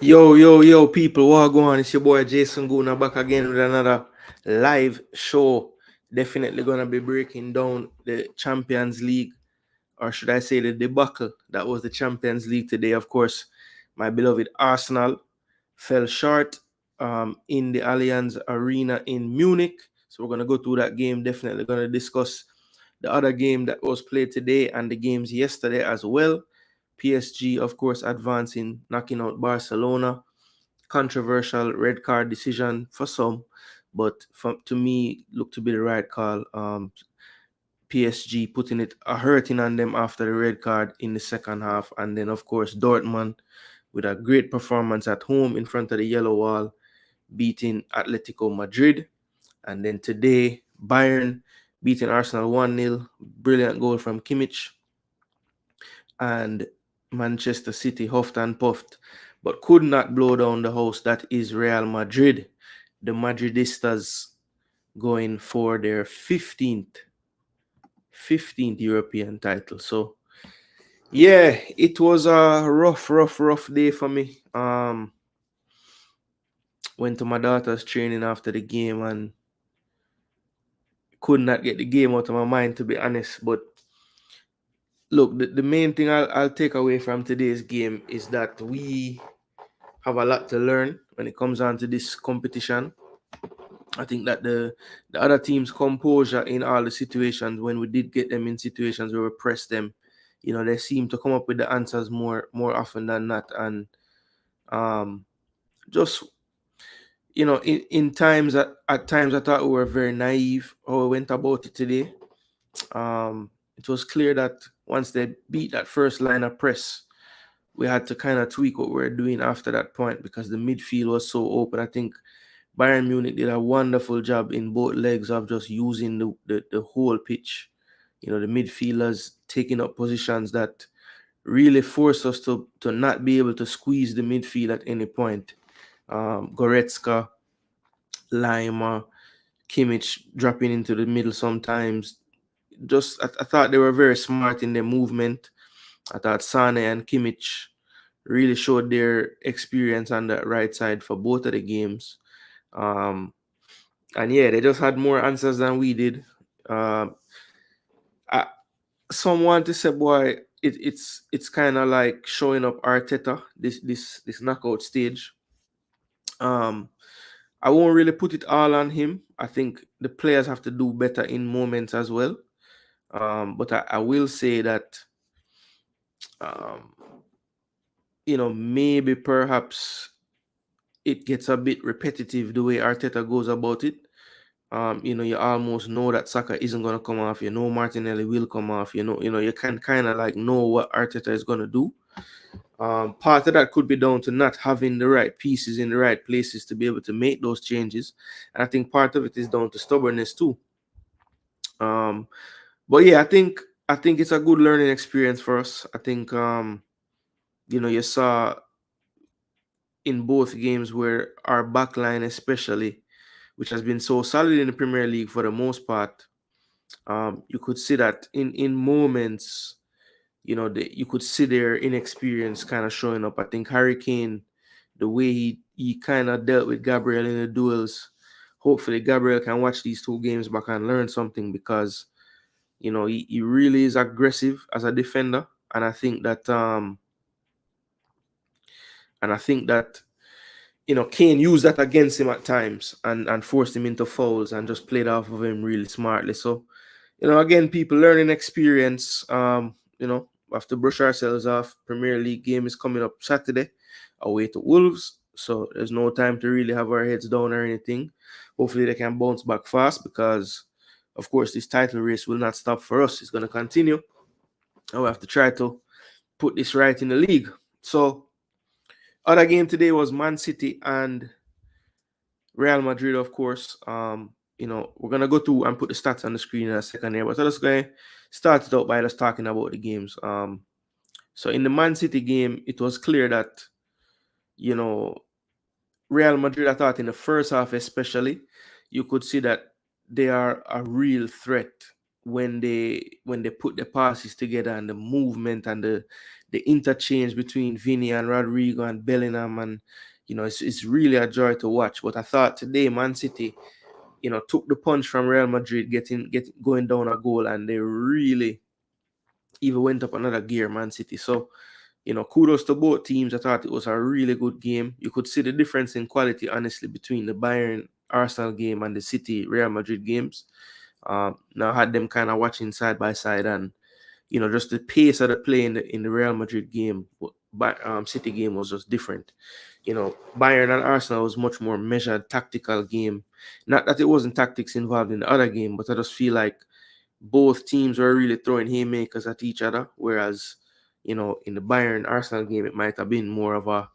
Yo, people, what going on? It's your boy Jason Gooner back again with another live show. Definitely gonna be breaking down the Champions League, or should I say the debacle that was the Champions League today. Of course, my beloved Arsenal fell short in the Allianz Arena in Munich. So we're gonna go through that game. Definitely gonna discuss the other game that was played today and the games yesterday as well. PSG, of course, advancing, knocking out Barcelona. Controversial red card decision for some, but to me, looked to be the right call. PSG putting it a hurting on them after the red card in the second half, and then of course Dortmund with a great performance at home in front of the yellow wall, beating Atletico Madrid, and then today Bayern beating Arsenal 1-0, brilliant goal from Kimmich, and Manchester City huffed and puffed, but could not blow down the house that is Real Madrid. The Madridistas going for their 15th European title. So yeah, it was a rough day for me. Went to my daughter's training after the game and could not get the game out of my mind, to be honest. But look, the main thing I'll take away from today's game is that we have a lot to learn when it comes on to this competition. I think that the other team's composure in all the situations, when we did get them in situations where we pressed them, they seem to come up with the answers more often than not. And just in times at times I thought we were very naive how we went about it today. It was clear that once they beat that first line of press, we had to kind of tweak what we were doing after that point because the midfield was so open. I think Bayern Munich did a wonderful job in both legs of just using the whole pitch. The midfielders taking up positions that really forced us to not be able to squeeze the midfield at any point. Goretzka, Lima, Kimmich dropping into the middle sometimes. I thought they were very smart in their movement. I thought Sane and Kimmich really showed their experience on the right side for both of the games. And yeah, they just had more answers than we did. Someone to say, boy, it's kind of like showing up Arteta this knockout stage. I won't really put it all on him. I think the players have to do better in moments as well. But I will say that, maybe perhaps it gets a bit repetitive the way Arteta goes about it. You almost know that Saka isn't going to come off. Martinelli will come off. You can kind of like know what Arteta is going to do. Part of that could be down to not having the right pieces in the right places to be able to make those changes. And I think part of it is down to stubbornness too. But yeah, I think it's a good learning experience for us. I think you saw in both games where our backline, especially, which has been so solid in the Premier League for the most part, you could see that in moments, you could see their inexperience kind of showing up. I think Harry Kane, the way he kind of dealt with Gabriel in the duels, hopefully Gabriel can watch these two games back and learn something because, he really is aggressive as a defender. And I think that Kane used that against him at times and forced him into fouls and just played off of him really smartly. So, again, people learning experience. We have to brush ourselves off. Premier League game is coming up Saturday, away to Wolves. So there's no time to really have our heads down or anything. Hopefully they can bounce back fast because, of course, this title race will not stop for us. It's going to continue. And we have to try to put this right in the league. So, other game today was Man City and Real Madrid, of course. We're gonna go through and put the stats on the screen in a second here, but let's go start it out by just talking about the games. So in the Man City game, it was clear that Real Madrid, I thought in the first half especially, you could see that they are a real threat when they put the passes together and the movement and the interchange between Vinny and Rodrigo and Bellingham, and it's really a joy to watch. But I thought today Man City, took the punch from Real Madrid, going down a goal, and they really even went up another gear, Man City. So kudos to both teams. I thought it was a really good game. You could see the difference in quality, honestly, between the Bayern Arsenal game and the City Real Madrid games. Now I had them kind of watching side by side, and just the pace of the play in the Real Madrid game, but City game was just different. Bayern and Arsenal was much more measured, tactical game. Not that it wasn't tactics involved in the other game, but I just feel like both teams were really throwing haymakers at each other, whereas in the Bayern Arsenal game it might have been more of a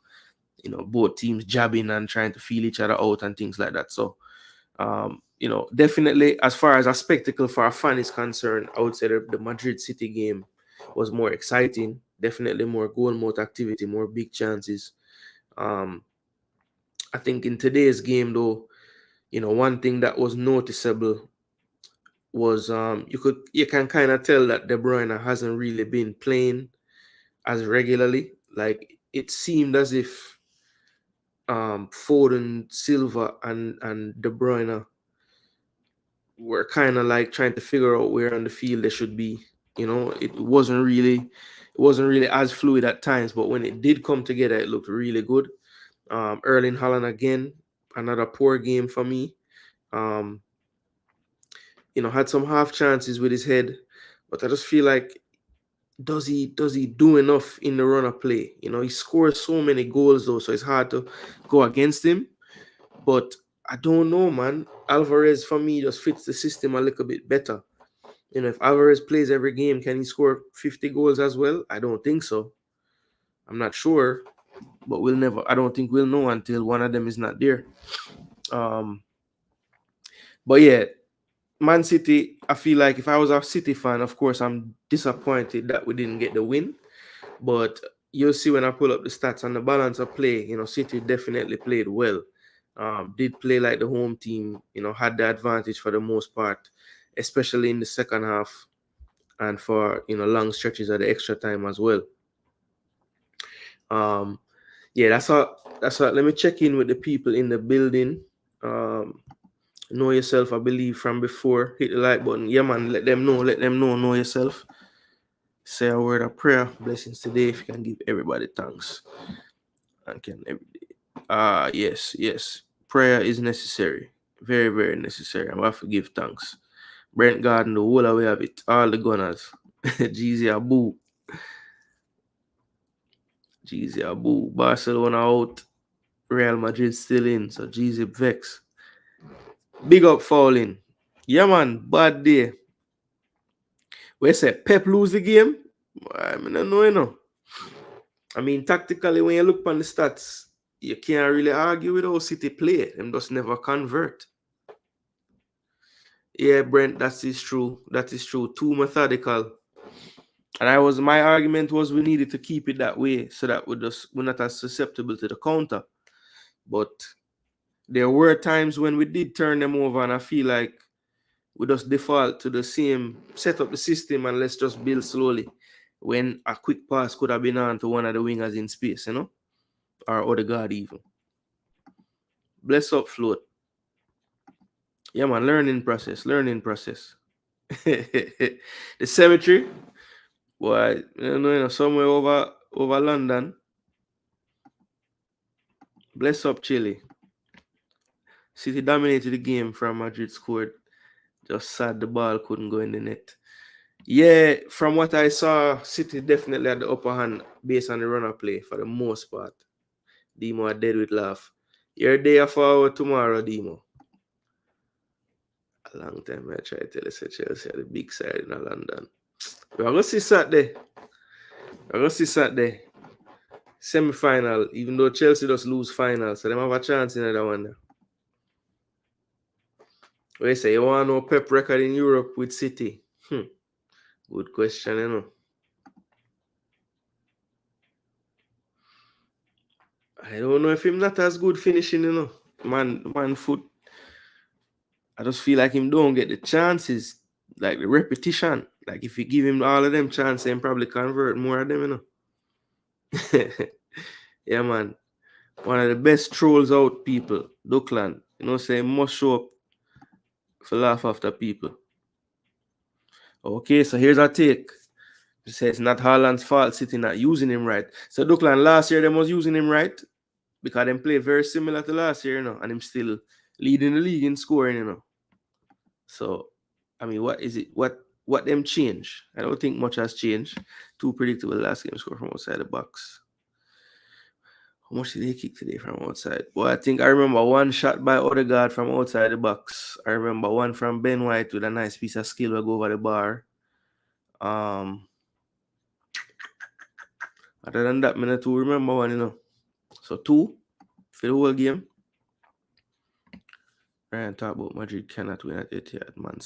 both teams jabbing and trying to feel each other out and things like that. So definitely, as far as a spectacle for a fan is concerned, I would say the Madrid City game was more exciting. Definitely more goal mouth activity, more big chances. I think in today's game, though, one thing that was noticeable was you can kind of tell that De Bruyne hasn't really been playing as regularly. Like it seemed as if Foden, Silva, and De Bruyne were kind of like trying to figure out where on the field they should be. It wasn't really as fluid at times, but when it did come together, it looked really good. Erling Haaland again, another poor game for me. Had some half chances with his head, but I just feel like does he do enough in the run of play? He scores so many goals though, so it's hard to go against him. But I don't know, man. Alvarez for me just fits the system a little bit better. If Alvarez plays every game, can he score 50 goals as well? I don't think so. I'm not sure, but I don't think we'll know until one of them is not there. But yeah, Man City, I feel like if I was a City fan, of course, I'm disappointed that we didn't get the win. But you'll see when I pull up the stats on the balance of play, City definitely played well. Did play like the home team, had the advantage for the most part, especially in the second half and for, long stretches of the extra time as well. Yeah, that's all. Let me check in with the people in the building. Know yourself, I believe, from before. Hit the like button. Yeah, man, let them know. Know yourself. Say a word of prayer. Blessings today. If you can give everybody thanks. And can every day. Yes. Prayer is necessary. Very, very necessary. I'm going to give thanks. Brent Garden, the whole away of it. All the gunners. Jeezy Abu. Barcelona out. Real Madrid still in. So Jeezy Vex. Big up Falling. Yeah, man. Bad day. We say Pep lose the game. I don't know, I mean, tactically, when you look on the stats, you can't really argue with how City play. Them just never convert. Yeah, Brent, that is true. Too methodical. And my argument was we needed to keep it that way so that we're not as susceptible to the counter. But there were times when we did turn them over, and I feel like we just default to the same, set up the system and let's just build slowly. When a quick pass could have been on to one of the wingers in space, or Odegaard even. Bless up, Float. Yeah, man, learning process. The cemetery, boy, somewhere over London. Bless up, Chile. City dominated the game from Madrid scored. Just sad the ball couldn't go in the net. Yeah, from what I saw, City definitely had the upper hand based on the runner play for the most part. Demo are dead with laugh. You're there for tomorrow, Demo. A long time I try to tell you, Chelsea are the big side in London. We're going to see Saturday. Semi-final, even though Chelsea just lose final, so they have a chance in that one. What you say? You want to know Pep record in Europe with City? Good question, I don't know if him not as good finishing, Man foot. I just feel like him don't get the chances. Like the repetition. Like if you give him all of them chance, then probably convert more of them, you know. Yeah, man. One of the best trolls out people, Duckland. You know, say must show up for laugh after people. Okay, so here's our take. It says not Haaland's fault City not using him right. So Duckland last year they was using him right because them play very similar to last year, you know, and him still leading the league in scoring, you know. So I mean, what is it? What them change? I don't think much has changed. Too predictable last game score from outside the box. How much did they kick today from outside? Well, I think I remember one shot by Odegaard from outside the box. I remember one from Ben White with a nice piece of skill will go over the bar. Other than that, I not to remember one, you know. So 2 for the whole game. Ryan talk about Madrid cannot win at Etihad, man.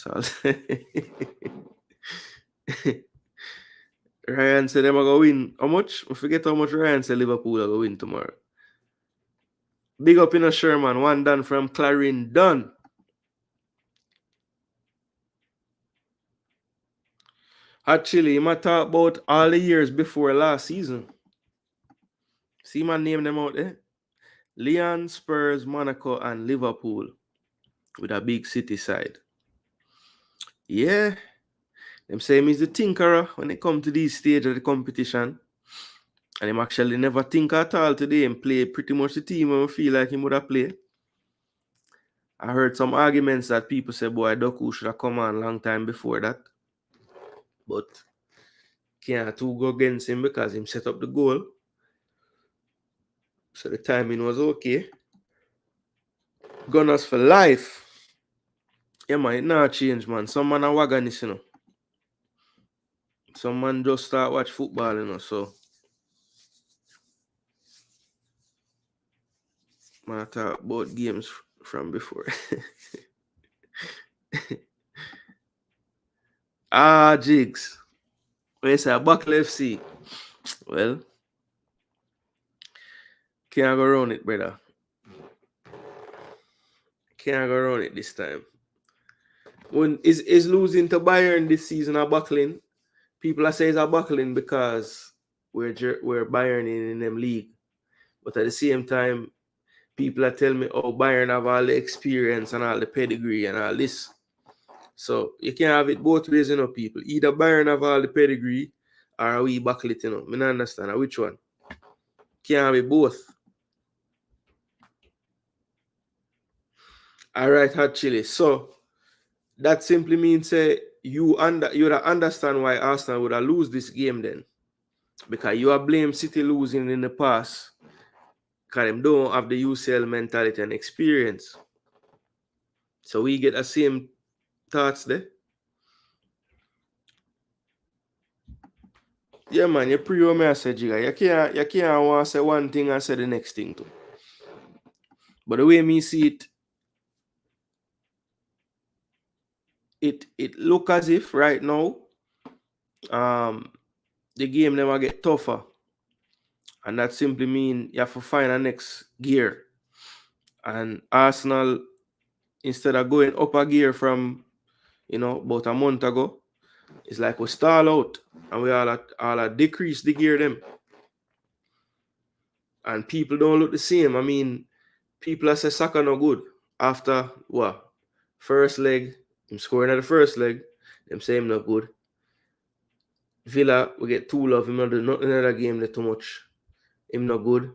Ryan said them are going to win. How much? I forget how much Ryan said Liverpool are going to win tomorrow. Big up in a Sherman. One done from Clarin. Done. Actually, you might talk about all the years before last season. See my name them out there? Lyon, Spurs, Monaco, and Liverpool with a big City side. Yeah. Them say he's the tinkerer when it comes to these stage of the competition. And him actually never think at all today and play pretty much the team when we feel like he would have played. I heard some arguments that people say, boy, Doku should have come on long time before that. But can't too go against him because him set up the goal. So the timing was okay. Gunners for life. Yeah, man, it not change, man. Some man are wagonist, you know. Some man just start watch football, you know, so man talk about games from before. Jigs. When you say Buckle FC, well, can't go around it, brother. Can't go around it this time. When is losing to Bayern this season a buckling? People are saying it's a buckling because we're Bayern in them league. But at the same time, people are telling me, oh, Bayern have all the experience and all the pedigree and all this. So you can't have it both ways, you know, people. Either Bayern have all the pedigree or we buckle it, you know. I don't understand which one. Can't have it both. All right, Hot Chili. So that simply means you would understand why Arsenal would have lose this game then. Because you have blamed City losing in the past because they don't have the UCL mentality and experience. So we get the same thoughts there. Yeah, man, you pre message, you can't want to say one thing and say the next thing too. But the way me see it look as if right now the game never get tougher. And that simply means you have to find a next gear. And Arsenal, instead of going up a gear from, about a month ago, it's like we stall out and we all decrease the gear them. And people don't look the same. I mean, people are say Saka no good. After what? First leg, him scoring at the first leg, them say him not good. Villa, we get too love. Him not do nothing in another game too much. Him not good.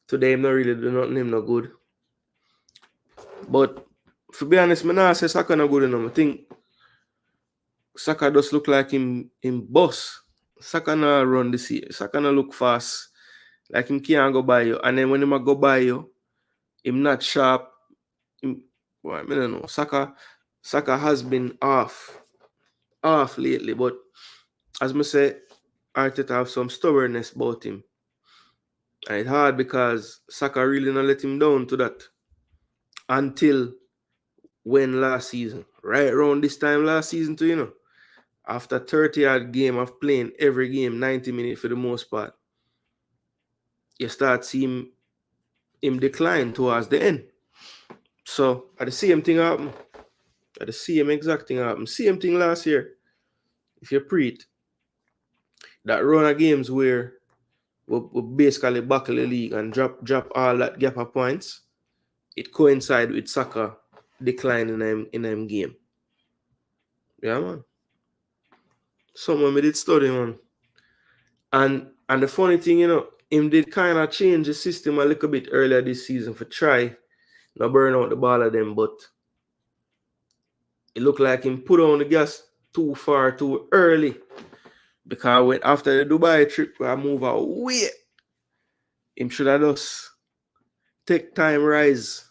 Today, him not really do nothing. Him not good. But to be honest, I not say Saka not good enough. I think Saka just look like him boss. Saka not run the sea. Saka not look fast. Like him can't go by you. And then when him go by you, him not sharp. I don't know. Saka has been off lately. But as I say, Arteta have some stubbornness about him. And it's hard because Saka really not let him down to that. Until when last season. Right around this time last season too, after 30-odd game of playing every game, 90 minutes for the most part, you start seeing him decline towards the end. So, at the same thing happen. The same exact thing happened. Same thing last year. If you pre-it, that run of games where we basically buckle the league and drop all that gap of points, it coincide with soccer decline in them game. Yeah, man. Someone made it study, man. And the funny thing, him did kind of change the system a little bit earlier this season for try not burn out the ball of them, but it looked like him put on the gas too far too early. Because when after the Dubai trip, I move away. Him should have just take time rise.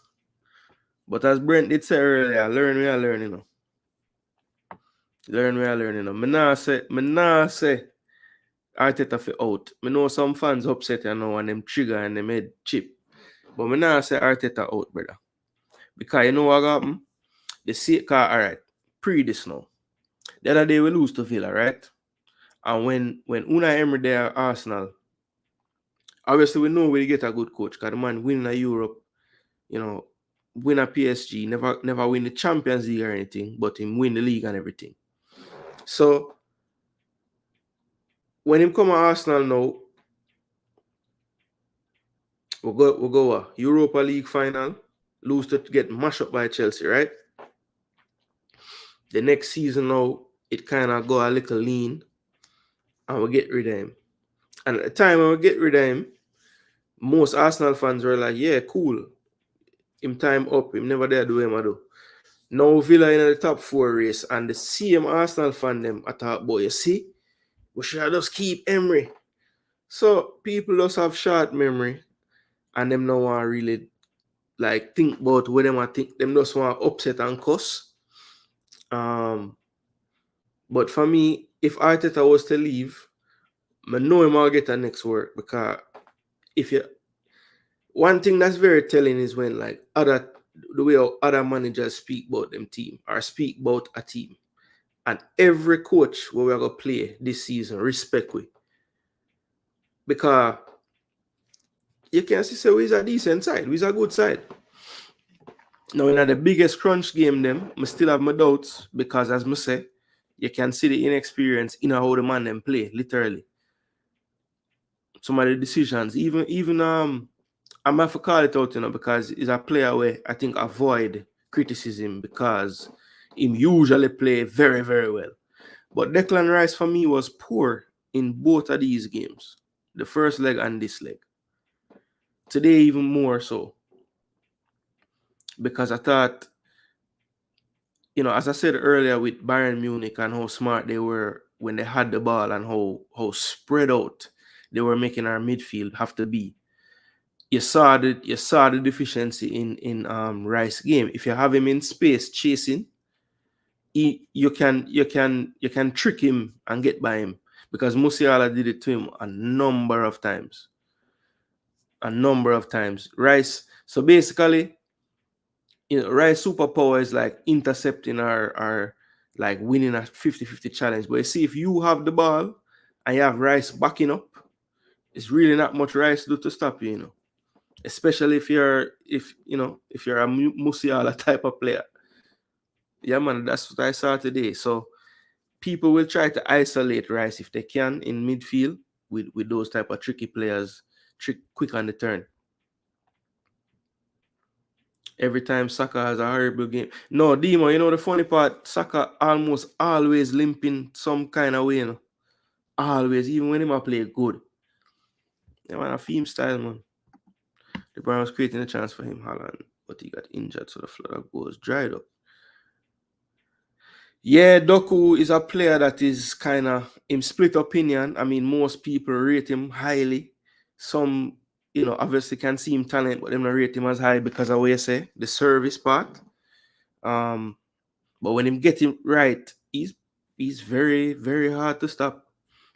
But as Brent did say earlier, learn, Me nah say Arteta for out. Me know some fans upset and them trigger and them head chip. But me nah say Arteta out, brother. Because you know what happened? The car, alright, pre this now. The other day we lose to Villa, right? And when Unai Emery there at Arsenal, obviously we know we get a good coach because the man win a Europe, win a PSG, never win the Champions League or anything, but him win the league and everything. So when him come to Arsenal now, we'll go Europa League final, lose to get mashed up by Chelsea, right? The next season now, it kind of go a little lean and we'll get rid of him. And at the time when we get rid of him, most Arsenal fans were like, yeah, cool. Him time up, him never there do him do. Now Villa in the top 4 race and the same Arsenal fan them I thought, boy, you see, we should just keep Emery. So people just have short memory and them no want really like think about what them I think. Them just want upset and cuss. But for me, if Arteta was to leave, I know him will get a next work because one thing that's very telling is when like the way other managers speak about them team or speak about a team. And every coach where we're going to play this season, respect we. Because you can see so we's a decent side, we's a good side. Now in the biggest crunch game them, I still have my doubts because as I say, you can see the inexperience in how the man them play, literally. Some of the decisions, even I'm have to call it out, because he's a player where I think avoid criticism because he usually play very, very well. But Declan Rice for me was poor in both of these games, the first leg and this leg. Today even more so. Because I thought, as I said earlier with Bayern Munich and how smart they were when they had the ball and how spread out they were making our midfield have to be. You saw the deficiency in Rice game. If you have him in space chasing, you can trick him and get by him because Musiala did it to him a number of times. Rice. So basically, Rice superpower is like intercepting or like winning a 50-50 challenge. But you see, if you have the ball and you have Rice backing up, it's really not much Rice do to stop you, Especially if you're a Musiala type of player. Yeah, man, that's what I saw today. So people will try to isolate Rice if they can in midfield with those type of tricky players, quick on the turn. Every time Saka has a horrible game. No, Demo, the funny part, Saka almost always limping some kind of way, Always, even when he play good. Yeah, man, a theme style, man. The Brown was creating a chance for him, Haaland, but he got injured, so the flood of goals dried up. Yeah, Doku is a player that is kind of in split opinion. I mean, most people rate him highly. Some, obviously can see him talent, but them not rate him as high because of what you say, the service part. But when him get him right, he's very, very hard to stop.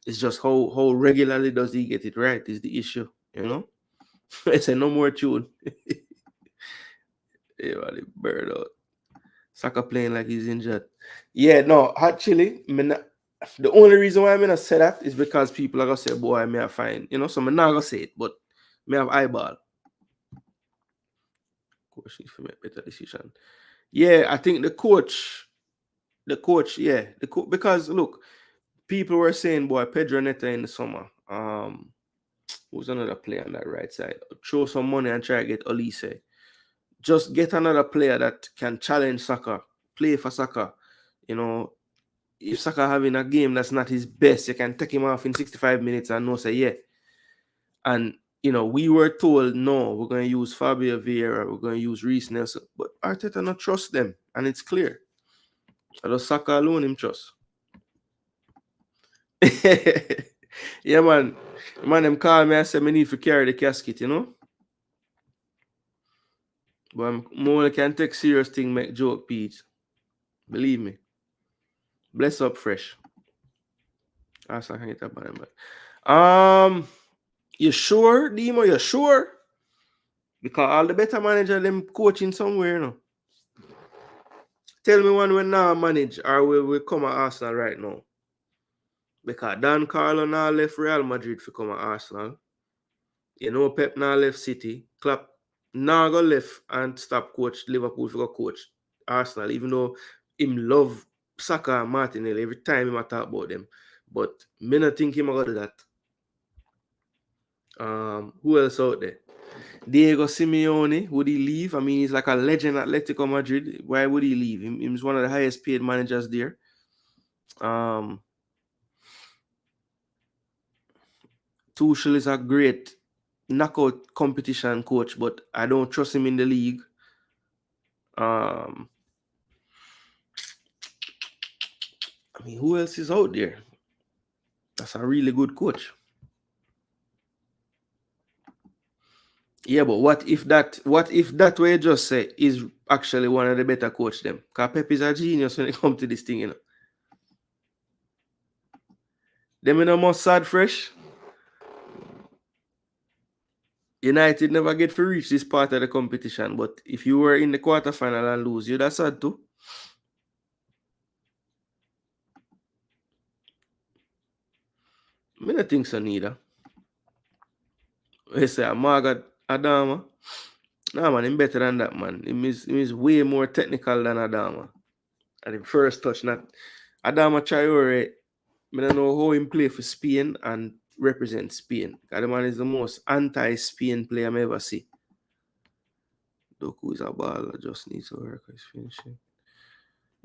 It's just how regularly does he get it right is the issue, I say no more tune. Yeah, the bird out. Saka playing like he's injured. Yeah, no, actually, the only reason why I'm gonna say that is because people are gonna say, boy, I may have fine. So I'm not gonna say it, but may have eyeball. Of course, if you make better decision. Yeah, I think the coach, because look, people were saying, boy, Pedro Neto in the summer. Who's another player on that right side? Throw some money and try to get Olise. Just get another player that can challenge Saka, play for Saka. You know, if Saka having a game that's not his best, you can take him off in 65 minutes and no say, yeah. And, you know, we were told, no, we're going to use Fabio Vieira, we're going to use Reece Nelson. But Arteta not trust them, and it's clear. Although Saka alone him trust. Yeah, man. Man, them call me and say me need to carry the casket, you know? But I'm more can take serious thing, make joke, Pete. Believe me. Bless up fresh. I can get that by. You sure, Demo? You sure? Because all the better manager them coaching somewhere, you know. Tell me one when now manage or we come at Arsenal right now. Because Dan Carlo now left Real Madrid for come at Arsenal. You know Pep now left City. Klopp now go left and stop coach Liverpool for go coach Arsenal, even though him love Saka and Martinelli every time him talk about them. But me not think him go do that. Who else out there? Diego Simeone, would he leave? I mean, he's like a legend at Atletico Madrid. Why would he leave? He's one of the highest paid managers there. Tuchel is a great knockout competition coach, but I don't trust him in the league. I mean, who else is out there? That's a really good coach. Yeah, but what if that way you just say is actually one of the better coach them? Because Pep is a genius when it comes to this thing, you know. Them in a Mossad fresh. United never get to reach this part of the competition, but if you were in the quarterfinal and lose, you'd have sad too. I don't think so neither. They say Margaret Adama. Nah, man, him better than that, man. Him is way more technical than Adama. At the first touch, not Adama Traore. I don't know how him play for Spain and represent Spain. The man is the most anti-Spain player I ever see. Doku is a baller, just needs to work his finishing.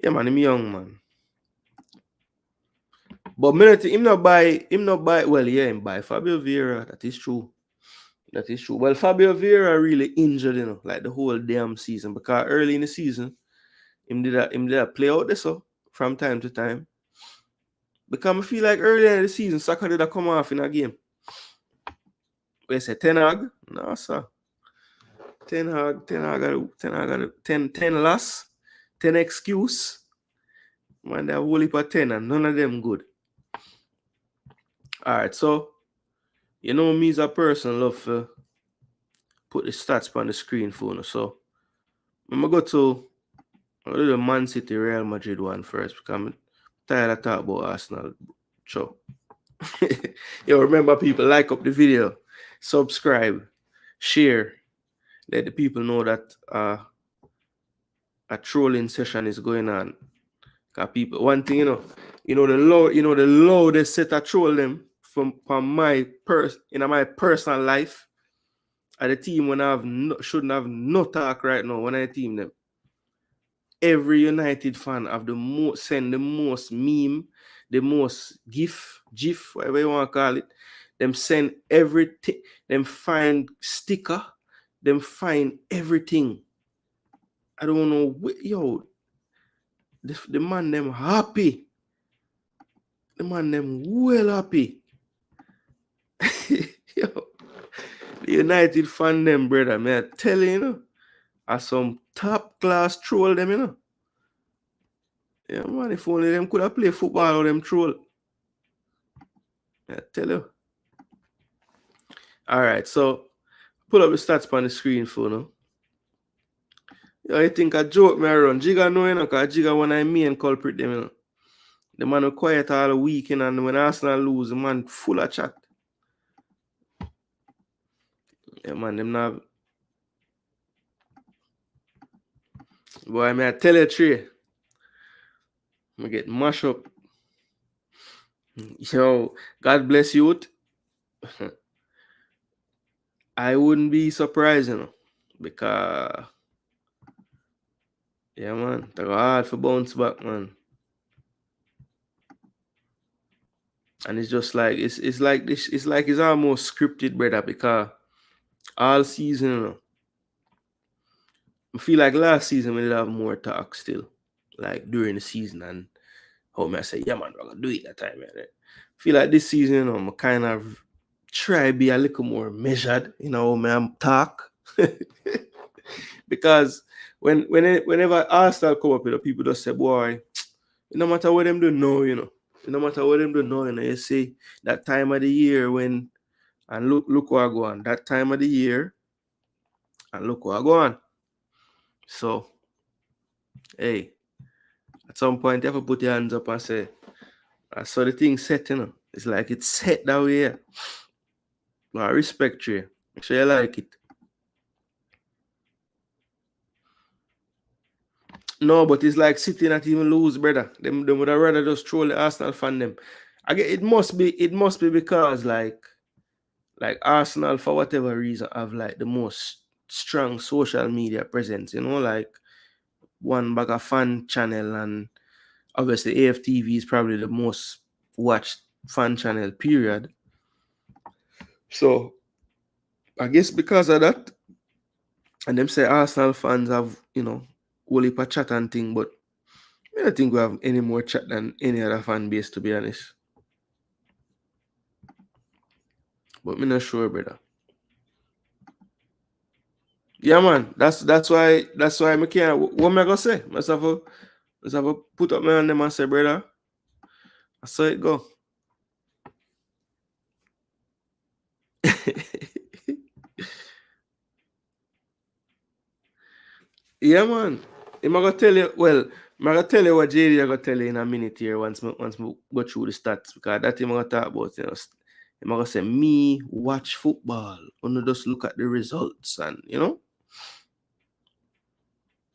Yeah, man, him young, man. But him not buy, well, yeah, him buy Fabio Vieira. That is true. Well, Fabio Vieira really injured, you know, like the whole damn season. Because early in the season, him did a play out there so from time to time. Because I feel like earlier in the season, Saka did a come off in a game. We say 10 Hag? No, sir. 10 loss, 10 excuse. Man, they're whole heap of 10 and none of them good. Alright, so you know me as a person love to put the stats on the screen for you. So I'm gonna go to the Man City Real Madrid one first because I'm tired of talking about Arsenal. Sure. Yo, remember people, like up the video, subscribe, share, let the people know that a trolling session is going on. Cause people, one thing the loudest set I troll them from my personal life. At the team when shouldn't have no talk right now when I team them. Every United fan have send the most meme, the most gif, whatever you want to call it. Them send everything, them find sticker, them find everything. I don't know, the man them happy. The man them well happy. Yo, the United fan them, brother, man, I tell you, are some top class troll them, you know. Yeah, man, if only them could have played football or them troll. I tell you. Alright, so pull up the stats on the screen for now. I think a joke me around. Jigga know, you know, because Jigga one of main culprit them, you know. The man was quiet all the weekend and when Arsenal lose, the man full of chat. Yeah, man, them not. Boy, I tell you, Trey, I'm get mashed up. Yo, God bless youth. I wouldn't be surprised, because yeah, man, they go hard for bounce back, man. And it's just like it's like this. It's like it's almost scripted, brother. Because all season, I feel like last season we did have more talk still, like during the season, and how me I say, yeah, man, we're gonna do it that time, man. I feel like this season, I'm kind of try be a little more measured, man, talk. Because whenever Arsenal come up, people just say, boy, no matter what them do now, no matter what them do now, you see that time of the year when, and look what I go on, that time of the year, and look what I go on. So, hey, at some point you have to put your hands up and say, I saw the thing set, It's like it's set that way. Yeah. But I respect you. Make sure you like it. No, but it's like City not even lose, brother. Them would have rather just troll the Arsenal fan them. I get it must be because like Arsenal for whatever reason have like the most strong social media presence, like one bag of fan channel, and obviously AFTV is probably the most watched fan channel, period. So I guess because of that, and them say Arsenal fans have, whole heap of chat and thing, but I don't think we have any more chat than any other fan base, to be honest. But me not sure, brother. Yeah, man. That's why I can't. What am I gonna say? Must have to put up my hand them and say, brother, I saw it go. Yeah, man. I'm gonna tell you. Well, I'm gonna tell you what JD I gonna tell you in a minute here once we go through the stats, because that I'm gonna talk about. I'm gonna say me watch football. Only just look at the results, and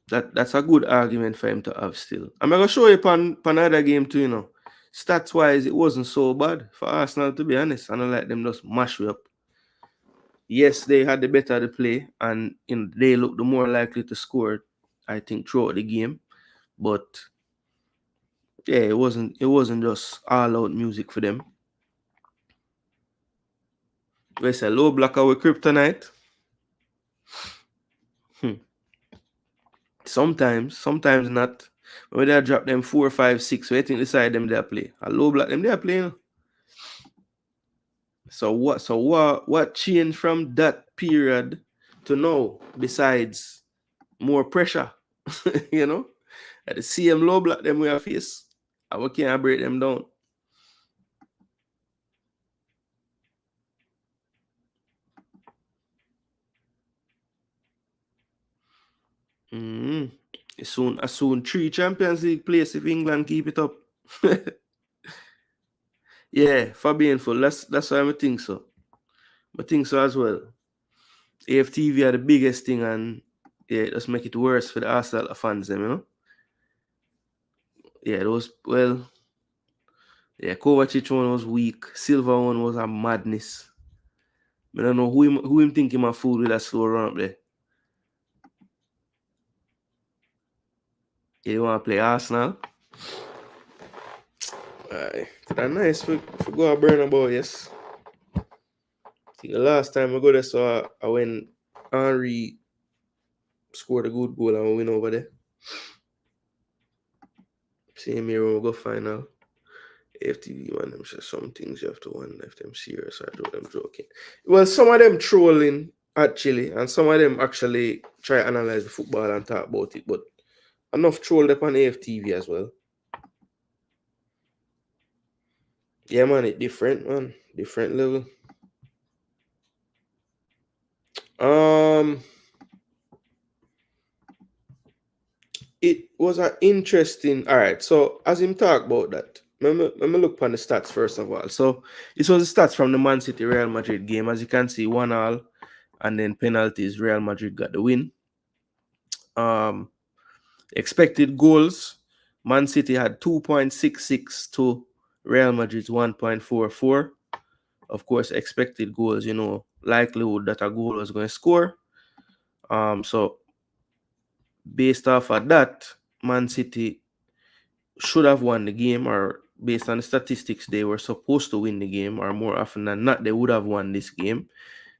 that's a good argument for him to have still. I'm gonna show you on another game too. Stats wise, it wasn't so bad for Arsenal, to be honest. I don't like them just mash you up. Yes, they had the better the play, and they looked the more likely to score, I think, throughout the game. But yeah, it wasn't just all out music for them. We say low blocker with kryptonite. Sometimes not. When they drop them 4, 5, 6, we think decide them they play. A low block them they are playing. So what changed from that period to now besides more pressure? At the same low block them we are face. And we can't break them down. Soon 3 Champions League place if England keep it up. Yeah, for being full. That's why I think so. I think so as well. AFTV are the biggest thing, and yeah, it just make it worse for the Arsenal fans, them. Yeah, Kovacic one was weak. Silva one was a madness. I don't know who him think him a fool with that slow run up there. Yeah, you want to play Arsenal? Aye. That's nice for go to Bernabeu, yes. I think the last time I go there, so I went Henry scored a good goal and we win over there. Same here when we go final. AFTV, man, them say some things you have to wonder if them serious or do them joking. Well, some of them trolling actually, and some of them actually try to analyze the football and talk about it, but enough troll up on AFTV as well. Yeah, man, it different, man. Different level. It was an interesting. All right, so as him talk about that, let me look on the stats first of all. So this was the stats from the Man City Real Madrid game. As you can see, 1-1, and then penalties. Real Madrid got the win. Expected goals, Man City had 2.66 to Real Madrid's 1.44. Of course, expected goals, likelihood that a goal was going to score. So based off of that, Man City should have won the game, or based on the statistics, they were supposed to win the game, or more often than not, they would have won this game.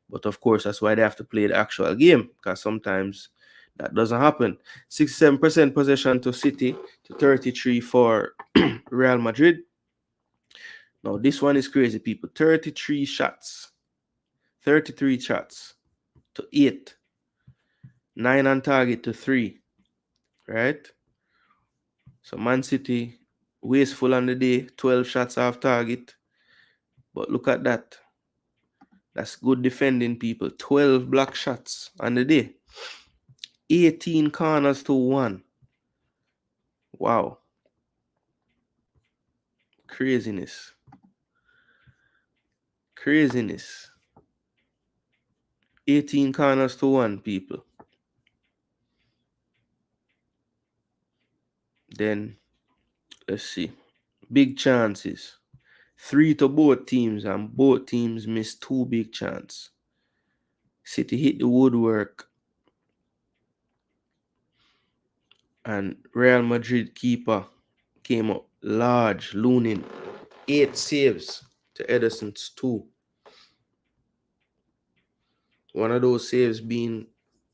But of course, that's why they have to play the actual game, because sometimes that doesn't happen. 67% possession to City, to 33 for Real Madrid. Now, this one is crazy, people. 33 shots. 33 shots to 8. 9 on target to 3. Right? So Man City, wasteful on the day. 12 shots off target. But look at that. That's good defending, people. 12 block shots on the day. 18 corners to 1. Wow. Craziness. 18 corners to 1, people. Then, let's see. Big chances. 3 to both teams, and both teams missed 2 big chances. City hit the woodwork. And Real Madrid keeper came up large, Lunin. 8 saves to Ederson's 2. One of those saves being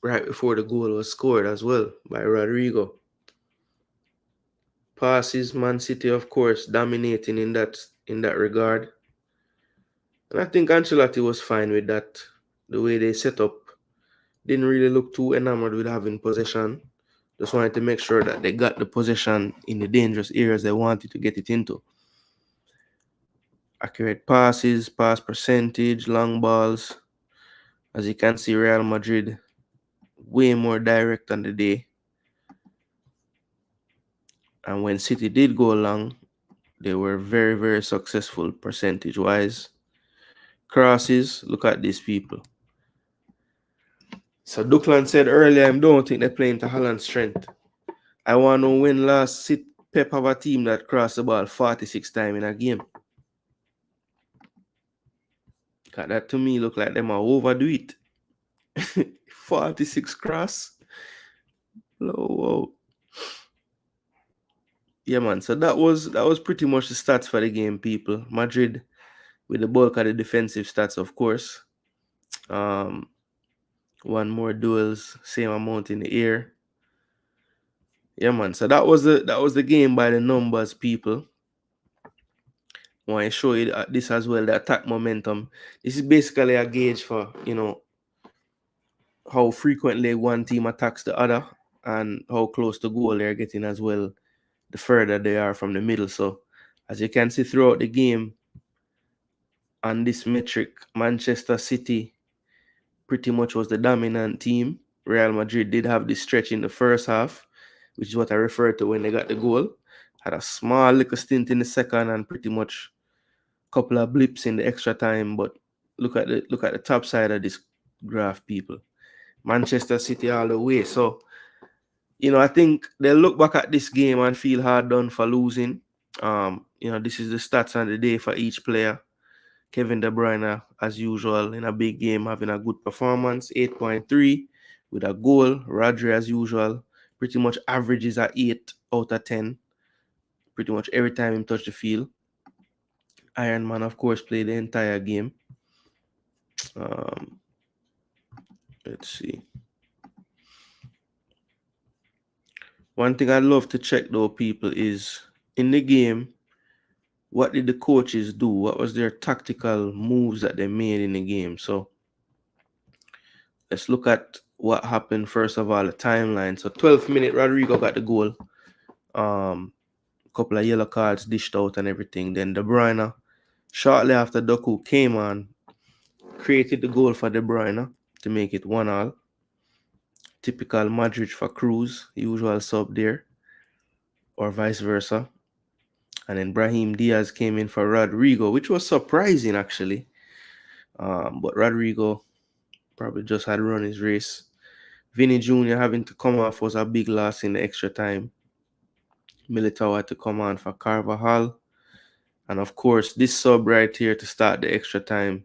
right before the goal was scored as well by Rodrigo. Passes, Man City, of course, dominating in that regard. And I think Ancelotti was fine with that. The way they set up. Didn't really look too enamored with having possession. Just wanted to make sure that they got the possession in the dangerous areas they wanted to get it into. Accurate passes, pass percentage, long balls. As you can see, Real Madrid way more direct on the day. And when City did go long, they were very, very successful percentage-wise. Crosses, look at these people. So Duckland said earlier, I don't think they're playing to Haaland's strength. I want to win last Pep have a team that crossed the ball 46 times in a game. That to me look like them are overdo it. 46 cross. Whoa. Yeah, man. So that was pretty much the stats for the game, people. Madrid with the bulk of the defensive stats, of course. One more duels, same amount in the air. Yeah, man. So that was the game by the numbers, people. I want to show you this as well, the attack momentum. This is basically a gauge for, how frequently one team attacks the other and how close to goal they're getting as well, the further they are from the middle. So, as you can see throughout the game, on this metric, Manchester City pretty much was the dominant team. Real Madrid did have this stretch in the first half, which is what I referred to when they got the goal. Had a small little stint in the second and pretty much a couple of blips in the extra time. But look at the top side of this graph, people. Manchester City all the way. So, I think they'll look back at this game and feel hard done for losing. This is the stats on the day for each player. Kevin De Bruyne, as usual, in a big game, having a good performance, 8.3 with a goal. Rodri, as usual, pretty much averages at 8 out of 10. Pretty much every time he touched the field. Iron Man, of course, played the entire game. Let's see. One thing I'd love to check, though, people, is in the game, what did the coaches do? What was their tactical moves that they made in the game? So let's look at what happened first of all, the timeline. So 12th minute, Rodrigo got the goal. Couple of yellow cards dished out and everything. Then De Bruyne, shortly after Doku came on, created the goal for De Bruyne to make it 1-1. Typical Madrid for Cruz, usual sub there, or vice versa. And then Brahim Diaz came in for Rodrigo, which was surprising actually. But Rodrigo probably just had run his race. Vinny Jr. having to come off was a big loss in the extra time. Militao had to come on for Carvajal. And of course, this sub right here to start the extra time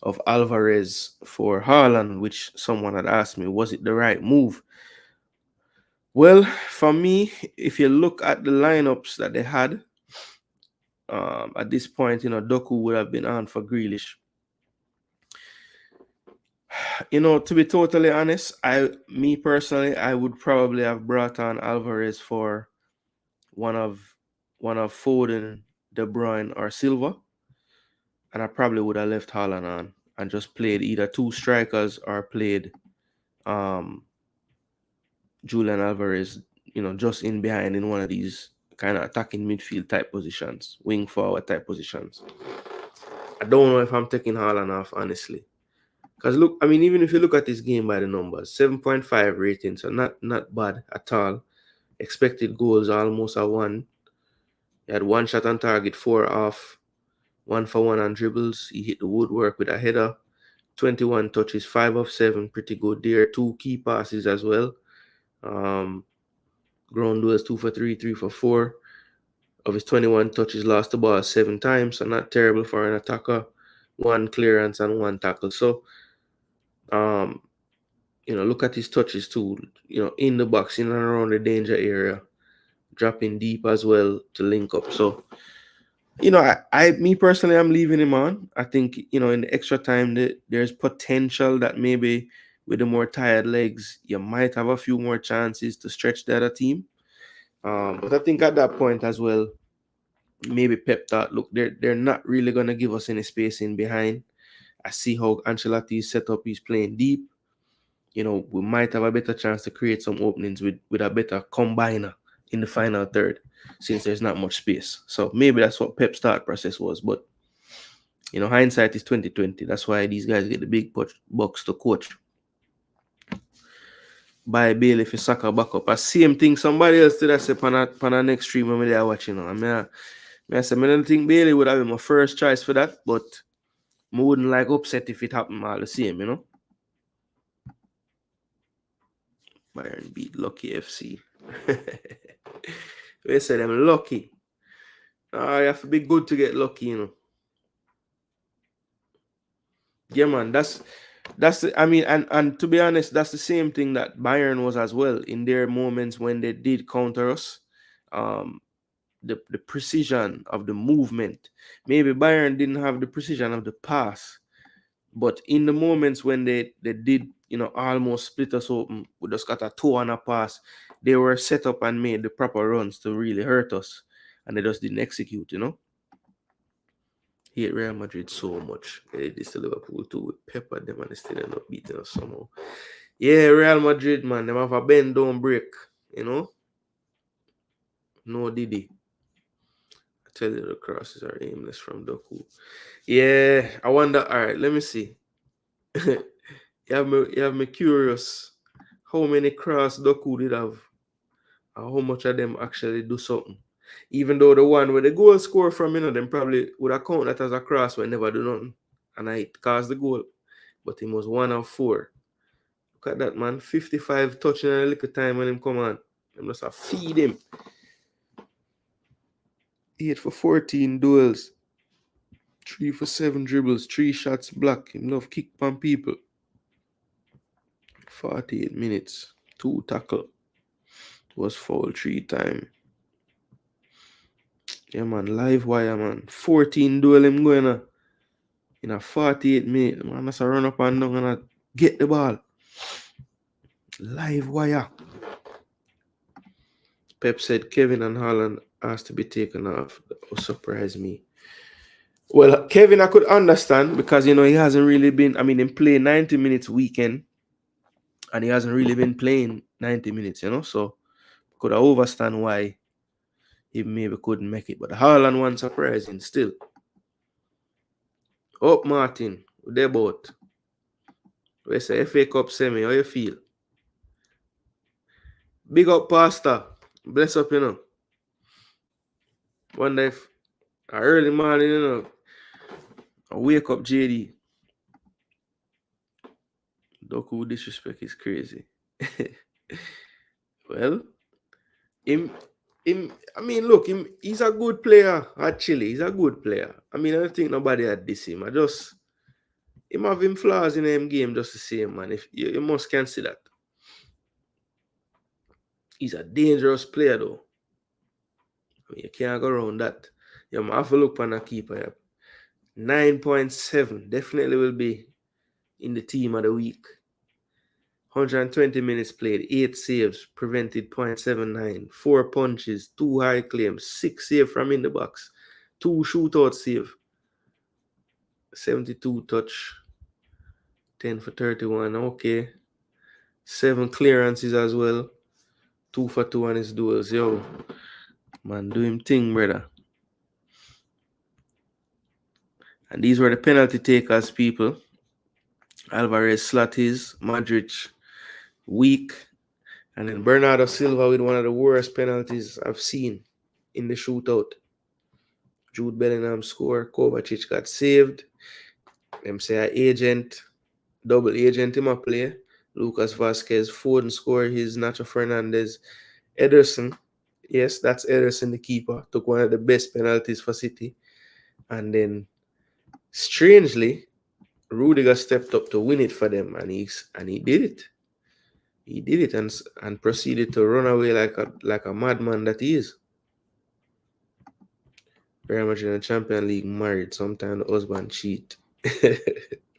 of Alvarez for Haaland, which someone had asked me, was it the right move? Well, for me, if you look at the lineups that they had, at this point, Doku would have been on for Grealish. To be totally honest, me personally, I would probably have brought on Alvarez for one of Foden, De Bruyne, or Silva, and I probably would have left Haaland on and just played either two strikers or played Julian Alvarez, just in behind in one of these kind of attacking midfield type positions, wing forward type positions. I don't know if I'm taking Haaland off, honestly. Because look, I mean, even if you look at this game by the numbers, 7.5 rating, so not bad at all. Expected goals almost a 1. He had 1 shot on target, 4 off, 1 for 1 on dribbles. He hit the woodwork with a header. 21 touches, 5 of 7, pretty good there. 2 key passes as well. Ground duels 2 for 3, 3 for 4. Of his 21 touches, lost the ball 7 times, so not terrible for an attacker. 1 clearance and 1 tackle. So, look at his touches too. In the box, in and around the danger area, dropping deep as well to link up. So, me personally, I'm leaving him on. I think, in the extra time, there's potential that maybe with the more tired legs, you might have a few more chances to stretch the other team. But I think at that point as well, maybe Pep thought, look, they're not really going to give us any space in behind. I see how Ancelotti's set up. He's playing deep. We might have a better chance to create some openings with a better combiner in the final third, since there's not much space. So maybe that's what Pep's thought process was. But, hindsight is 2020. That's why these guys get the big bucks to coach. By Bailey for soccer backup. A same thing somebody else did I say on the next stream when they are watching. I said, I don't think Bailey would have been my first choice for that, but I wouldn't like upset if it happened all the same, Bayern beat Lucky FC. We said I'm lucky. You have to be good to get lucky, Yeah, man, that's and to be honest, that's the same thing that Bayern was as well in their moments when they did counter us. The precision of the movement. Maybe Bayern didn't have the precision of the pass, but in the moments when they did, almost split us open, we just got a toe on a pass, they were set up and made the proper runs to really hurt us, and they just didn't execute, Hate Real Madrid so much. They did this to Liverpool too. We peppered them and they still end up beating us somehow. Yeah, Real Madrid, man, them have a bend, don't break, No Diddy. I tell you, the crosses are aimless from Doku. Yeah, I wonder. All right, let me see. you have me curious. How many cross Doku did have? And how much of them actually do something? Even though the one where the goal score from, them probably would account that as a cross when never do nothing. And I caused the goal. But he was 1 of 4. Look at that, man. 55 touching in a little time when him come on. Them just feed him. 8 for 14 duels. 3 for 7 dribbles. 3 shots block. Him love kick on people. 48 minutes. 2 tackle. Was foul 3 times. Yeah, man. Live wire, man. 14 duel him going in a 48 minutes. Man, that's a run up and down and get the ball. Live wire. Pep said Kevin and Haaland has to be taken off. That will surprise me. Well, Kevin, I could understand because, he hasn't really been, he played 90 minutes weekend and he hasn't really been playing 90 minutes, so could I understand why he maybe couldn't make it. But the Haaland one surprising still. Oh, Martin, they both. We say FA Cup semi, how you feel? Big up, Pastor. Bless up, Wonder if early morning, I wake up JD. Doku disrespect is crazy. Well, him, I mean, look, he's a good player. Actually, he's a good player. I mean, I don't think nobody had this him. Him have him flaws in him game just the same, man. If you must can see that. He's a dangerous player, though. I mean, you can't go around that. You might have to look on a keeper. Yeah. 9.7 definitely will be in the team of the week. 120 minutes played, 8 saves, prevented 0.79, 4 punches, 2 high claims, 6 saves from in the box, 2 shootout save, 72 touch, 10 for 31, okay. 7 clearances as well, 2 for 2 on his duels. Yo, man, do him thing, brother. And these were the penalty takers, people. Alvarez slot his, Madrid weak, and then Bernardo Silva with one of the worst penalties I've seen in the shootout. Jude Bellingham score, Kovacic got saved. Them say a agent, double agent in my play. Lucas Vasquez, Foden score his, Nacho Fernandez. Ederson, yes, that's Ederson, the keeper, took one of the best penalties for City. And then, strangely, Rudiger stepped up to win it for them, and he did it. He did it and proceeded to run away like a madman that he is. Very much in the Champions League married. Sometimes the husband cheat.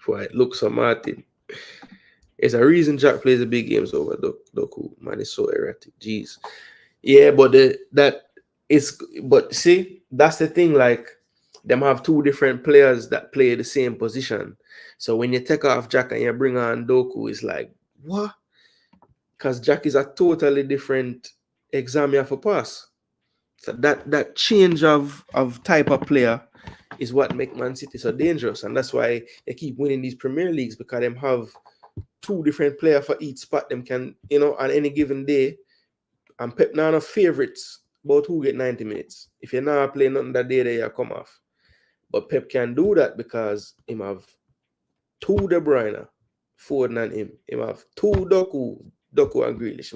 Why it looks so Martin. It's a reason Jack plays the big games over Doku. Man, it's so erratic. Jeez. Yeah, but but see, that's the thing. Like, them have 2 different players that play the same position. So when you take off Jack and you bring on Doku, it's like, what? Because Jack is a totally different exam you have to pass. So that change of type of player is what make Man City so dangerous. And that's why they keep winning these Premier Leagues, because them have 2 different players for each spot. Them can, on any given day. And Pep now no favorites about who get 90 minutes. If you're not playing nothing that day, you come off. But Pep can do that because him have 2 De Bruyne, Foden and him. Him have 2 Doku and Grealish.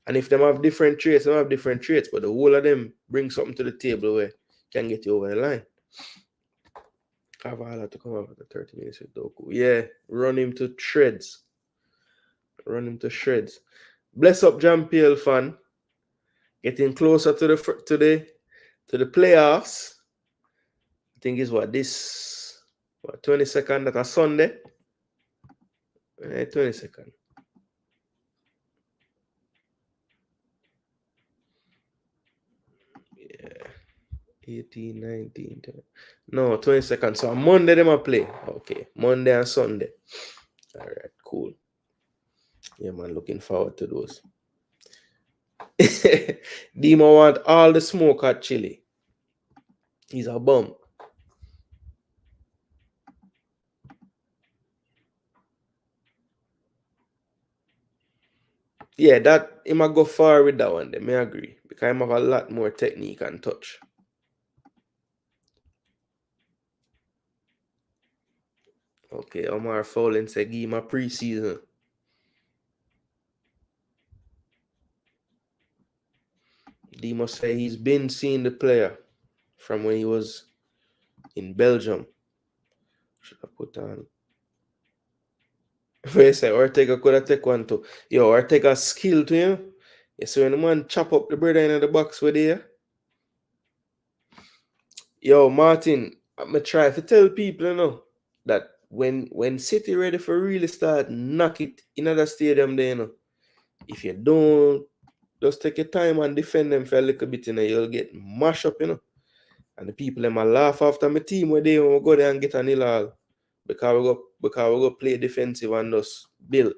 And if them have different traits, they have different traits, but the whole of them bring something to the table where can get you over the line. Carvalho to come up after 30 minutes with Doku. Yeah, run him to shreds. Bless up Jean-Pierre fan. Getting closer to the playoffs. I think it's 22nd, that's a Sunday. 22nd. Yeah. 18, 19, 20. No, 22nd. So on Monday they might play. Okay. Monday and Sunday. All right, cool. Yeah, man, looking forward to those. Demo want all the smoke at Chile. He's a bum. Yeah, that he might go far with that one. They may agree, because he have a lot more technique and touch. Okay, Omar Fowling said give him a preseason. Demo say he's been seeing the player from when he was in Belgium. Should I put on? Where say Ortega could have take one too. Yo, Ortega skill to him. You see when the man chop up the brother in the box with you. Yo, Martin, I'm try to tell people, that when City ready for really start knock it in the stadium there, if you don't just take your time and defend them for a little bit, you'll get mashed up, And the people them a laugh after my team where they will go there and get a nil all. Because we go play defensive and just build.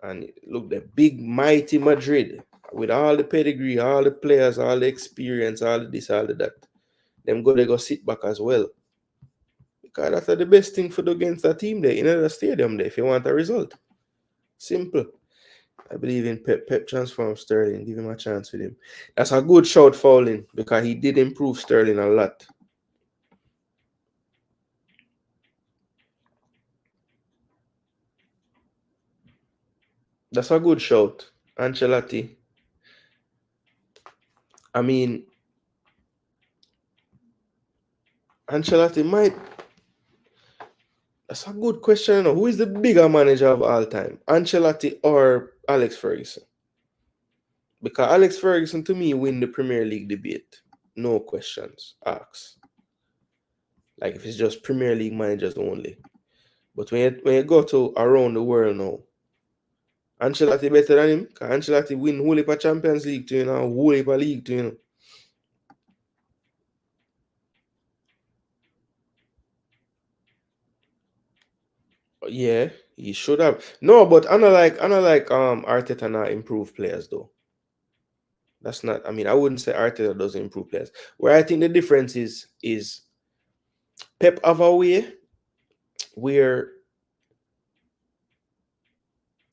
And look, the big mighty Madrid with all the pedigree, all the players, all the experience, all the this, all the that. Them they go sit back as well. Because that's the best thing for do against a team there in the stadium there if you want a result. Simple. I believe in Pep. Pep transform Sterling. Give him a chance with him. That's a good shout Fowling, because he did improve Sterling a lot. That's a good shout. Ancelotti. I mean, Ancelotti might. That's a good question. You know. Who is the bigger manager of all time? Ancelotti or Alex Ferguson? Because Alex Ferguson, to me, win the Premier League debate. No questions asked. Like if it's just Premier League managers only. But when you go to around the world now, Ancelotti better than him. Because Ancelotti win whole heap of Champions League too, whole heap of league too, Yeah, he should have. No, but unlike Arteta not improve players though. That's not. I mean, I wouldn't say Arteta doesn't improve players. Where I think the difference is Pep have a way where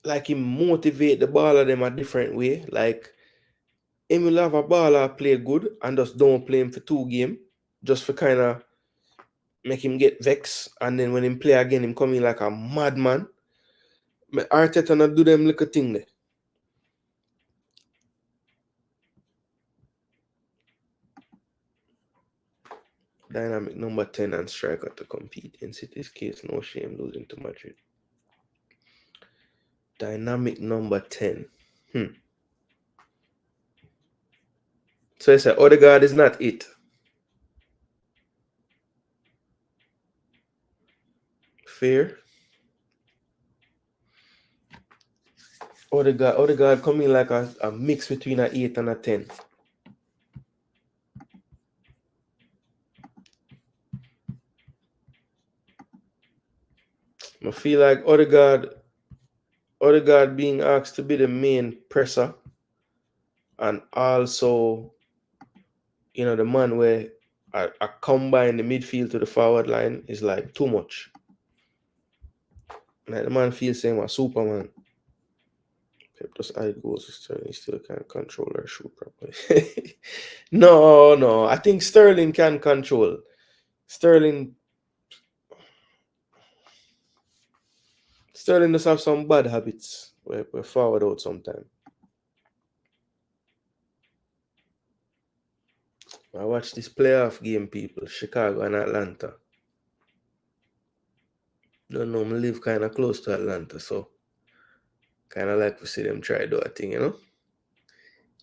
like he motivate the baller them a different way. Like him will have a baller play good and just don't play him for 2 games just for kind of make him get vexed, and then when him play again, him come in like a madman. Arteta not do them little thing there. Dynamic number 10 and striker to compete. In City's case, no shame losing to Madrid. Dynamic number 10. So I said Odegaard is not it. Fair. Odegaard coming like a mix between an 8 and a 10. I feel like Odegaard being asked to be the main presser and also, the man where I combine the midfield to the forward line is like too much. Like the man feels same as Superman. Pep just added goals to Sterling. He still can't control or shoot properly. No. I think Sterling can control. Sterling does have some bad habits where forward out sometimes. I watch this playoff game, people. Chicago and Atlanta. Don't know, I live kind of close to Atlanta, so kind of like to see them try do a thing,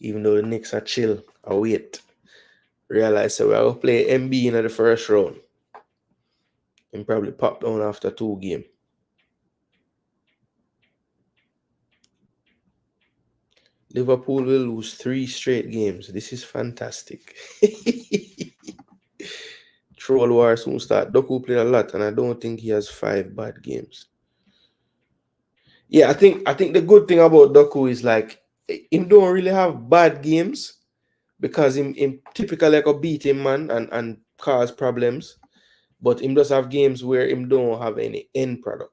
Even though the Knicks are chill, I wait. Realize that we will play MB in the first round. And probably pop down after 2 games. Liverpool will lose 3 straight games. This is fantastic. Troll war soon start. Doku played a lot, and I don't think he has 5 bad games. Yeah, I think the good thing about Doku is like him don't really have bad games because him typically like a beating man and cause problems, but him does have games where him don't have any end product.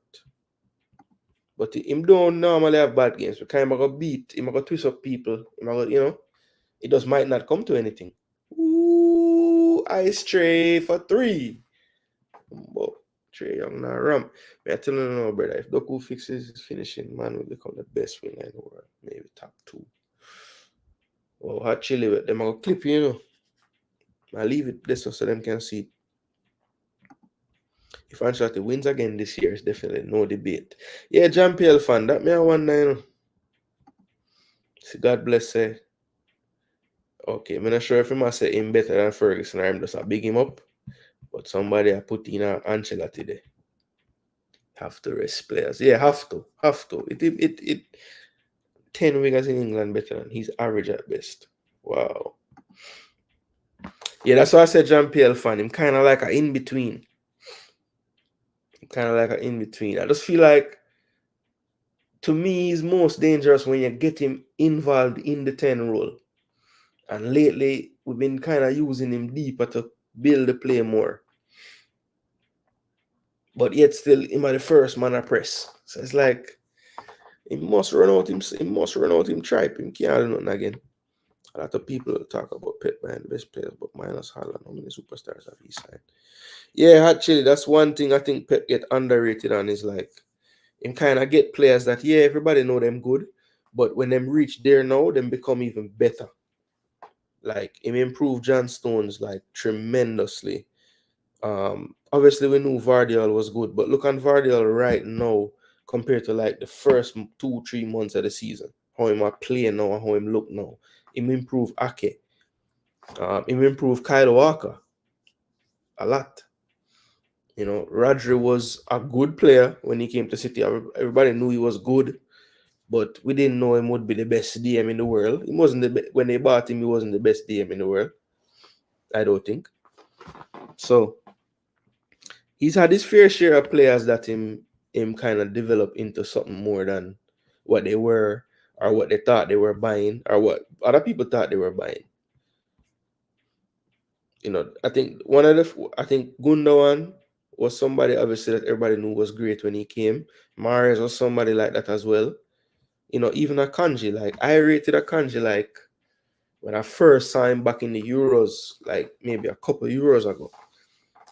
But him don't normally have bad games. We kind of go beat, him go twist up people, him go, it just might not come to anything. Ooh, I stray for 3. But Trey Young now ram. I tell you now, brother, if Doku fixes his finishing, man will become the best winger in the world. Maybe top 2. Oh, hot chili with them. I'll clip you, I leave it this so them can see. If Ancelotti wins again this year, it's definitely no debate. Yeah, Jean-Pierre fan, that me I wonder, See, God bless say. Okay, I'm not sure if I say him better than Ferguson or I'm just a big him up. But somebody I put in Ancelotti there. Have to rest players. Yeah, have to. It 10 wingers in England better than he's average at best. Wow. Yeah, that's why I said Jean-Pierre fan. Him kind of like an in-between. I just feel like, to me, he's most dangerous when you get him involved in the 10 role. And lately, we've been kind of using him deeper to build the play more. But yet still, him at the first man of press. So it's like, he must run out him tripe. Him can't do nothing again. A lot of people talk about Pep being the best players, but minus Haaland, how many superstars have he signed? Yeah, actually, that's one thing I think Pep get underrated on is like, him kind of get players that, yeah, everybody know them good, But when them reach there now, them become even better. Like him improve John Stones like tremendously. Obviously we knew Vardiol was good, but look at Vardiol right now compared to like the first 2-3 months of the season. How him are playing now and how him look now. Him improve Ake. Him improve Kyle Walker a lot. You know, Rodri was a good player when he came to City. Everybody knew he was good, but we didn't know him would be the best DM in the world. He wasn't when they bought him. He wasn't the best DM in the world. I don't think so. He's had his fair share of players that him kind of develop into something more than what they were or what they thought they were buying or what other people thought they were buying. You know, I think Gundogan was somebody obviously that everybody knew was great when he came. Mahrez was somebody like that as well. You know, even Akanji, like I rated Akanji like when I first saw him back in the Euros, like maybe a couple of Euros ago.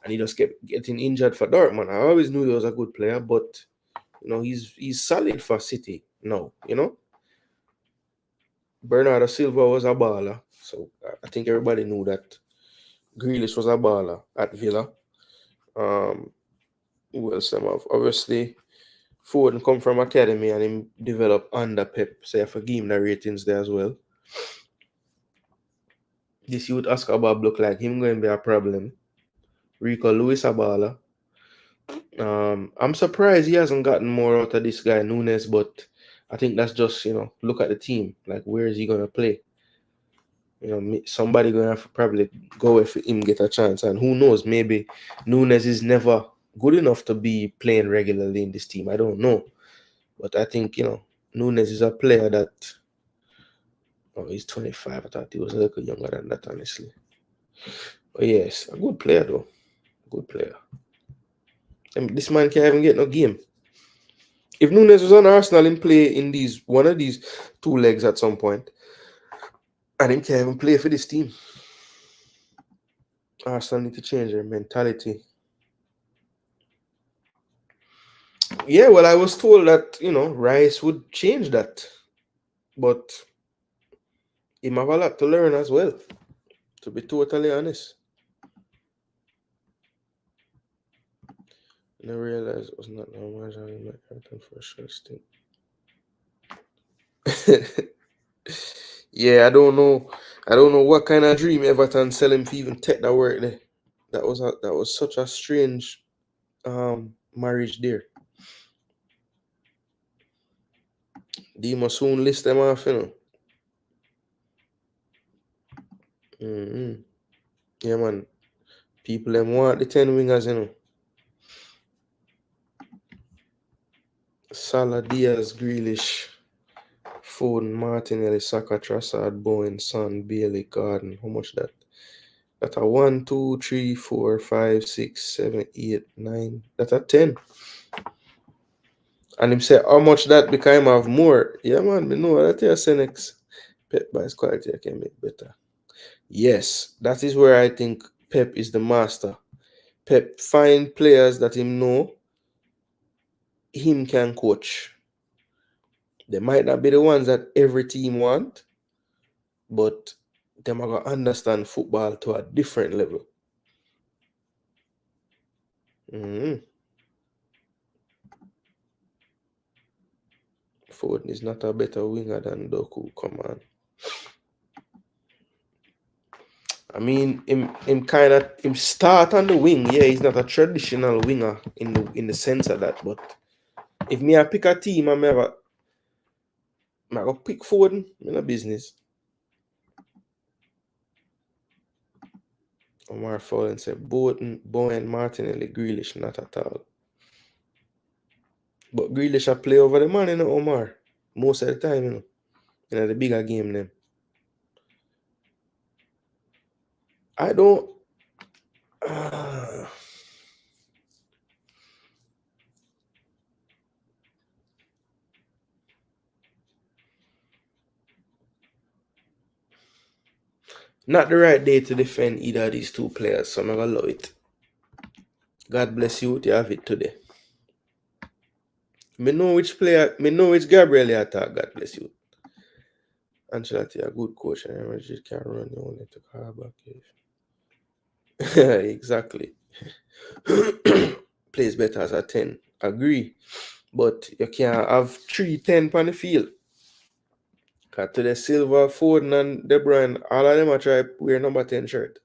And he just kept getting injured for Dortmund. I always knew he was a good player, but you know, he's solid for City now, you know. Bernardo Silva was a baller. So I think everybody knew that Grealish was a baller at Villa. Who else them have? Obviously, Foden come from academy and him develop under Pep. So you have to give him the ratings there as well. This youth Oscar Bob look like him going to be a problem. Rico Lewis a baller. I'm surprised he hasn't gotten more out of this guy Nunes, but I think that's just, you know, look at the team. Like, where is he gonna play? You know, somebody gonna have to probably go if him get a chance, and who knows? Maybe Nunes is never good enough to be playing regularly in this team. I don't know, but I think, you know, Nunes is a player that. Oh, he's 25. I thought he was a little younger than that, honestly. But yes, a good player though. Good player. I mean, this man can't even get no game. If Nunes was on Arsenal and play in one of these two legs at some point, and him can't even play for this team. Arsenal need to change their mentality. Yeah, well, I was told that, you know, Rice would change that. But he have a lot to learn as well, to be totally honest. I realized it was not normal having my Everton for a short stint. Yeah, I don't know. I don't know what kind of dream Everton sell him to even take that work there. That was such a strange marriage there. They must soon list them off, you know. Mm-hmm. Yeah, man. People them want the 10 wingers, you know. Salah, Diaz, Grealish, Foden, Martinelli, Saka, Trossard, Bowen, Son, Bailey, Garden. How much that? That's a 1, 2, 3, 4, 5, 6, 7, 8, 9. That's a 10. And him say how much that become have more. Yeah, man, me know that here Senex. Pep by his quality I can make better. Yes, that is where I think Pep is the master. Pep find players that him know him can coach. They might not be the ones that every team want, but them are gonna understand football to a different level. Mm-hmm. Foden is not a better winger than Doku. Come on. I mean, him start on the wing. Yeah, he's not a traditional winger in the sense of that. But if me I pick a team, I go pick Foden. In a business. Omar Fowler said Bowen, Martinelli, Grealish, not at all. But Grealish a play over the man, you know, Omar. Most of the time, you know. In the bigger game then. I don't not the right day to defend either of these two players, so I'm gonna love it. God bless you, you have it today. Me know which Gabriel you attack, God bless you. Ancelotti a good coach and Madrid can run you only to car back. Exactly. Plays better as a 10. Agree. But you can't have 3-10 on the field. Because today Silva, Foden and De Bruyne, all of them are try wear number 10 shirt.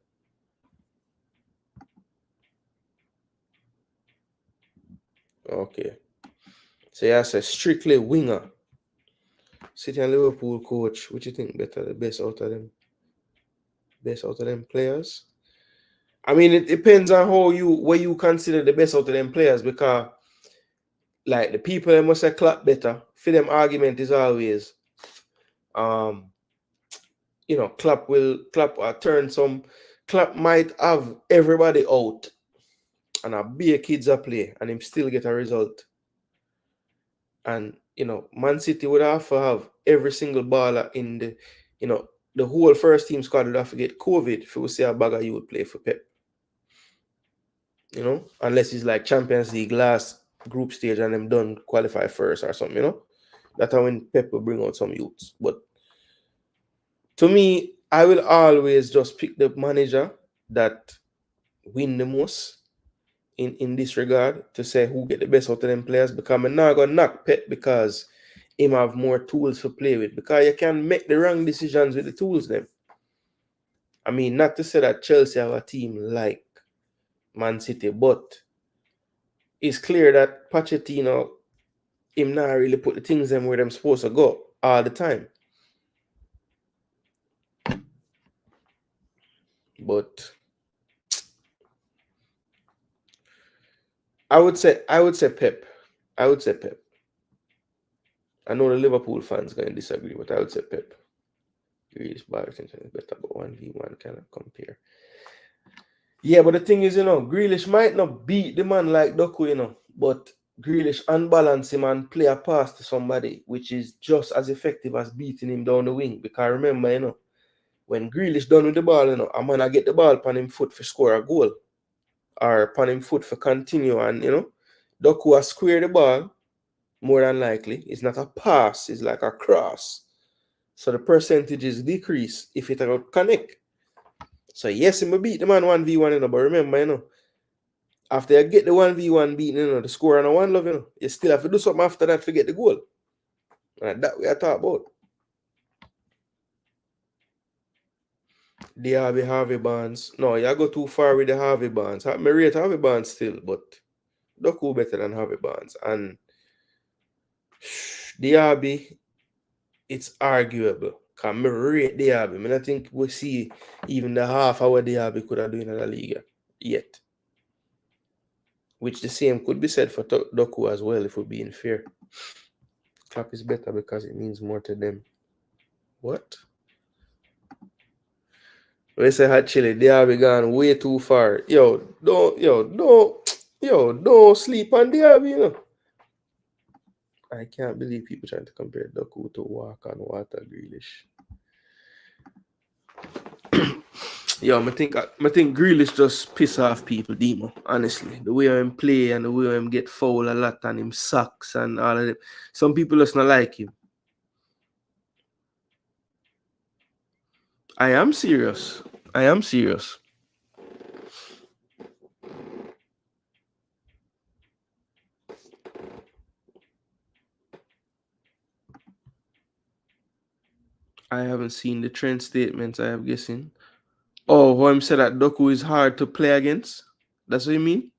Okay. So you say strictly winger. City and Liverpool coach, what you think better, the best out of them? Best out of them players? I mean, it depends on what you consider the best out of them players, because like the people that must say Klopp better. For them argument is always Klopp will turn some. Klopp might have everybody out and a be kids a play and him still get a result. And Man City would have to have every single baller in the whole first team squad would have to get COVID if we see a bagger you would play for Pep. Unless it's like Champions League last group stage and them done qualify first or something, That's how when Pep will bring out some youths. But to me, I will always just pick the manager that win the most in this regard to say who get the best out of them players, because I'm not going to knock Pep because him have more tools to play with, because you can make the wrong decisions with the tools them. I mean, not to say that Chelsea have a team like Man City, but it's clear that Pochettino, him not really put the things them where them supposed to go all the time. But I would say Pep. I would say Pep. I know the Liverpool fans going to disagree, but I would say Pep. Grealish ball retention is better, but 1v1 cannot compare. Yeah, but the thing is, Grealish might not beat the man like Doku, but Grealish unbalance him and play a pass to somebody, which is just as effective as beating him down the wing. Because remember, when Grealish done with the ball, a man I get the ball upon him foot for score a goal, or upon him foot for continue, and Doku has square the ball, more than likely. It's not a pass, it's like a cross. So the percentages decrease if it connect. So yes, he may beat the man 1v1, but remember, after you get the 1v1 beating, the score on a 1 love, you still have to do something after that to get the goal. And that we are talking about. The Harvey Barnes. No, you go too far with the Harvey Barnes. I rate Harvey Barnes still, but Doku better than Harvey Barnes. And the Harvey, it's arguable. Because I rate the Harvey. I don't think we see even the half of what the Harvey could have done in the league yet. Which the same could be said for Doku as well, if we're being fair. Klopp is better because it means more to them. What? When I say hot chili, they have gone way too far. Don't sleep on the Harvey, I can't believe people trying to compare Doku to Walk on Water Grealish. I think Grealish just piss off people, Demo. Honestly, the way him play and the way him get foul a lot and him sucks and all of them. Some people just not like him. I am serious. I haven't seen the trend statements, I am guessing. Oh, how him said that Doku is hard to play against? That's what you mean?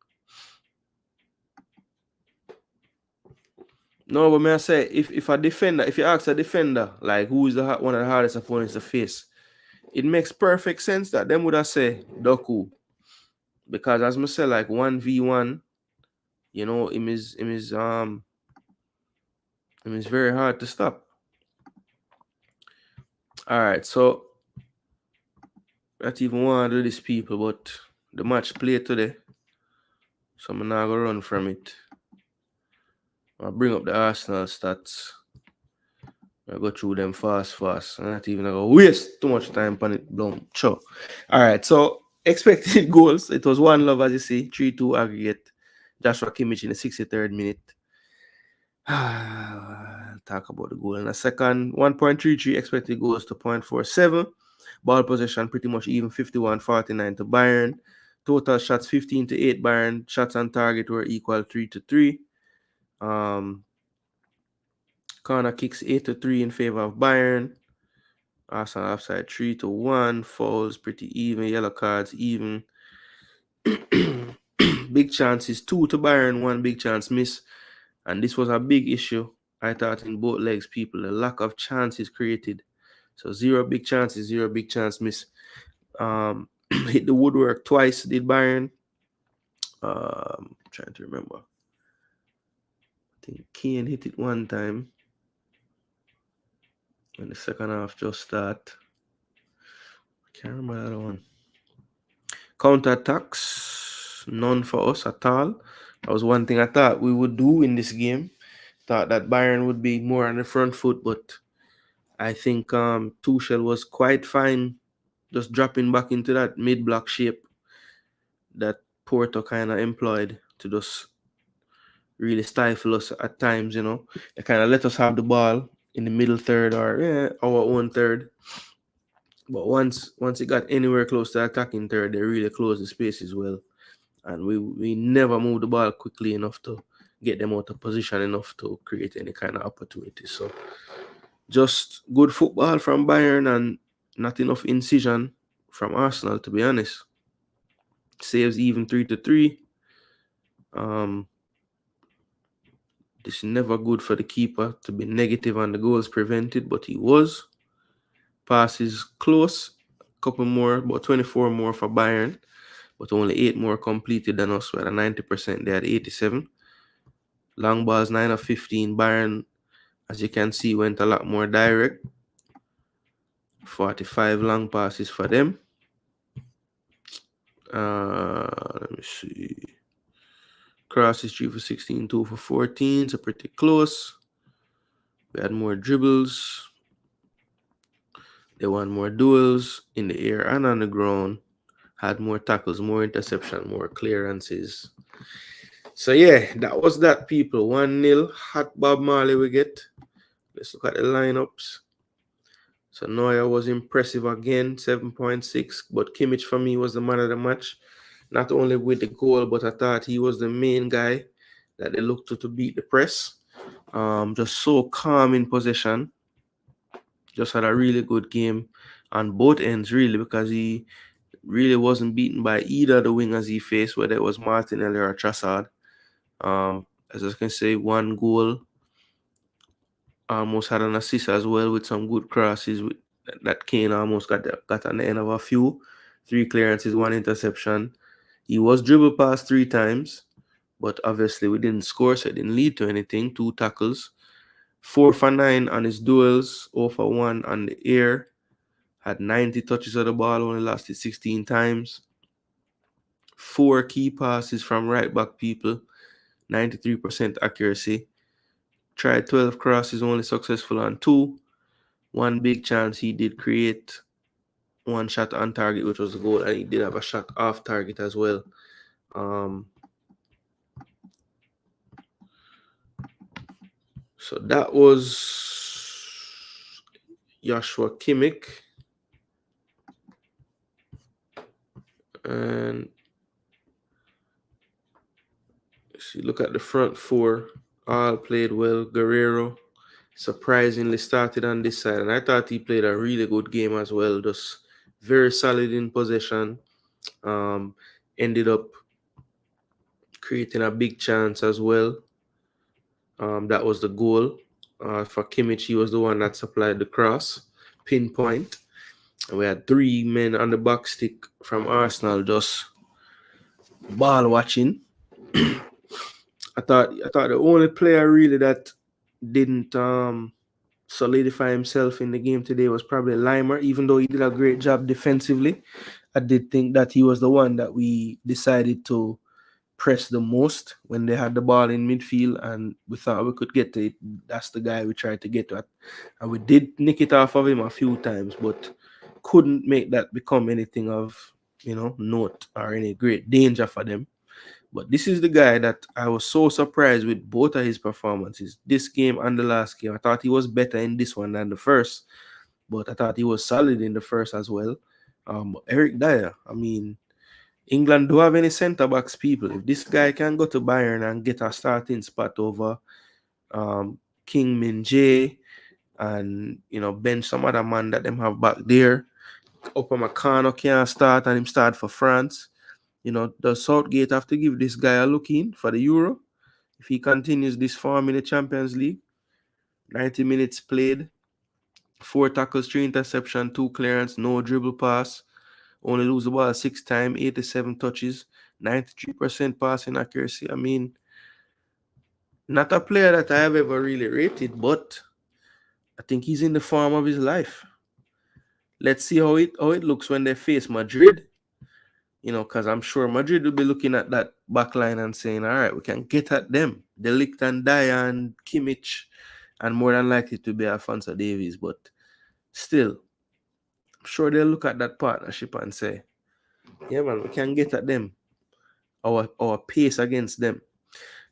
No, but may I say, if you ask a defender, like who is one of the hardest opponents to face, it makes perfect sense that them would have say Doku. Because as I say, like 1v1, him is very hard to stop. Alright, so not even want to do this, people, but the match played today. So I'm not gonna run from it. I'll bring up the Arsenal stats. I go through them fast. I'm not even gonna waste too much time on it. Sure. Alright, so expected goals. It was 1-0, as you see, 3-2 aggregate. Joshua Kimmich in the 63rd minute. talk about the goal in a second. 1.33 expected goals to 0.47. Ball possession pretty much even, 51-49 to Bayern. Total shots 15 to 8 Bayern. Shots on target were equal 3 to 3. Corner kicks 8 to 3 in favor of Bayern. Arsenal offside 3 to 1. Fouls pretty even. Yellow cards even. Big chances 2 to Bayern, 1 big chance miss. And this was a big issue, I thought, in both legs, people. The lack of chances created. So 0 big chances, 0 big chance miss. Hit the woodwork twice, did Bayern. Trying to remember. I think Kane hit it 1 time when the second half just start. I can't remember the other one. Counter-attacks, none for us at all. That was one thing I thought we would do in this game. Thought that Bayern would be more on the front foot, but I think Tuchel was quite fine just dropping back into that mid-block shape that Porto kind of employed to just really stifle us at times, you know. They kind of let us have the ball in the middle third or our own third. But once it got anywhere close to attacking third, they really closed the space as well. And we never moved the ball quickly enough to get them out of position enough to create any kind of opportunity. So just good football from Bayern and not enough incision from Arsenal, to be honest. Saves even 3 to 3. This is never good for the keeper to be negative on the goals prevented, but he was. Passes close, a couple more, about 24 more for Bayern, but only 8 more completed than us. We had a 90%, they had 87. Long balls, 9 of 15. Bayern, as you can see, went a lot more direct. 45 long passes for them. Let me see. Crosses 3 for 16, 2 for 14, so pretty close. We had more dribbles. They won more duels in the air and on the ground. Had more tackles, more interception, more clearances. So yeah, that was that, people. 1-0. Hot Bob Marley we get. Let's look at the lineups. So Neuer was impressive again, 7.6. But Kimmich for me was the man of the match. Not only with the goal, but I thought he was the main guy that they looked to beat the press. Just so calm in possession. Just had a really good game on both ends, really, because he really wasn't beaten by either of the wingers he faced, whether it was Martinelli or Trossard. As I can say, 1 goal. Almost had an assist as well with some good crosses that Kane almost got on the end of a few. 3 clearances, 1 interception. He was dribbled past 3 times, but obviously we didn't score, so it didn't lead to anything. 2 tackles. 4 for 9 on his duels, 0 for 1 on the air. Had 90 touches of the ball, only lost it 16 times. 4 key passes from right back, people. 93% accuracy. Tried 12 crosses, only successful on 2. 1 big chance he did create. 1 shot on target, which was a goal, and he did have a shot off target as well. So that was Joshua Kimmich. And see, look at the front 4. All played well. Guerrero surprisingly started on this side, and I thought he played a really good game as well. Just very solid in possession. Ended up creating a big chance as well. That was the goal. For Kimmich, he was the one that supplied the cross, pinpoint. And we had 3 men on the back stick from Arsenal just ball watching. I thought the only player really that didn't solidify himself in the game today was probably Limer, even though he did a great job defensively. I did think that he was the one that we decided to press the most when they had the ball in midfield, and we thought we could get to it. That's the guy we tried to get to. And we did nick it off of him a few times, but couldn't make that become anything of, note or any great danger for them. But this is the guy that I was so surprised with both of his performances, this game and the last game. I thought he was better in this one than the first, but I thought he was solid in the first as well. Eric Dyer, I mean, England do have any centre backs, people. If this guy can go to Bayern and get a starting spot over King Min Jae and bench some other man that them have back there, Upamecano can't start and him start for France. Does Southgate have to give this guy a look in for the Euro? If he continues this form in the Champions League, 90 minutes played, 4 tackles, 3 interception, 2 clearance, no dribble pass, only lose the ball 6 times, 87 touches, 93% passing accuracy. I mean, not a player that I have ever really rated, but I think he's in the form of his life. Let's see how it looks when they face Madrid. Because I'm sure Madrid will be looking at that back line and saying, all right, we can get at them. De Ligt and Dyer and Kimmich, and more than likely to be Alphonso Davies. But still, I'm sure they'll look at that partnership and say, yeah, man, we can get at them. Our pace against them.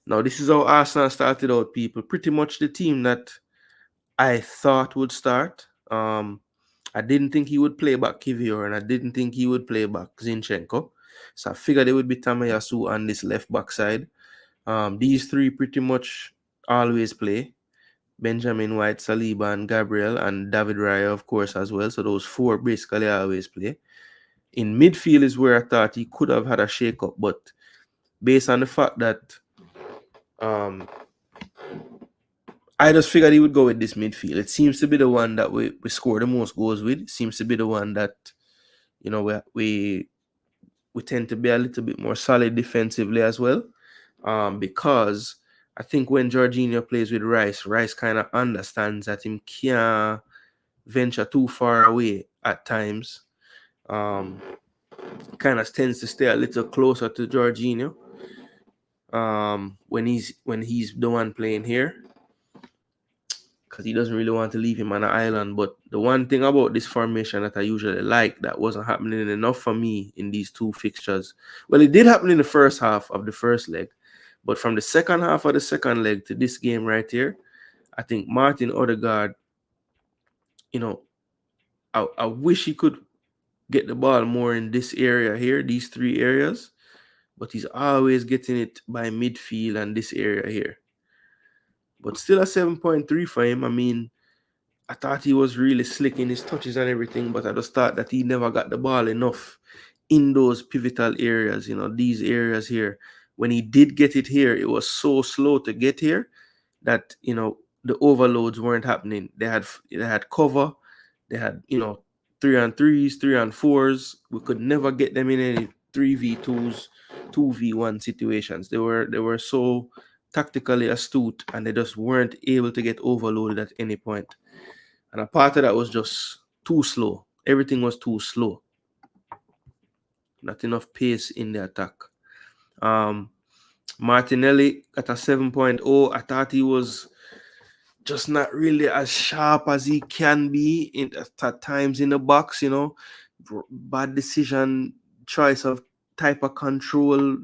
Now, this is how Arsenal started out, people. Pretty much the team that I thought would start. I didn't think he would play back Kivior, and I didn't think he would play back Zinchenko. So I figured it would be Tamayasu on this left back side. These three pretty much always play. Benjamin White, Saliba, and Gabriel, and David Raya, of course, as well. So those 4 basically always play. In midfield is where I thought he could have had a shake-up, but based on the fact that I just figured he would go with this midfield. It seems to be the one that we score the most goals with. It seems to be the one that, we tend to be a little bit more solid defensively as well. Because I think when Jorginho plays with Rice kind of understands that him can't venture too far away at times. Kind of tends to stay a little closer to Jorginho when he's the one playing here, because he doesn't really want to leave him on an island. But the one thing about this formation that I usually like that wasn't happening enough for me in these 2 fixtures. Well, it did happen in the first half of the first leg, but from the second half of the second leg to this game right here, I think Martin Odegaard, I wish he could get the ball more in this area here, these 3 areas, but he's always getting it by midfield and this area here. But still a 7.3 for him. I mean, I thought he was really slick in his touches and everything, but I just thought that he never got the ball enough in those pivotal areas, these areas here. When he did get it here, it was so slow to get here that, the overloads weren't happening. They had cover. They had, 3-on-3s, 3-on-4s. We could never get them in any 3v2s, 2v1 situations. They were so tactically astute, and they just weren't able to get overloaded at any point. And a part of that was just too slow. Everything was too slow. Not enough pace in the attack. Martinelli got a 7.0. I thought he was just not really as sharp as he can be at times in the box, Bad decision, choice of type of control.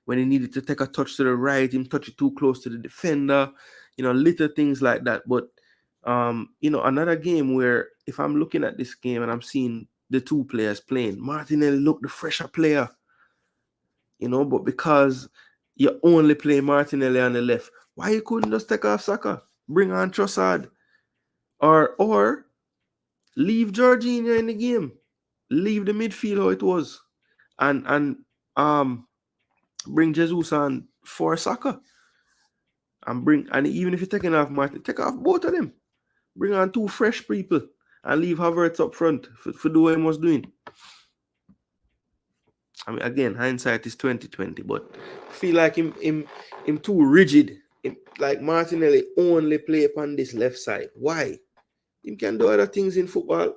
When he needed to take a touch to the right, him touch it too close to the defender, little things like that. But another game where if I'm looking at this game and I'm seeing the 2 players playing, Martinelli looked the fresher player, but because you only play Martinelli on the left, why you couldn't just take off Saka, bring on Trossard, or leave Jorginho in the game, leave the midfield how it was, and bring Jesus on for Saka, and even if you're taking off Martin, take off both of them. Bring on 2 fresh people and leave Havertz up front for the way he was doing. I mean, again, hindsight is 2020, but I feel like him too rigid. Like Martinelli only play upon this left side. Why? Him can do other things in football.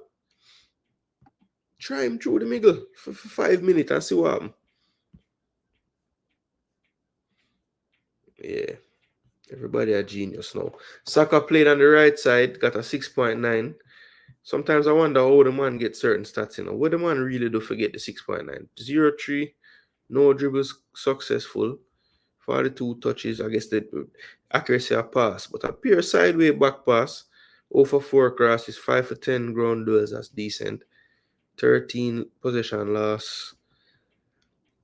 Try him through the middle for 5 minutes and see what happens. Yeah. Everybody a genius now. Saka played on the right side, got a 6.9. Sometimes I wonder how the man gets certain stats, What the man really do forget the 6.9? 0-3, no dribbles successful. 42 touches. I guess the accuracy of pass, but a pure sideway back pass over 4 crosses, 5 for 10 ground duels. That's decent. 13 possession loss,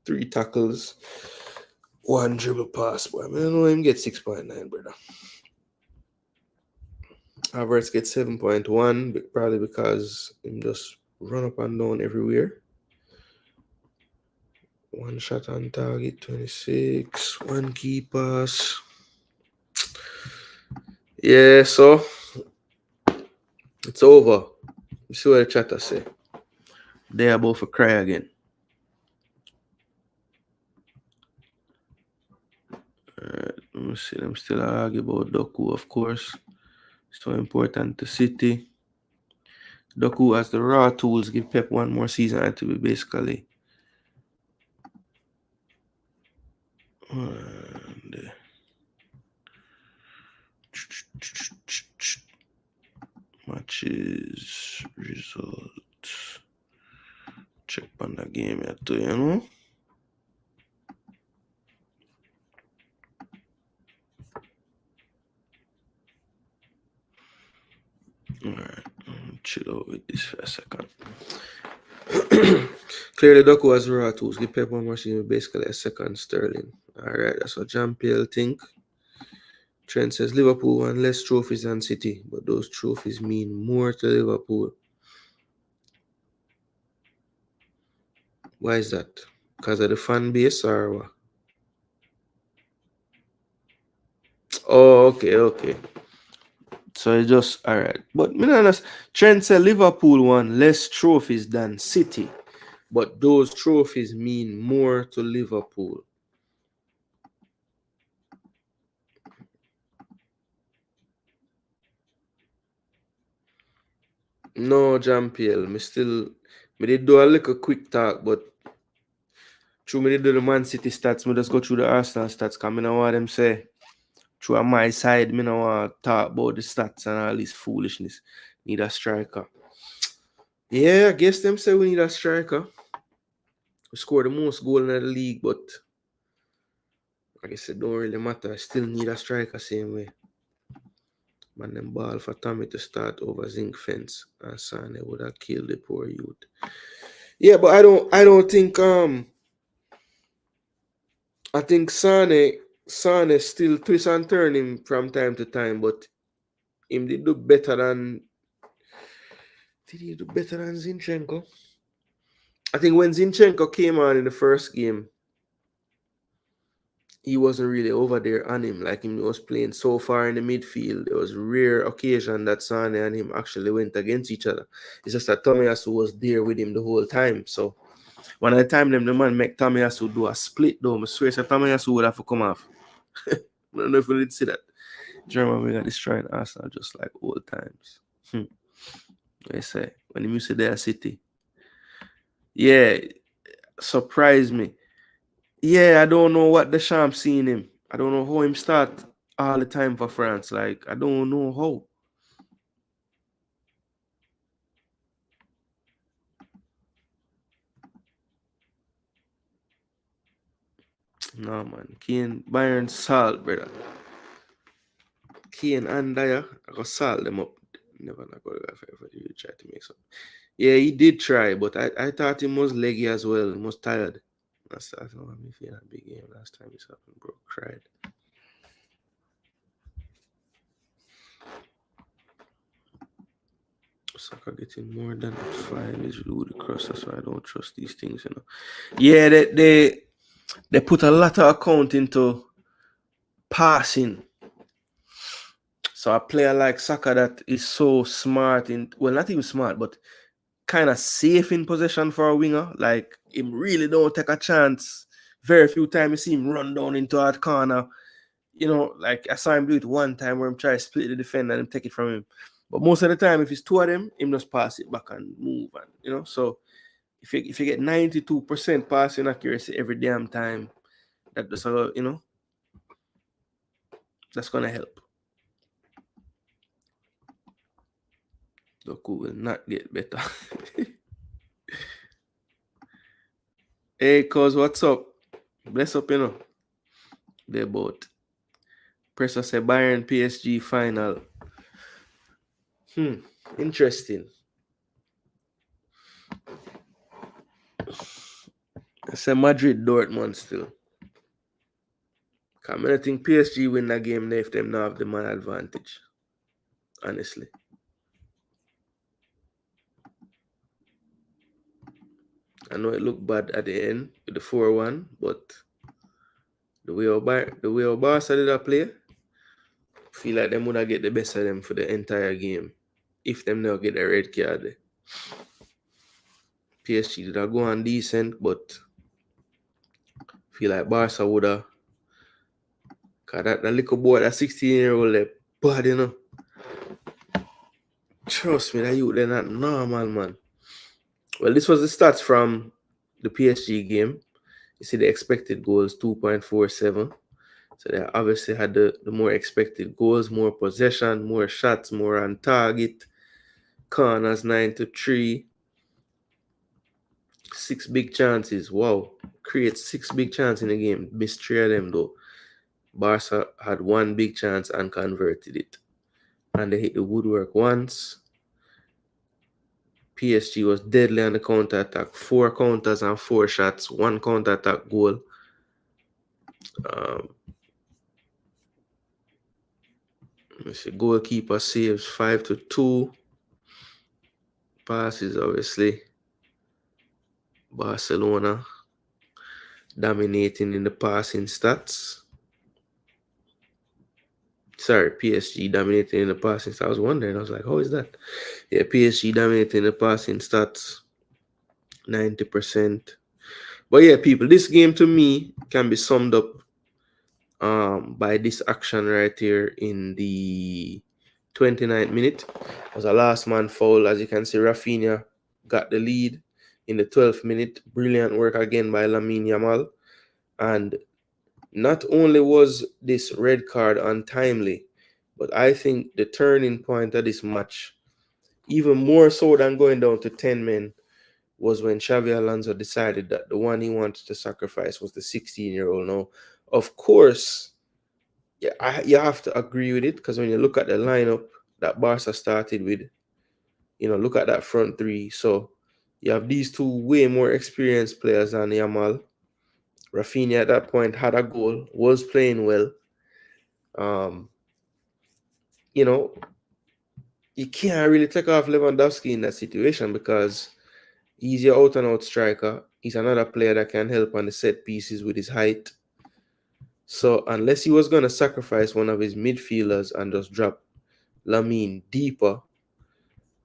3 tackles, 1 dribble pass. Boy, I don't know him get 6.9, brother. Havertz gets 7.1, probably because him just run up and down everywhere. 1 shot on target, 26. 1 key pass. Yeah, so it's over. You see what the chatter say. They about to cry again. Alright, let me see. I'm still argue about Doku, of course. So important to City. Doku has the raw tools, give Pep 1 more season and to be basically. And, matches, results. Check on the game here too, you know. Alright, chill out with this for a second. Clearly, Doku has raw tools. Give Pep 1 more season, basically a second Sterling. Alright, that's what Jean-Pierre think. Trent says Liverpool won less trophies than City, but those trophies mean more to Liverpool. Why is that? Because of the fan base or what? Oh, okay. So it's just alright. But me not honest, Trent said Liverpool won less trophies than City, but those trophies mean more to Liverpool. No, Jean-Pierre. Me did do a little quick talk, but through me did do the Man City stats, me just go through the Arsenal stats, because I know what them say. Through on my side, me no want to talk about the stats and all this foolishness. Need a striker. Yeah, I guess them say we need a striker. We score the most goal in the league, but I guess it don't really matter. I still need a striker same way. Man, them ball for Tommy to start over zinc fence, and Sane would have killed the poor youth. Yeah, but I don't think I think Sane still twist and turn him from time to time, but him did do better than Zinchenko? I think when Zinchenko came on in the first game, he wasn't really over there on him. Like him was playing so far in the midfield. There was rare occasion that Sane and him actually went against each other. It's just that Tomiyasu was there with him the whole time. So when I time them, the man make Tomiyasu do a split though. I swear so Tomiyasu would have to come off. I don't know if you did see that. German we got destroying Arsenal just like old times. They say when the music there City. Yeah, surprised me. Yeah, I don't know what the champ seen him. I don't know how him start all the time for France. Like, I don't know how. No, man. Kane, Bayern, salt, brother. Kane and Dyer, I got salt them up. Never not go if you try to make something. Yeah, he did try, but I thought he was leggy as well. He was tired. That's what me feel that big game last time this happened, bro. Cried. Saka getting more than 5 is ludicrous. That's why I don't trust these things, you know. Yeah, they put a lot of account into passing. So a player like Saka that is so smart not even smart, but kind of safe in possession for a winger. Like him really don't take a chance. Very few times you see him run down into a corner. You know, like I saw him do it one time where him try to split the defender and him take it from him. But most of the time, if it's two of them, him just pass it back and move, and you know. So if you get 92% passing accuracy every damn time, that does you know, that's gonna help. Doku will not get better. Hey, cuz, what's up? Bless up, They both. Pressure say Bayern PSG final. Interesting. I say Madrid Dortmund still. I think PSG win that game if them not have the man advantage. Honestly. I know it looked bad at the end with the 4-1, but the way our Barca did that play, feel like them would have get the best of them for the entire game. If them now get a red card. PSG did have go on decent, but feel like Barca would have. Cause that little boy, that 16-year-old, bad, Trust me, that youth, they're not normal, man. Well, this was the stats from the PSG game. You see the expected goals, 2.47. So they obviously had the more expected goals, more possession, more shots, more on target. Corners 9-3. 6 big chances. Wow. Create 6 big chances in the game. Missed 3 of them though. Barca had 1 big chance and converted it. And they hit the woodwork once. PSG was deadly on the counter attack. 4 counters and 4 shots. 1 counter attack goal. Let's see, goalkeeper saves 5-2. Passes, obviously. Barcelona dominating in the passing stats. Sorry, PSG dominating in the passing stats. I was wondering, I was like, how is that? Yeah, PSG dominating in the passing stats. 90%. But yeah, people, this game to me can be summed up by this action right here in the 29th minute. It was a last man foul. As you can see, Rafinha got the lead in the 12th minute. Brilliant work again by Lamine Yamal. And not only was this red card untimely, but I think the turning point of this match, even more so than going down to 10 men, was when Xavi Alonso decided that the one he wanted to sacrifice was the 16-year-old. Now, of course, yeah, you have to agree with it, because when you look at the lineup that Barca started with, look at that front three. So you have these two way more experienced players than Yamal. Rafinha at that point had a goal, was playing well. You can't really take off Lewandowski in that situation because he's your out-and-out striker. He's another player that can help on the set pieces with his height. So unless he was going to sacrifice one of his midfielders and just drop Lamine deeper,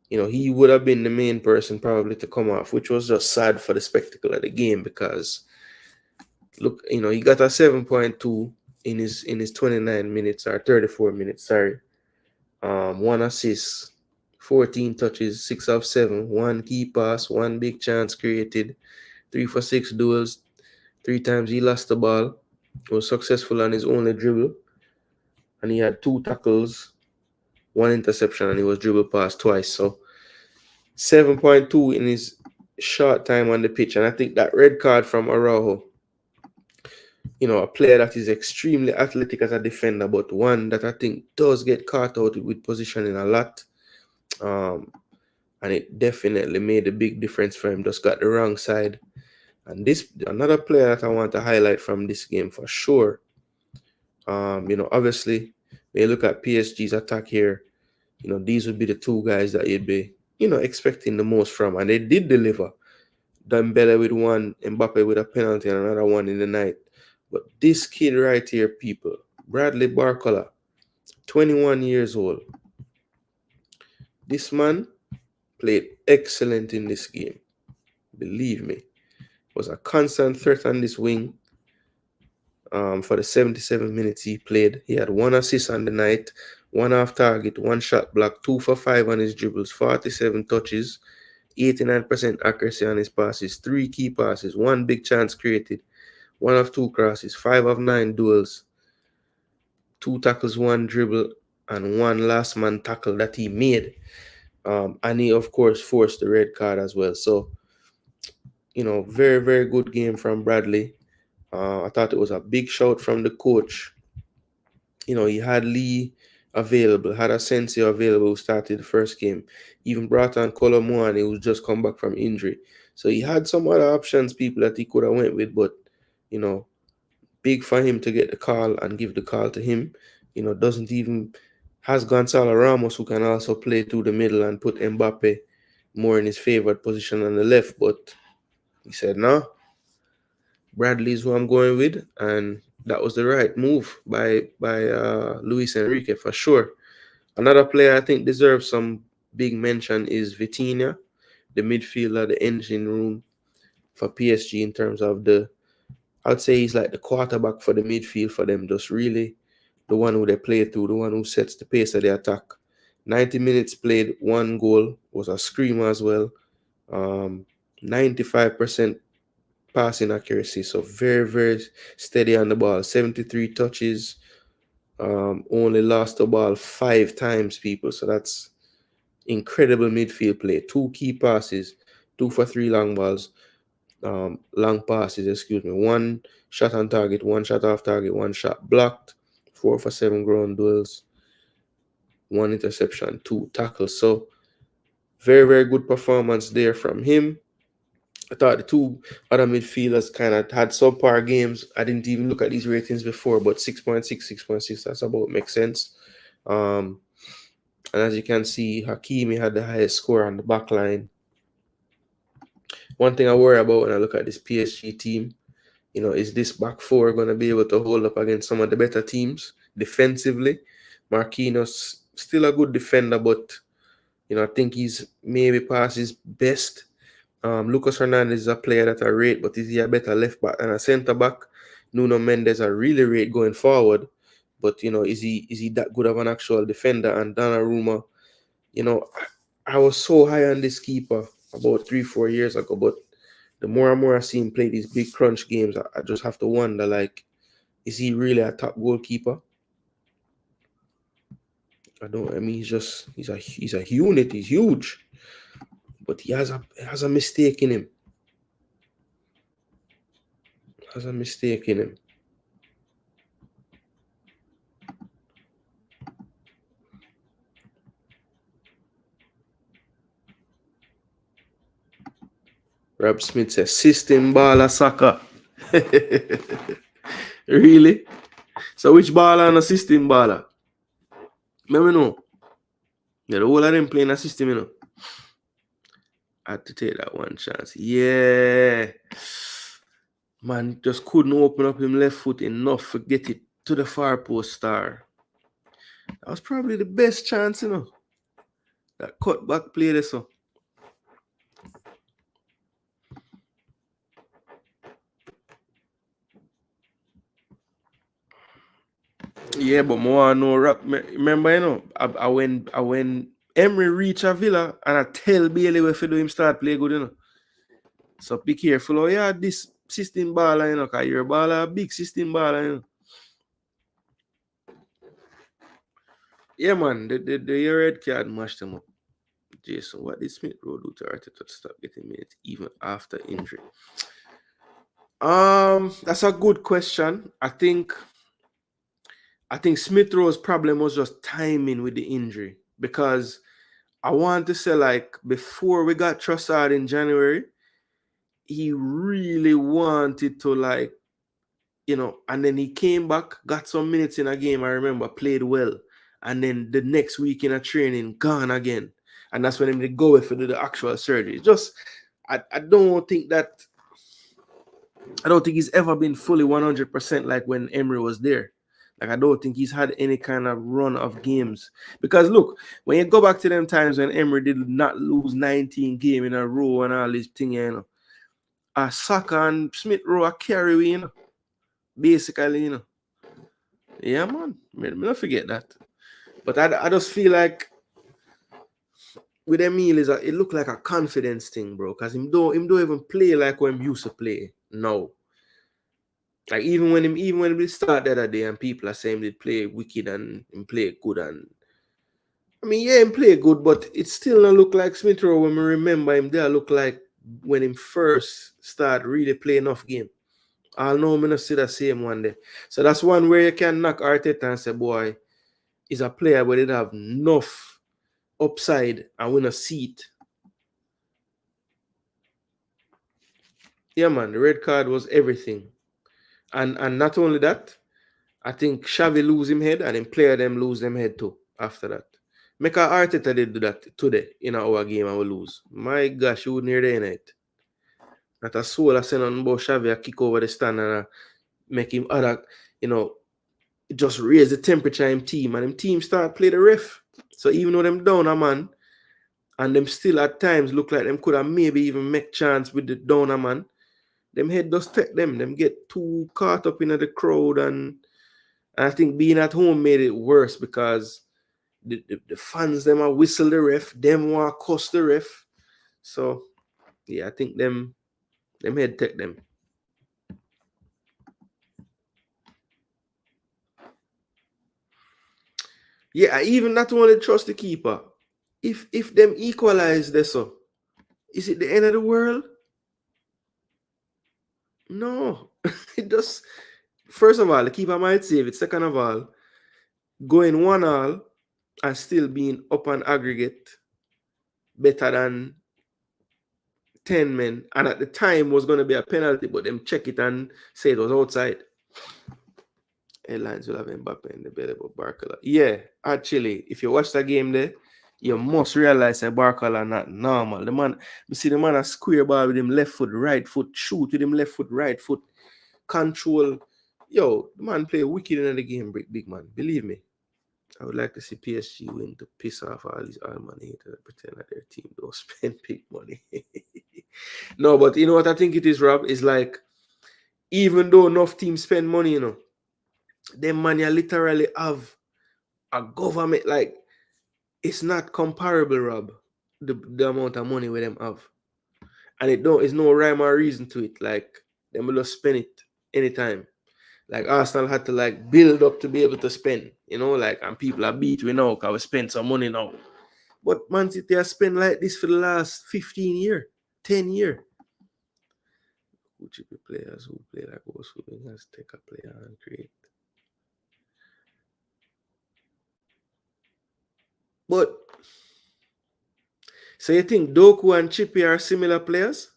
he would have been the main person probably to come off, which was just sad for the spectacle of the game because, look, he got a 7.2 in his 29 minutes or 34 minutes, sorry. 1 assist, 14 touches, 6 of 7, 1 key pass, 1 big chance created, 3 for 6 duels, 3 times he lost the ball, was successful on his only dribble, and he had 2 tackles, 1 interception, and he was dribbled past twice. So 7.2 in his short time on the pitch. And I think that red card from Araujo, a player that is extremely athletic as a defender, but one that I think does get caught out with positioning a lot. And it definitely made a big difference for him. Just got the wrong side. And this another player that I want to highlight from this game for sure. Obviously, when you look at PSG's attack here, these would be the 2 guys that you'd be, expecting the most from. And they did deliver. Dembele with 1, Mbappe with a penalty, and another one in the night. But this kid right here, people, Bradley Barcola, 21 years old. This man played excellent in this game. Believe me. Was a constant threat on this wing. For the 77 minutes he played, he had 1 assist on the night, 1 off target, 1 shot block, 2 for 5 on his dribbles, 47 touches, 89% accuracy on his passes, 3 key passes, 1 big chance created, 1 of 2 crosses, 5 of 9 duels, 2 tackles, 1 dribble, and 1 last man tackle that he made. And he, of course, forced the red card as well. So, very, very good game from Bradley. I thought it was a big shout from the coach. You know, he had Lee available, had Asensio available who started the first game. Even brought on Colomwani who's just come back from injury. So he had some other options, people that he could have went with, but you know, big for him to get the call and give the call to him. You know, doesn't even has Gonzalo Ramos who can also play through the middle and put Mbappe more in his favored position on the left, but he said no. Bradley's who I'm going with, and that was the right move by Luis Enrique for sure. Another player I think deserves some big mention is Vitinha, the midfielder, the engine room for PSG in terms of I'd say he's like the quarterback for the midfield for them, just really the one who they play through, the one who sets the pace of the attack. 90 minutes played, 1 goal, was a screamer as well. 95% passing accuracy, so very, very steady on the ball. 73 touches, only lost the ball 5 times, people. So that's incredible midfield play. 2 key passes, 2 for 3 long balls, long passes, excuse me. 1 shot on target, 1 shot off target, 1 shot blocked, 4 for 7 ground duels, 1 interception, 2 tackles. So very, very good performance there from him. I thought the 2 other midfielders kind of had subpar games. I didn't even look at these ratings before, but 6.6, 6.6, that's about makes sense. And as you can see, Hakimi had the highest score on the back line. One thing I worry about when I look at this PSG team, you know, is this back 4 going to be able to hold up against some of the better teams defensively? Marquinhos, still a good defender, but, you know, I think he's maybe past his best. Lucas Hernandez is a player that I rate, but is he a better left back and a centre back? Nuno Mendes I really rate going forward, but you know, is he that good of an actual defender? And Donnarumma, you know, I was so high on this keeper about 3-4 years ago, but the more and more I see him play these big crunch games, I just have to wonder, like, is he really a top goalkeeper? I mean, he's a unit. He's huge, but he has a mistake in him. Has a mistake in him. Rob Smith says, system baller soccer. Really? So which baller and a system baller? Let me know. Yeah, the whole of them playing a system, you know. I had to take that one chance. Yeah. Man, just couldn't open up him left foot enough to get it to the far post star. That was probably the best chance, you know. That cutback play there, so. Yeah, but more no rap. Remember, you know, I when Emery reach a Villa and I tell Bailey where to do him start play good, you know. So be careful. Oh yeah, this system baller, you know, cause you're a baller, big system baller, you know. Yeah, man, the red card mashed him up. Jason, what did Smith Rowe do to Arteta to stop getting minutes even after injury? That's a good question. I think Smith Rowe's problem was just timing with the injury, because I want to say, like, before we got Trossard in January, he really wanted to, like, you know, and then he came back, got some minutes in a game, I remember, played well, and then the next week in a training, gone again. And that's when they go for the actual surgery. Just, I don't think he's ever been fully 100% like when Emery was there. Like, I don't think he's had any kind of run of games. Because, look, when you go back to them times when Emery did not lose 19 games in a row and all this thing, you know, Saka and Smith Rowe are carrying, you know, basically, you know. Yeah, man. Me don't forget that. But I just feel like with Emile, it looked like a confidence thing, bro. Because him don't even play like when he used to play. No. Like even when we start the other day and people are saying they play wicked and him play good, and I mean, yeah, him play good, but it still don't look like Smith Rowe when we remember him there look like when him first start really playing enough game. I'll know me not see the same one there. So that's one where you can knock Arteta and say, boy, he's a player but it have enough upside and win a seat. Yeah, man, the red card was everything. And not only that, I think Xavi lose him head and then player them lose them head too after that. Make a Arteta did do that today in our game and we lose. My gosh, you wouldn't hear the night. Not a soul I send on about Xavi a kick over the stand and make him other, just raise the temperature in team and them team start play the ref. So even though them down a man and them still at times look like them could have maybe even make chance with the down a man, them head does take them. Them get too caught up in the crowd and I think being at home made it worse because the fans them a whistle the ref, them want cuss the ref. So yeah, I think them head take them. Yeah, I even not only trust the keeper. If them equalize this, so is it the end of the world? No. It just first of all, the keeper might save it. Second of all, going 1-1 and still being up on aggregate better than 10 men. And at the time was going to be a penalty, but them check it and say it was outside. Airlines will have Mbappe in the belly of Barcola. Yeah, actually, if you watch the game there, you must realize that Barcola not normal. The man, you see the man a square ball with him left foot, right foot, shoot with him left foot, right foot, control. Yo, the man play wicked in the game, big man. Believe me. I would like to see PSG win to piss off all these Alman haters that pretend that their team don't spend big money. No, but you know what I think it is, Rob? It's like, even though enough teams spend money, them money literally have a government, like, it's not comparable, Rob, the amount of money we them have. And it's no rhyme or reason to it. Like, them will just spend it anytime. Like, Arsenal had to, like, build up to be able to spend, like, and people are beat we now because we spend some money now. But Man City has spent like this for the last 15 years, 10 years. Who should be players who play like us, who let's take a player and create. But, so you think Doku and Chippy are similar players?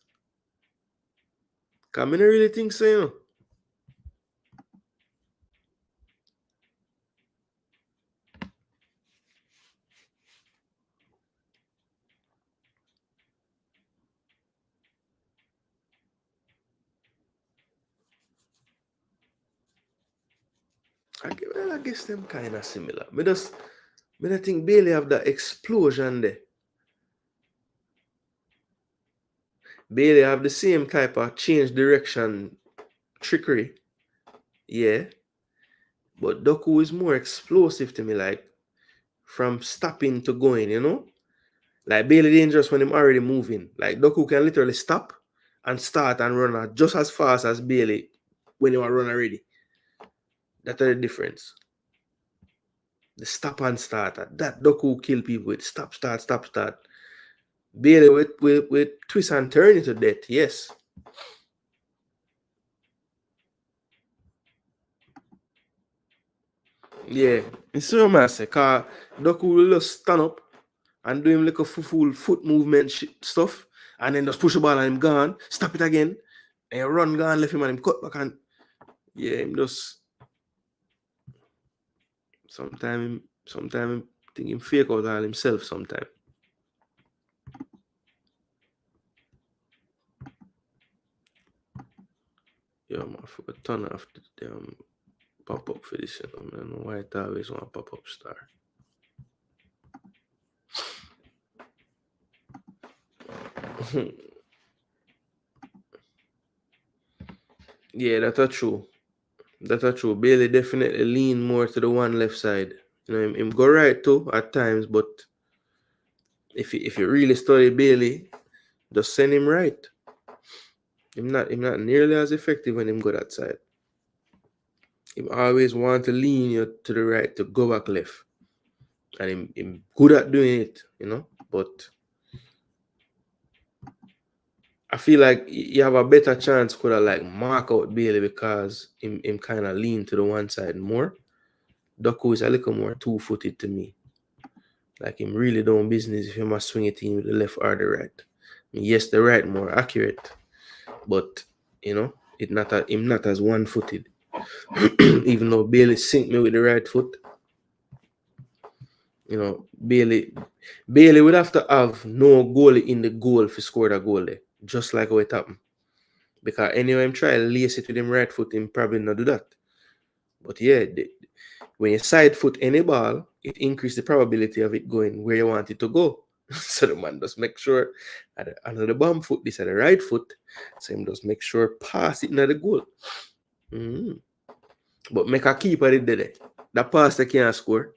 Because I don't really think so, I guess them kind of similar. I don't think Bailey have that explosion there. Bailey have the same type of change direction trickery. Yeah. But Doku is more explosive to me, like from stopping to going, Like Bailey dangerous when I'm already moving. Like Doku can literally stop and start and run just as fast as Bailey when you are run already. That's the difference. The stop and start. That Doku kill people with stop, start. Bailey with twist and turn into death, yes. Yeah. It's so massive. Because Doku will just stand up and do him like a full foot movement stuff. And then just push the ball and him gone. Stop it again. And run gone, left him and him cut back and yeah, him just sometimes I think him fake out all himself sometimes. Yeah, man, I forgot turn off the pop-up for this. I don't know why it always want pop-up star. Yeah, that's true. That's true. Bailey definitely lean more to the one left side. Him go right too at times, but if you really study Bailey, just send him right. Him not nearly as effective when him go that side. Him always want to lean you to the right to go back left. And him good at doing it, But I feel like you have a better chance could have like mark out Bailey because him kind of lean to the one side more. Doku is a little more two-footed to me. Like him really doing business if he must swing it in with the left or the right. Yes, the right more accurate, but you know, him not as one-footed. Even though Bailey sink me with the right foot. You know, Bailey would have to have no goalie in the goal to score the goal there. Just like how it happened. Because anyway, I'm trying to lace it with him right foot, him probably not do that. But yeah, when you side foot any ball, it increases the probability of it going where you want it to go. So the man just make sure another bomb foot, this is the right foot. So him just make sure pass it into the goal. But make a keeper it there. That pass they can't score.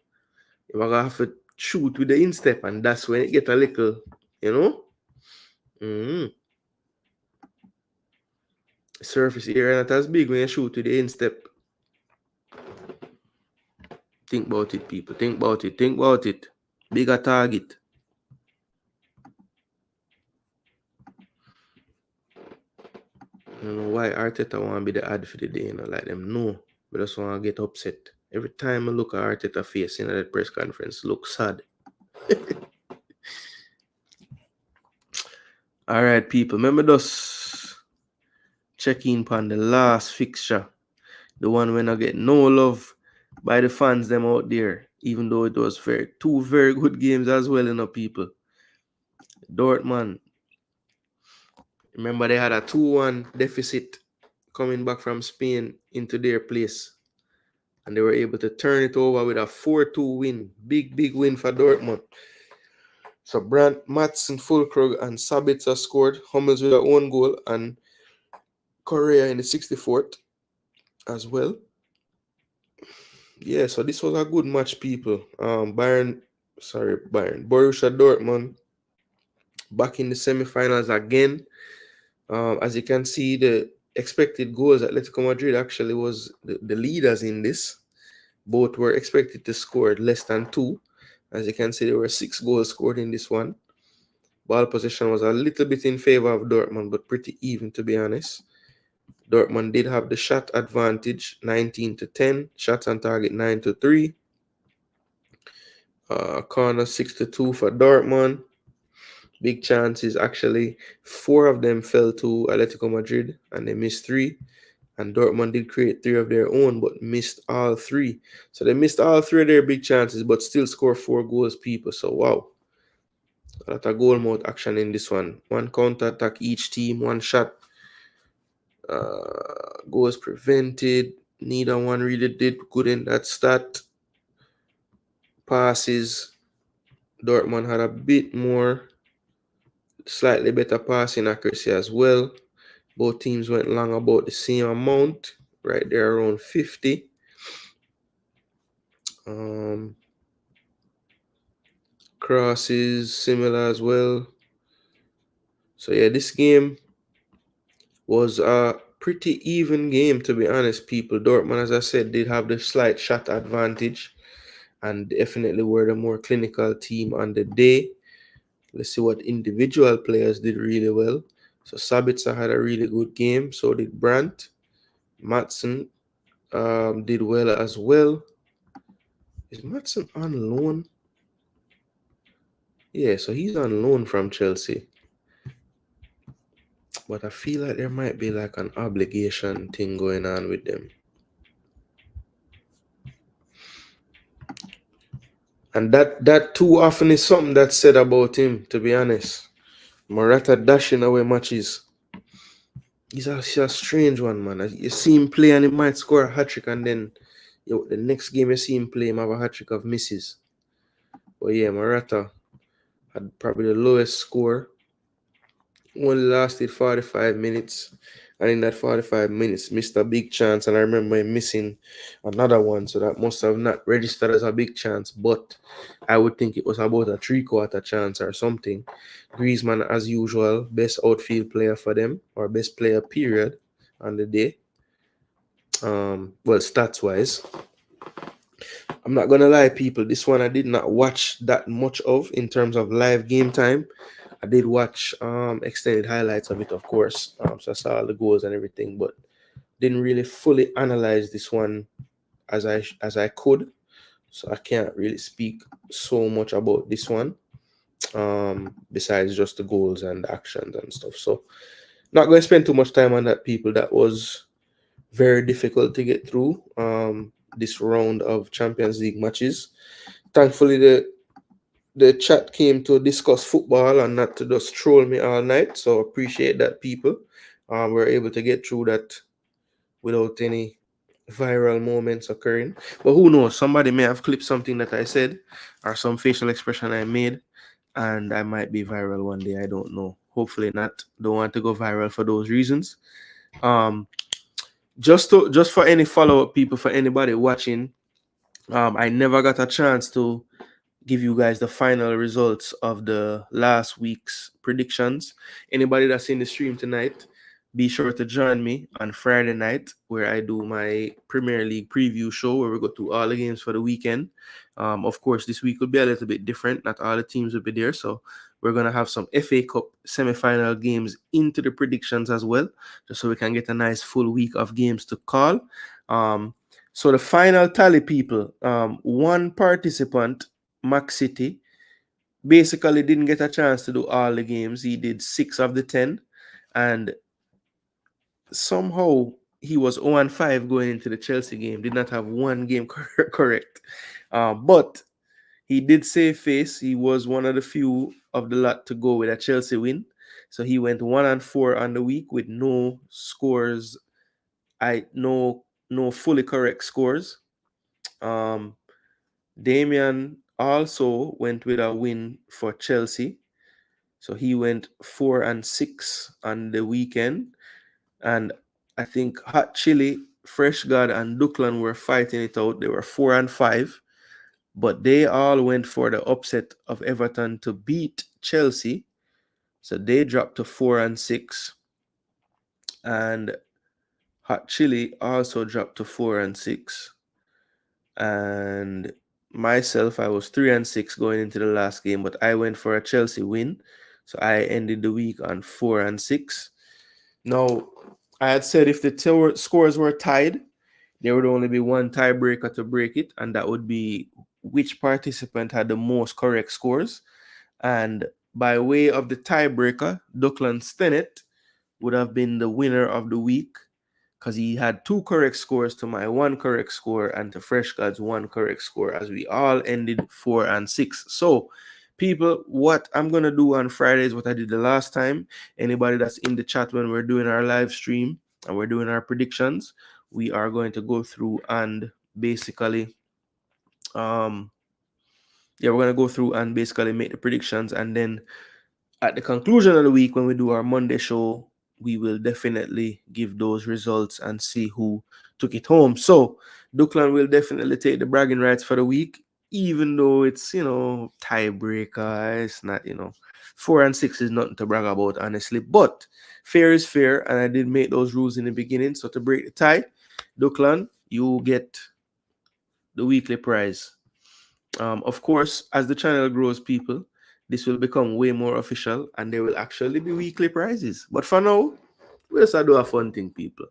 You're gonna have to shoot with the instep, and that's when it get a little, you know. Surface area not as big when you shoot with the instep. Think about it, people. Think about it. Think about it. Bigger target. I don't know why Arteta want to be the ad for the day, you know, like them know. But I just want to get upset. Every time I look at Arteta face in that press conference, look sad. All right, people. Remember just check in on the last fixture. The one when I get no love by the fans them out there. Even though it was two very good games as well, you know, people. Dortmund. Remember they had a 2-1 deficit coming back from Spain into their place. And they were able to turn it over with a 4-2 win. Big win for Dortmund. So Brandt, Matson, Fulkrug, and Sabitzer scored. Hummels with their own goal, and Correa in the 64th as well. Yeah, so this was a good match, people. Borussia Dortmund back in the semi-finals again. As you can see, the expected goals, Atletico Madrid actually was the leaders in this. Both were expected to score less than 2. As you can see, there were 6 goals scored in this one. Ball possession was a little bit in favor of Dortmund, but pretty even, to be honest. Dortmund did have the shot advantage, 19-10. Shots on target, 9-3. Corner, 6-2 for Dortmund. Big chances, actually. 4 of them fell to Atletico Madrid, and they missed 3. And Dortmund did create 3 of their own, but missed all 3. So they missed all 3 of their big chances, but still score 4 goals, people. So, wow. A lot of goal mode action in this one. 1 counter attack each team, 1 shot. Goals prevented. Neither one really did good in that stat. Passes. Dortmund had a bit more, slightly better passing accuracy as well. Both teams went long about the same amount, right there around 50. Crosses similar as well. So yeah, this game was a pretty even game, to be honest, people. Dortmund, as I said, did have the slight shot advantage and definitely were the more clinical team on the day. Let's see what individual players did really well. So Sabitzer had a really good game. So did Brandt. Matson did well as well. Is Matson on loan? Yeah, so he's on loan from Chelsea. But I feel like there might be like an obligation thing going on with them. And that too often is something that's said about him, to be honest. Morata dashing away matches. He's a strange one, man. You see him play and he might score a hat-trick, and then the next game you see him play, him have a hat-trick of misses. But yeah, Morata had probably the lowest score. Only lasted 45 minutes. And in that 45 minutes, missed a big chance. And I remember him missing another one. So that must have not registered as a big chance. But I would think it was about a 3/4 chance or something. Griezmann, as usual, best outfield player for them. Or best player, period, on the day. Well, stats-wise. I'm not going to lie, people. This one I did not watch that much of in terms of live game time. I did watch extended highlights of it, of course. So I saw the goals and everything, but didn't really fully analyze this one as I could. So I can't really speak so much about this one, besides just the goals and the actions and stuff. So not going to spend too much time on that, people. That was very difficult to get through this round of Champions League matches. Thankfully, the chat came to discuss football and not to just troll me all night. So appreciate that, people. We're able to get through that without any viral moments occurring. But who knows? Somebody may have clipped something that I said or some facial expression I made, and I might be viral one day. I don't know. Hopefully not. Don't want to go viral for those reasons. Just for any follow-up, people, for anybody watching, I never got a chance to give you guys the final results of the last week's predictions. Anybody that's in the stream tonight, be sure to join me on Friday night, where I do my Premier League preview show, where we go through all the games for the weekend. Of course, this week will be a little bit different. Not all the teams will be there, so we're going to have some FA Cup semi-final games into the predictions as well, just so we can get a nice full week of games to call. So the final tally, people, one participant, Mac City, basically didn't get a chance to do all the games. He did 6 of the 10, and somehow he was 0-5 going into the Chelsea game. Did not have one game correct. But he did save face. He was one of the few of the lot to go with a Chelsea win. So he went 1-4 on the week with no scores. No fully correct scores. Damian also went with a win for Chelsea. So he went 4-6 on the weekend. And I think Hot Chili, Fresh God, and Duckland were fighting it out. They were 4-5. But they all went for the upset of Everton to beat Chelsea. So they dropped to 4-6. And Hot Chili also dropped to 4-6. And myself, I was 3-6 going into the last game, but I went for a Chelsea win. So I ended the week on 4-6. Now, I had said if the scores were tied, there would only be one tiebreaker to break it, and that would be which participant had the most correct scores. And by way of the tiebreaker, Duckland Stennett would have been the winner of the week, because he had 2 correct scores to my 1 correct score and to Fresh God's 1 correct score, as we all ended 4-6. So, people, what I'm going to do on Friday is what I did the last time. Anybody that's in the chat when we're doing our live stream and we're doing our predictions, we are going to go through and basically, we're going to go through and basically make the predictions. And then at the conclusion of the week, when we do our Monday show, we will definitely give those results and see who took it home. So Duckland will definitely take the bragging rights for the week, even though it's, tiebreaker. It's not, 4-6 is nothing to brag about, honestly. But fair is fair, and I did make those rules in the beginning. So to break the tie, Duckland, you get the weekly prize. Of course, as the channel grows, people, this will become way more official, and there will actually be weekly prizes. But for now, we just do a fun thing, people.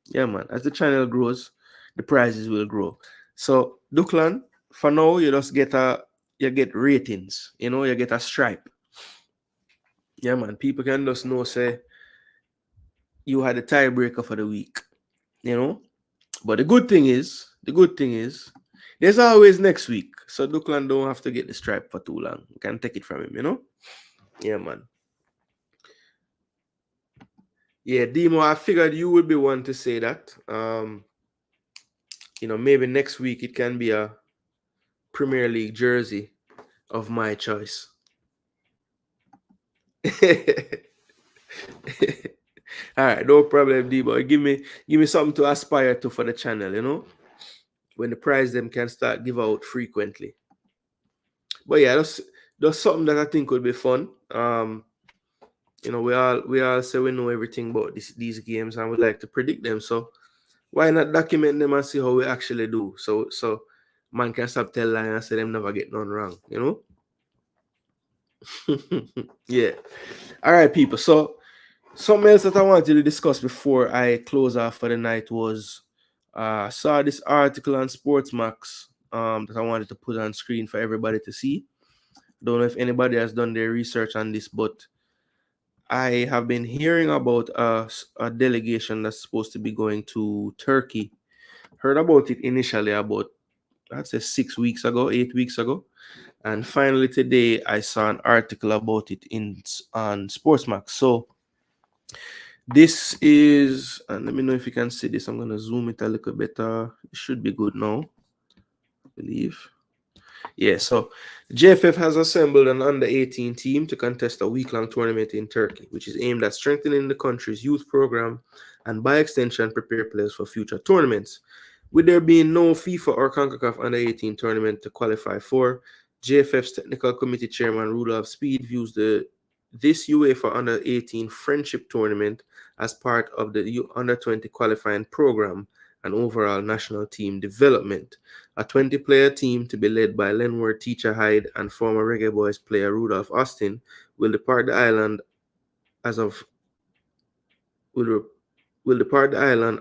Yeah, man. As the channel grows, the prizes will grow. So, Duckland, for now, you just get ratings. You get a stripe. Yeah, man. People can just know, say, you had a tiebreaker for the week. But the good thing is, there's always next week. So Duckland don't have to get the stripe for too long. You can take it from him, Yeah, man. Yeah, Demo, I figured you would be one to say that. Maybe next week it can be a Premier League jersey of my choice. All right, no problem, Demo. Give me something to aspire to for the channel, when the prize them can start give out frequently. But yeah, that's something that I think would be fun. We all say we know everything about these games and we like to predict them. So why not document them and see how we actually do? So man can stop telling and say them never get none wrong, Yeah. All right, people. So something else that I wanted to discuss before I close off for the night was I saw this article on Sportsmax that I wanted to put on screen for everybody to see. Don't know if anybody has done their research on this, but I have been hearing about a delegation that's supposed to be going to Turkey. Heard about it initially about, I'd say 6 weeks ago, 8 weeks ago. And finally today I saw an article about it on Sportsmax. So this is, and let me know if you can see this. I'm going to zoom it a little better. It should be good now, I believe. Yeah, so JFF has assembled an under-18 team to contest a week-long tournament in Turkey, which is aimed at strengthening the country's youth program and, by extension, prepare players for future tournaments. With there being no FIFA or CONCACAF under-18 tournament to qualify for, JFF's technical committee chairman Rudolph Speed views this UEFA under-18 Friendship Tournament as part of the under-20 qualifying program and overall national team development. A 20-player team to be led by Lenworth Hyde and former Reggae Boys player Rudolph Austin will depart the island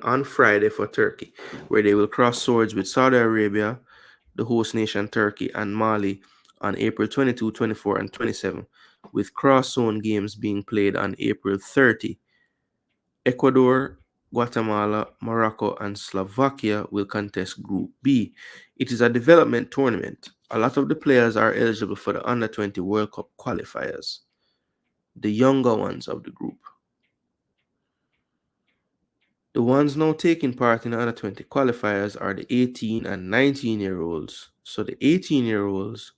on Friday for Turkey, where they will cross swords with Saudi Arabia, the host nation Turkey, and Mali on April 22, 24, and 27, with cross-zone games being played on April 30. Ecuador, Guatemala, Morocco, and Slovakia will contest Group B. It is a development tournament. A lot of the players are eligible for the Under-20 World Cup qualifiers, the younger ones of the group. The ones now taking part in the Under-20 qualifiers are the 18 and 19-year-olds. So the 18-year-olds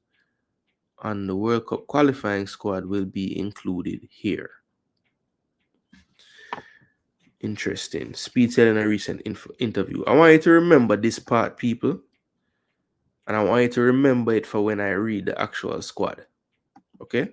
on the World Cup qualifying squad will be included here. Interesting. Speed said in a recent interview. I want you to remember this part, people. And I want you to remember it for when I read the actual squad. Okay?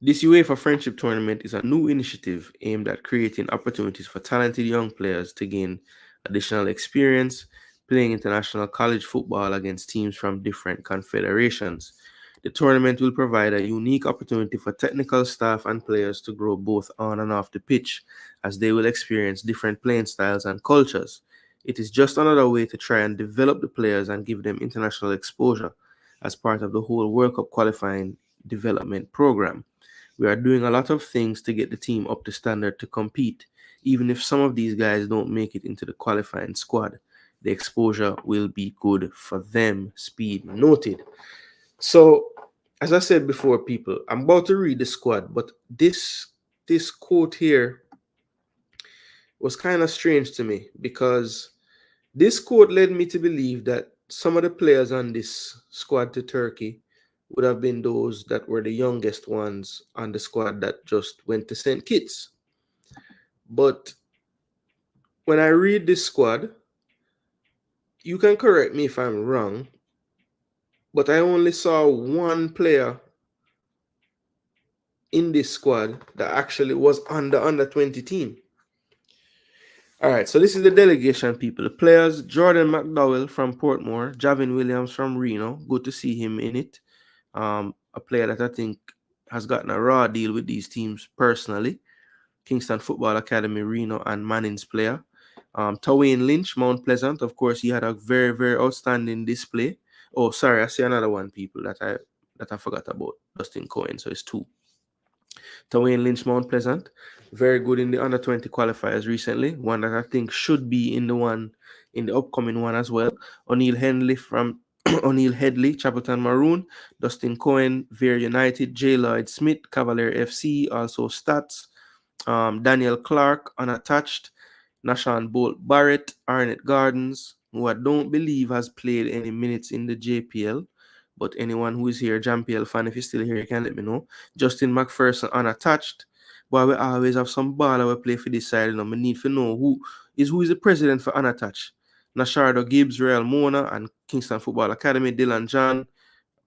This UEFA Friendship Tournament is a new initiative aimed at creating opportunities for talented young players to gain additional experience playing international college football against teams from different confederations. The tournament will provide a unique opportunity for technical staff and players to grow both on and off the pitch, as they will experience different playing styles and cultures. It is just another way to try and develop the players and give them international exposure as part of the whole World Cup qualifying development program. We are doing a lot of things to get the team up to standard to compete. Even if some of these guys don't make it into the qualifying squad, the exposure will be good for them, Speed noted. So, as I said before, people, I'm about to read the squad, but this quote here was kind of strange to me, because this quote led me to believe that some of the players on this squad to Turkey would have been those that were the youngest ones on the squad that just went to St. Kitts. But when I read this squad, you can correct me if I'm wrong, but I only saw one player in this squad that actually was on the under-20 team. All right, so this is the delegation, people. The players: Jordan McDowell from Portmore, Javin Williams from Reno. Good to see him in it. A player that I think has gotten a raw deal with these teams personally. Kingston Football Academy, Reno, and Manning's player. Tawayne Lynch, Mount Pleasant. Of course, he had a very, very outstanding display. Oh, sorry, I see another one, people, that I forgot about. Dustin Cohen, so it's two. Tawayne Lynch, Mount Pleasant, very good in the under-20 qualifiers recently. One that I think should be in the upcoming one as well. O'Neill Headley, Chapelton Maroon. Dustin Cohen, Vere United. J. Lloyd Smith, Cavalier FC, also Stats. Daniel Clark, unattached. Nashan Bolt Barrett, Arnett Gardens, who I don't believe has played any minutes in the JPL. But anyone who is here, JPL fan, if you're still here, you can let me know. Justin McPherson, unattached. But we always have some baller we play for this side. I need to know who is the president for unattached. Nashardo Gibbs, Real Mona, and Kingston Football Academy. Dylan John,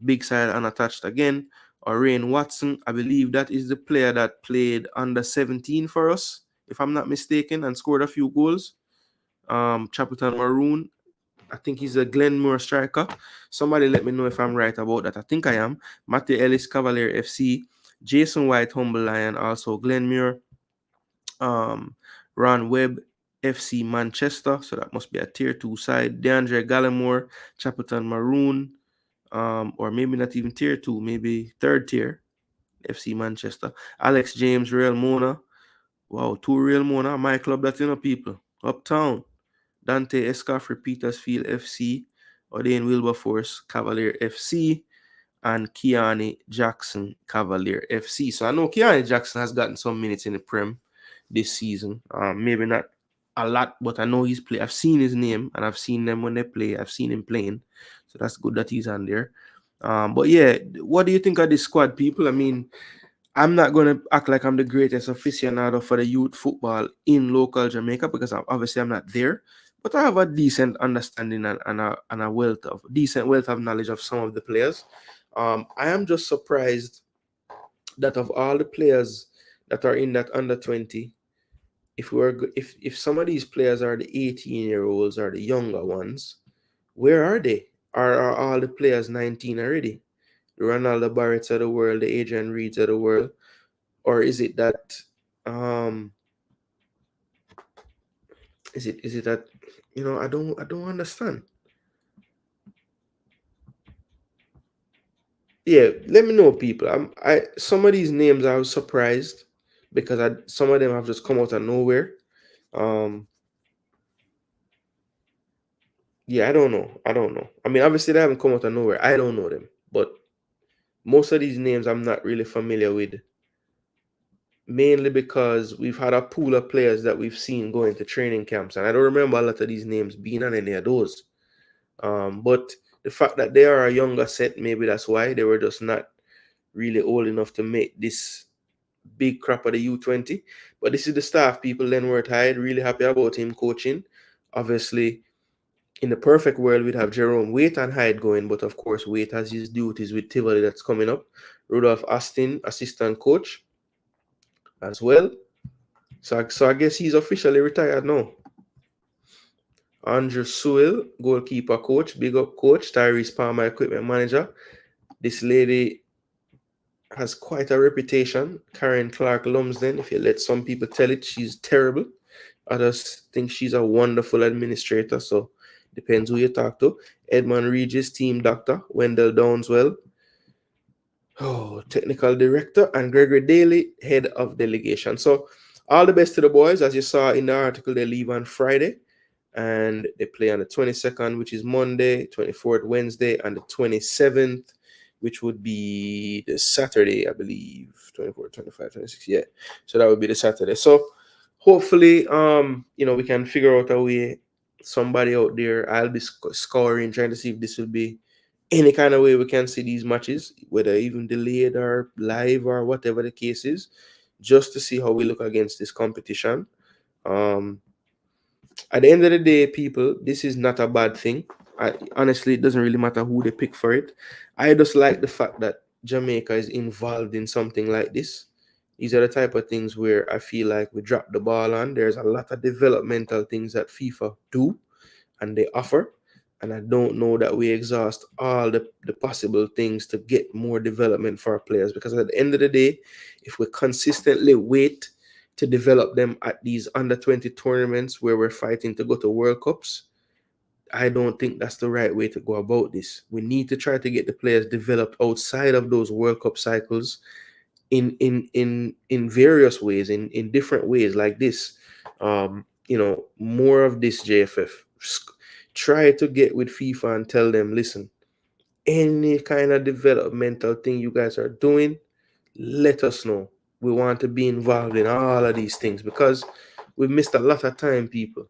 big side, unattached again. Rain Watson, I believe that is the player that played under 17 for us, if I'm not mistaken, and scored a few goals. Chapelton Maroon, I think he's a Glenmore striker. Somebody let me know if I'm right about that. I think I am. Matthew Ellis, Cavalier FC. Jason White, Humble Lion, also Glenmure. Ron Webb, FC Manchester. So that must be a tier 2 side. DeAndre Gallimore, Chapelton Maroon. Or maybe not even tier 2, maybe third tier. FC Manchester. Alex James, Real Mona. Wow, 2 Real Mona. My club, that's people. Uptown. Dante Escaffrey, Petersfield FC. Odain Wilberforce, Cavalier FC. And Keani Jackson, Cavalier FC. So I know Keani Jackson has gotten some minutes in the Prem this season. Maybe not a lot, but I know he's played. I've seen his name and I've seen them when they play. I've seen him playing. So that's good that he's on there. But yeah, what do you think of this squad, people? I mean, I'm not going to act like I'm the greatest aficionado for the youth football in local Jamaica because obviously I'm not there. But I have a decent understanding and a decent wealth of knowledge of some of the players. I am just surprised that of all the players that are in that under 20, if some of these players are the 18-year-olds or the younger ones, where are they? Are all the players 19 already? The Ronaldo Barretts of the world, the Adrian Reeds of the world, or is it that is it that I don't understand. Yeah, let me know, people. Some of these names I was surprised because some of them have just come out of nowhere. Yeah, I don't know. I mean, obviously they haven't come out of nowhere. I don't know them, but most of these names I'm not really familiar with, mainly because we've had a pool of players that we've seen going to training camps, and I don't remember a lot of these names being on any of those. But the fact that they are a younger set, maybe that's why they were just not really old enough to make this big crap of the U20. But this is the staff, people. Lenworth Hyde, really happy about him coaching. Obviously, in the perfect world, we'd have Jerome Waite and Hyde going, but of course, Waite has his duties with Tivoli that's coming up. Rudolph Astin, assistant coach, as well. So I guess he's officially retired now. Andrew Sewell, goalkeeper coach, big up coach. Tyrese Palmer, equipment manager. This lady has quite a reputation. Karen Clark Lumsden, if you let some people tell it, she's terrible. Others think she's a wonderful administrator, so depends who you talk to. Edmund Regis, team doctor. Wendell Downswell, technical director. And Gregory Daly, head of delegation. So all the best to the boys. As you saw in the article, they leave on Friday. And they play on the 22nd, which is Monday, 24th, Wednesday, and the 27th, which would be the Saturday, I believe. 24, 25, 26. Yeah. So that would be the Saturday. So hopefully, we can figure out a way. Somebody out there, I'll be scoring, trying to see if this will be any kind of way we can see these matches, whether even delayed or live or whatever the case is, just to see how we look against this competition. At the end of the day, people, this is not a bad thing. Honestly, it doesn't really matter who they pick for it. I just like the fact that Jamaica is involved in something like this. These are the type of things where I feel like we drop the ball on. There's a lot of developmental things that FIFA do and they offer. And I don't know that we exhaust all the possible things to get more development for our players. Because at the end of the day, if we consistently wait to develop them at these under 20 tournaments where we're fighting to go to World Cups, I don't think that's the right way to go about this. We need to try to get the players developed outside of those World Cup cycles in various ways, in different ways like this. More of this, JFF. Try to get with FIFA and tell them, listen, any kind of developmental thing you guys are doing, let us know. We want to be involved in all of these things because we've missed a lot of time, people.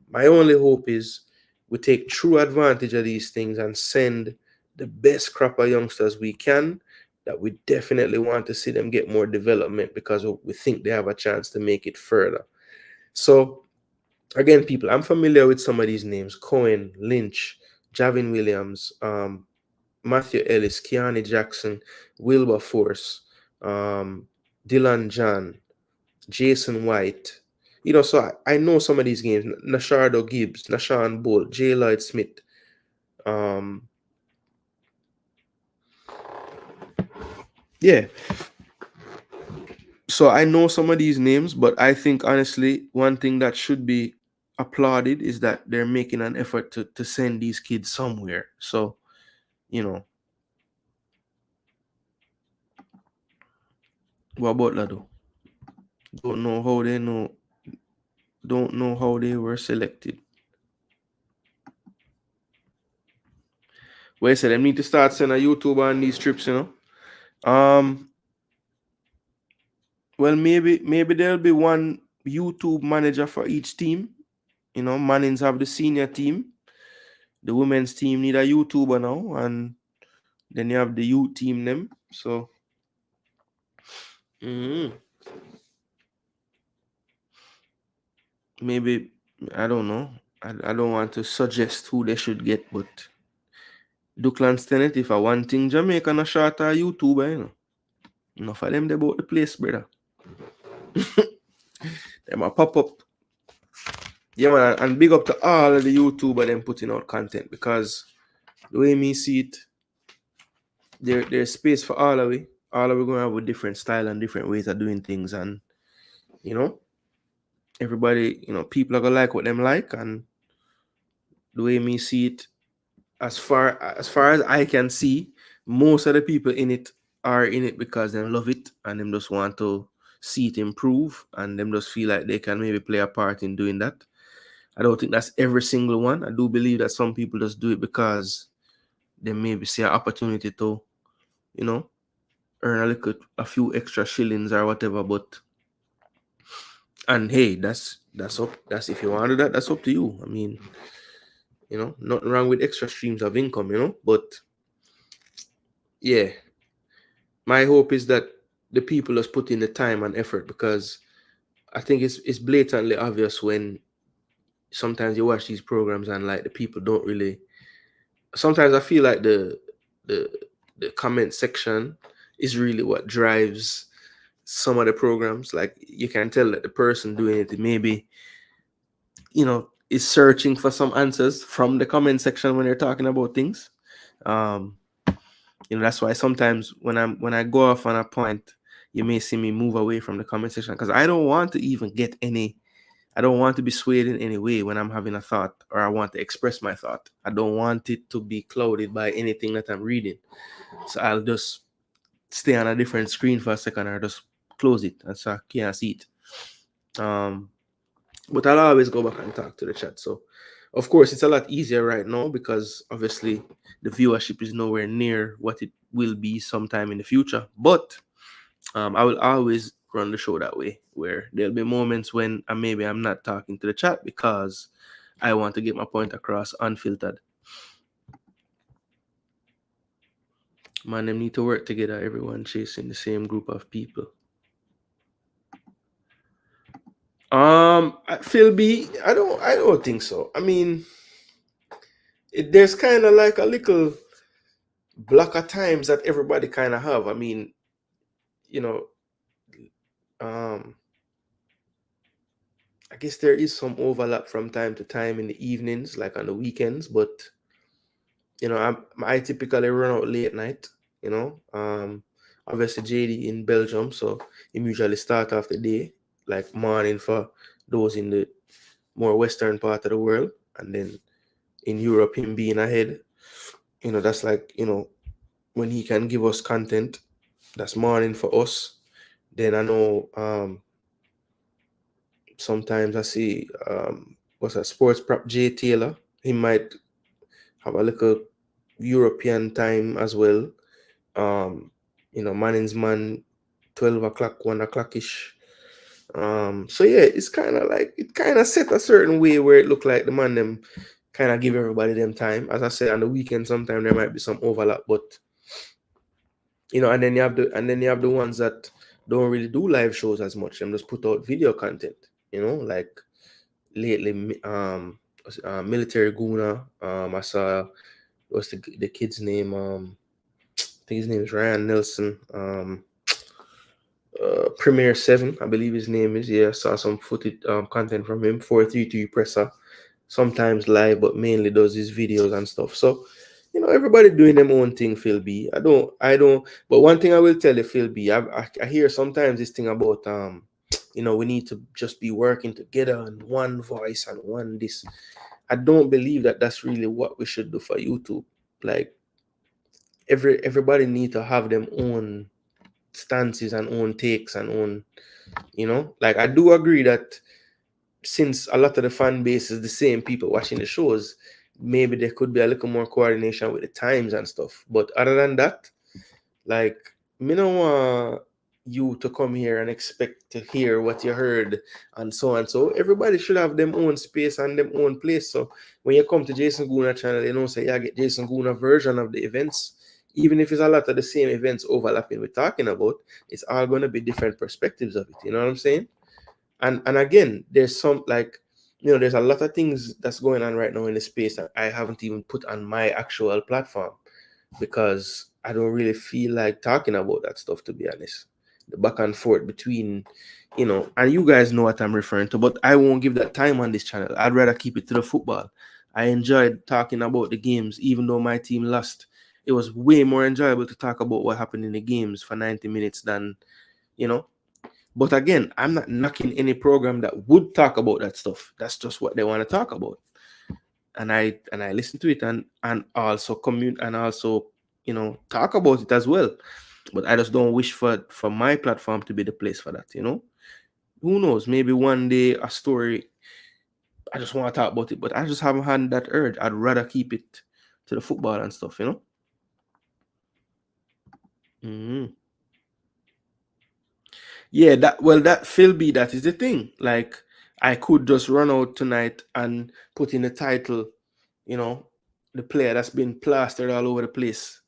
My only hope is we take true advantage of these things and send the best crop of youngsters we can, that we definitely want to see them get more development because we think they have a chance to make it further. So again, people, I'm familiar with some of these names: Cohen, Lynch, Javin Williams, Matthew Ellis, Keani Jackson, Wilberforce, Dylan John, Jason White. So I know some of these games: Nashardo Gibbs, Nashawn Bull, J. Lloyd Smith, Yeah. So I know some of these names, but I think honestly, one thing that should be applauded is that they're making an effort to send these kids somewhere. So, you know, what about Lado? Don't know how they know. Don't know how they were selected. Well, I said I need to start sending a YouTube on these trips, you know. Well, maybe there'll be one YouTube manager for each team. You know, Mannings have the senior team. The women's team need a YouTuber now, and then you have the youth team them. So maybe I don't know. I don't want to suggest who they should get, but Duckland Stennett, if I want thing Jamaica no short a YouTuber, you know. Enough of them they about the place, brother. Them a pop up. Yeah, man, and big up to all of the YouTuber them putting out content, because the way me see it, there's space for all of it. All of we gonna have a different style and different ways of doing things, and you know, everybody, you know, people are gonna like what them like, and the way me see it, as far as I can see, most of the people in it are in it because they love it and them just want to see it improve, and them just feel like they can maybe play a part in doing that. I don't think that's every single one. I do believe that some people just do it because they maybe see an opportunity to, you know, earn a few extra shillings or whatever. But and hey, that's up. That's if you want to do that, that's up to you. I mean, you know, nothing wrong with extra streams of income, you know. But yeah, my hope is that the people just put in the time and effort, because I think it's blatantly obvious when sometimes you watch these programs and like the people don't really. Sometimes I feel like the the comment section is really what drives some of the programs. Like you can tell that the person doing it maybe, you know, is searching for some answers from the comment section when they're talking about things. Um, you know, that's why sometimes when I go off on a point, you may see me move away from the comment section, because I don't want to even get any. I don't want to be swayed in any way when I'm having a thought or I want to express my thought. I don't want it to be clouded by anything that I'm reading. So I'll just stay on a different screen for a second or just close it and so I can't see it. But I'll always go back and talk to the chat. So, of course, it's a lot easier right now because obviously the viewership is nowhere near what it will be sometime in the future. But I will always run the show that way, where there'll be moments when maybe I'm not talking to the chat because I want to get my point across unfiltered. Man, them need to work together, everyone chasing the same group of people. Phil B, I don't think so. I mean, there's kind of like a little block of times that everybody kind of have. I mean, you know, I guess there is some overlap from time to time in the evenings, like on the weekends, but you know, I typically run out late night, you know. Obviously JD in Belgium, so he usually start off the day like morning for those in the more western part of the world, and then in Europe him being ahead, you know, that's like, you know, when he can give us content, that's morning for us. Then I know sometimes I see what's that, sports prop Jay Taylor, he might have a little European time as well. You know, Manning's man 12 o'clock, 1 o'clock ish. So yeah, it's kind of like it kind of set a certain way where it looked like the man them kind of give everybody them time. As I said, on the weekend sometimes there might be some overlap, but you know, and then you have the ones that don't really do live shows as much and just put out video content, you know, like lately military Gooner. I saw, what's the kid's name, I think his name is Ryan Nelson. Premier 7, I believe his name is. Yeah, I saw some footage content from him. 433 presser. sometimes live, but mainly does his videos and stuff. So, everybody doing their own thing, Phil B. I don't. But one thing I will tell you, Phil B. I hear sometimes this thing about we need to just be working together on one voice and one this. I don't believe that that's really what we should do for YouTube. Like everybody need to have them own stances and own takes and own, like I do agree that since a lot of the fan base is the same people watching the shows, maybe there could be a little more coordination with the times and stuff. But other than that, like, me don't want you to come here and expect to hear what you heard and so and so. Everybody should have them own space and them own place. So when you come to Jason Gooner channel, say, yeah, get Jason Gooner version of the events. Even if it's a lot of the same events overlapping we're talking about, it's all going to be different perspectives of it. You know what I'm saying? And again, there's some there's a lot of things that's going on right now in the space that I haven't even put on my actual platform because I don't really feel like talking about that stuff, to be honest. The back and forth between, and you guys know what I'm referring to, but I won't give that time on this channel. I'd rather keep it to the football. I enjoyed talking about the games, even though my team lost. It was way more enjoyable to talk about what happened in the games for 90 minutes than, But again, I'm not knocking any program that would talk about that stuff. That's just what they want to talk about. And I listen to it and also talk about it as well. But I just don't wish for my platform to be the place for that, Who knows? Maybe one day a story, I just want to talk about it, but I just haven't had that urge. I'd rather keep it to the football and stuff, Yeah, that Phil B, that is the thing. Like, I could just run out tonight and put in the title, the player that's been plastered all over the place.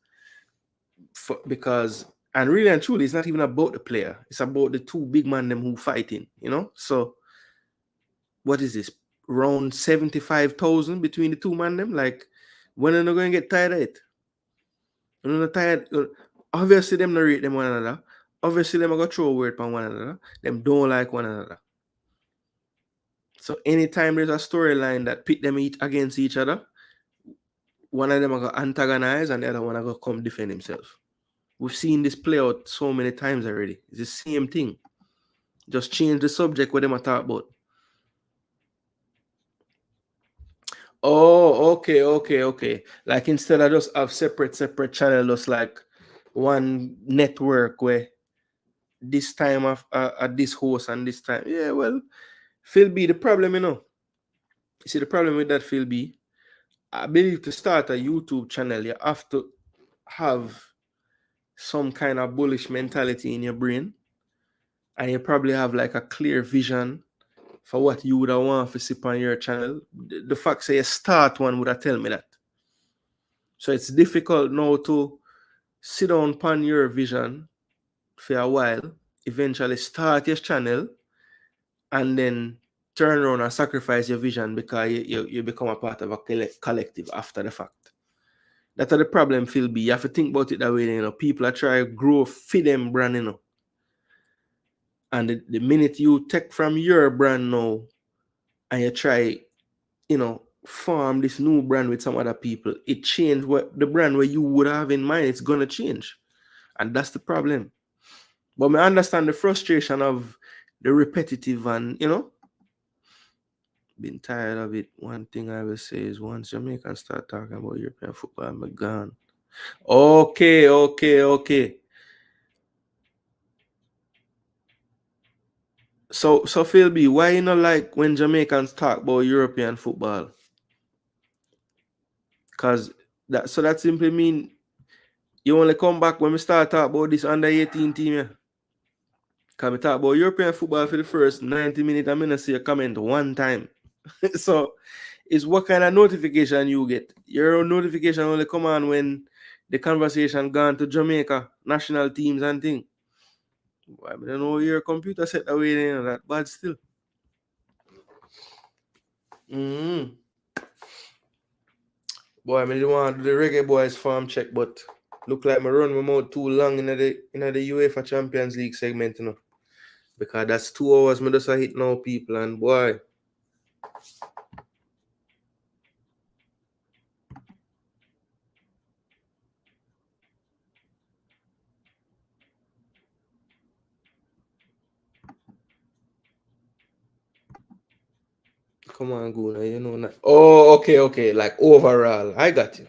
Because, and really and truly, it's not even about the player. It's about the two big men them who fighting, So, what is this? Around 75,000 between the two men them? Like, when are they going to get tired of it? When they're tired, obviously them not rate them one another. Obviously them are going to throw a word on one another. Them don't like one another. So anytime there's a storyline that pit them against each other, one of them are going to antagonize and the other one are going to come defend himself. We've seen this play out so many times already. It's the same thing. Just change the subject what them are talking about. Oh, okay. Like, instead of just have separate channel, just like one network where this time of at this host and this time. Yeah, well, Phil B, the problem, you see the problem with that, Phil B, I believe to start a YouTube channel, you have to have some kind of bullish mentality in your brain, and you probably have like a clear vision for what you would want to see on your channel. The fact say you start one would have tell me that. So it's difficult now to sit down upon your vision for a while, eventually start your channel, and then turn around and sacrifice your vision because you become a part of a collective after the fact. That's the problem, Phil B. You have to think about it that way. People are trying to grow for them brand, And the minute you take from your brand now and you try, form this new brand with some other people, it changed what the brand where you would have in mind. It's gonna change, and that's the problem. But I understand the frustration of the repetitive and been tired of it. One thing I will say is once Jamaican start talking about European football, I'm gone. Okay. So Phil B, why you not like when Jamaicans talk about European football? Because that simply mean you only come back when we start talk about this under 18 team, yeah. Because we talk about European football for the first 90 minutes, I'm gonna see a comment one time. So it's what kind of notification you get. Your notification only come on when the conversation gone to Jamaica national teams and thing. I don't know your computer set away that, but still. Boy, I mean, want the reggae boys farm check, but look like me run my mouth too long in the UEFA Champions League segment, because that's 2 hours me just a hit now, people, and boy, Come on, Gooner, you know not. Oh, okay. Like overall. I got you.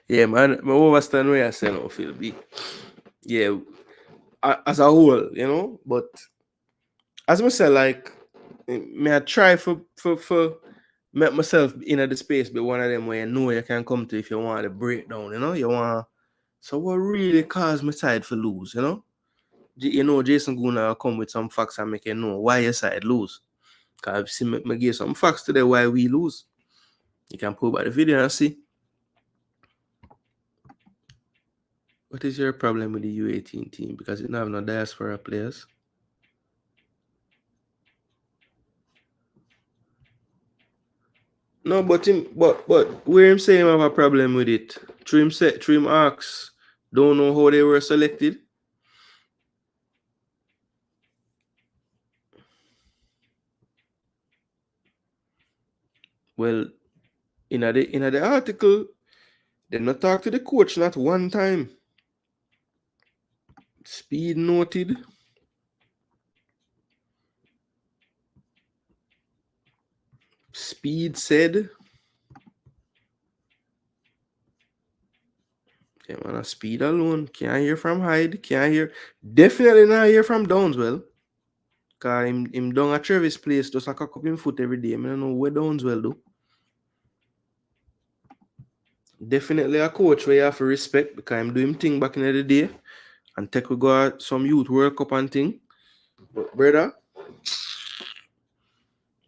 Yeah, man. I understand where you're saying, no, Phil B. Yeah, as a whole, you know, but as I say, like, may I try for make myself in the space be one of them where you know you can come to if you want a breakdown, you know, you want. So what really caused my side for lose, you know? You know, Jason Gooner come with some facts and make you know why your side lose. Because I've seen me give some facts today why we lose. You can pull back the video and see. What is your problem with the U18 team? Because it don't have no diaspora players. No, but where him say him have a problem with it? Through him asks, don't know how they were selected. Well, in the article, they not talk to the coach not one time. Speed noted. Speed said. Okay, man, Speed alone. Can't hear from Hyde. Definitely not hear from Downswell. Because him down at Travis place just a cock up him foot every day. I don't know where Downswell do. Definitely a coach where you have to respect because I'm doing thing back in the day and take we go out some youth World Cup and thing. But brother,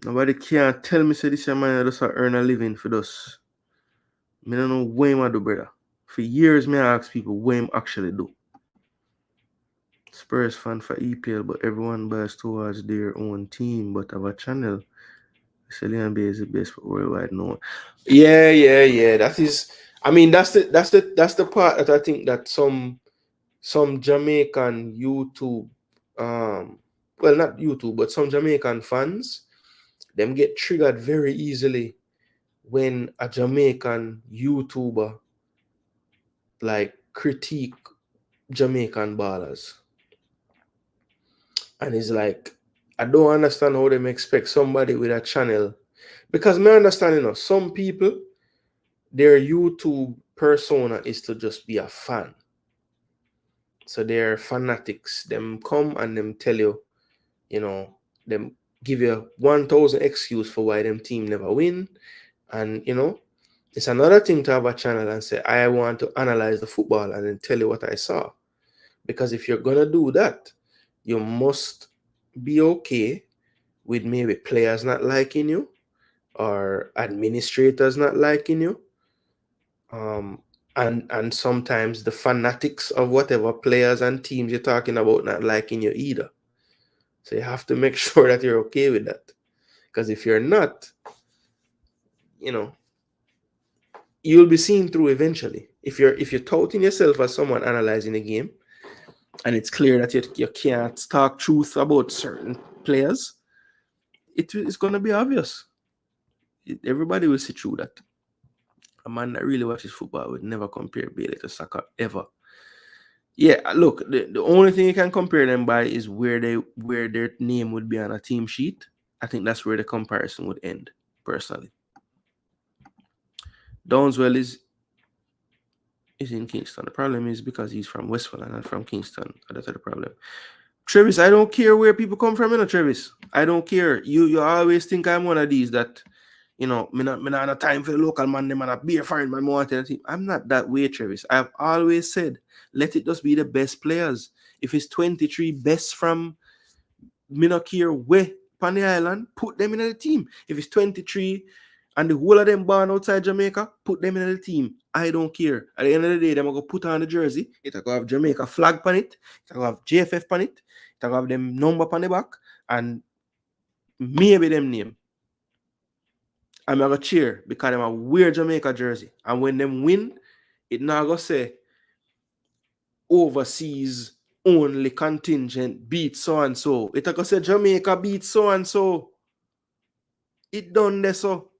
nobody can't tell me say this man just earn a living for this. I don't know what him do, brother. For years, me ask people what him actually do. Spurs fan for EPL, but everyone buys towards their own team, but have a channel. Celine B is the best for worldwide known. Yeah. That is, I mean, that's the part that I think that some Jamaican YouTube, well, not YouTube, but some Jamaican fans, them get triggered very easily when a Jamaican YouTuber like critique Jamaican ballers. And it's like, I don't understand how they expect somebody with a channel. Because my understanding of some people, their YouTube persona is to just be a fan. So they're fanatics. Them come and them tell you, you know, them give you 1,000 excuse for why them team never win. And, you know, it's another thing to have a channel and say, I want to analyze the football and then tell you what I saw. Because if you're going to do that, you must be okay with maybe players not liking you or administrators not liking you. And sometimes the fanatics of whatever players and teams you're talking about not liking you either. So you have to make sure that you're okay with that. Because if you're not, you know, you'll be seen through eventually. If you're touting yourself as someone analyzing the game, and it's clear that you can't talk truth about certain players, it's gonna be obvious. Everybody will see through that. A man that really watches football would never compare Bailey to soccer ever. Yeah, look, the only thing you can compare them by is where their name would be on a team sheet. I think that's where the comparison would end, personally. Downswell is in Kingston. The problem is because he's from Westfield and not from Kingston. That's the problem. Travis, I don't care where people come from, you know, Travis. I don't care. You always think I'm one of these that, you know, me not have time for the local man, them and a beer foreign man, more than anything. I'm not that way, Travis. I've always said, let it just be the best players. If it's 23 best from me not care where on the island, put them in the team. If it's 23 and the whole of them born outside Jamaica, put them in the team. I don't care. At the end of the day, they're going to put on the jersey. It's going to have Jamaica flag on it. It's going to have JFF on it. It's going to have them number on the back. And maybe them name. I'm going to cheer because I'm a wear Jamaica jersey. And when them win, it not going to say overseas only contingent beat so-and-so. It going to say Jamaica beat so-and-so. It done there so.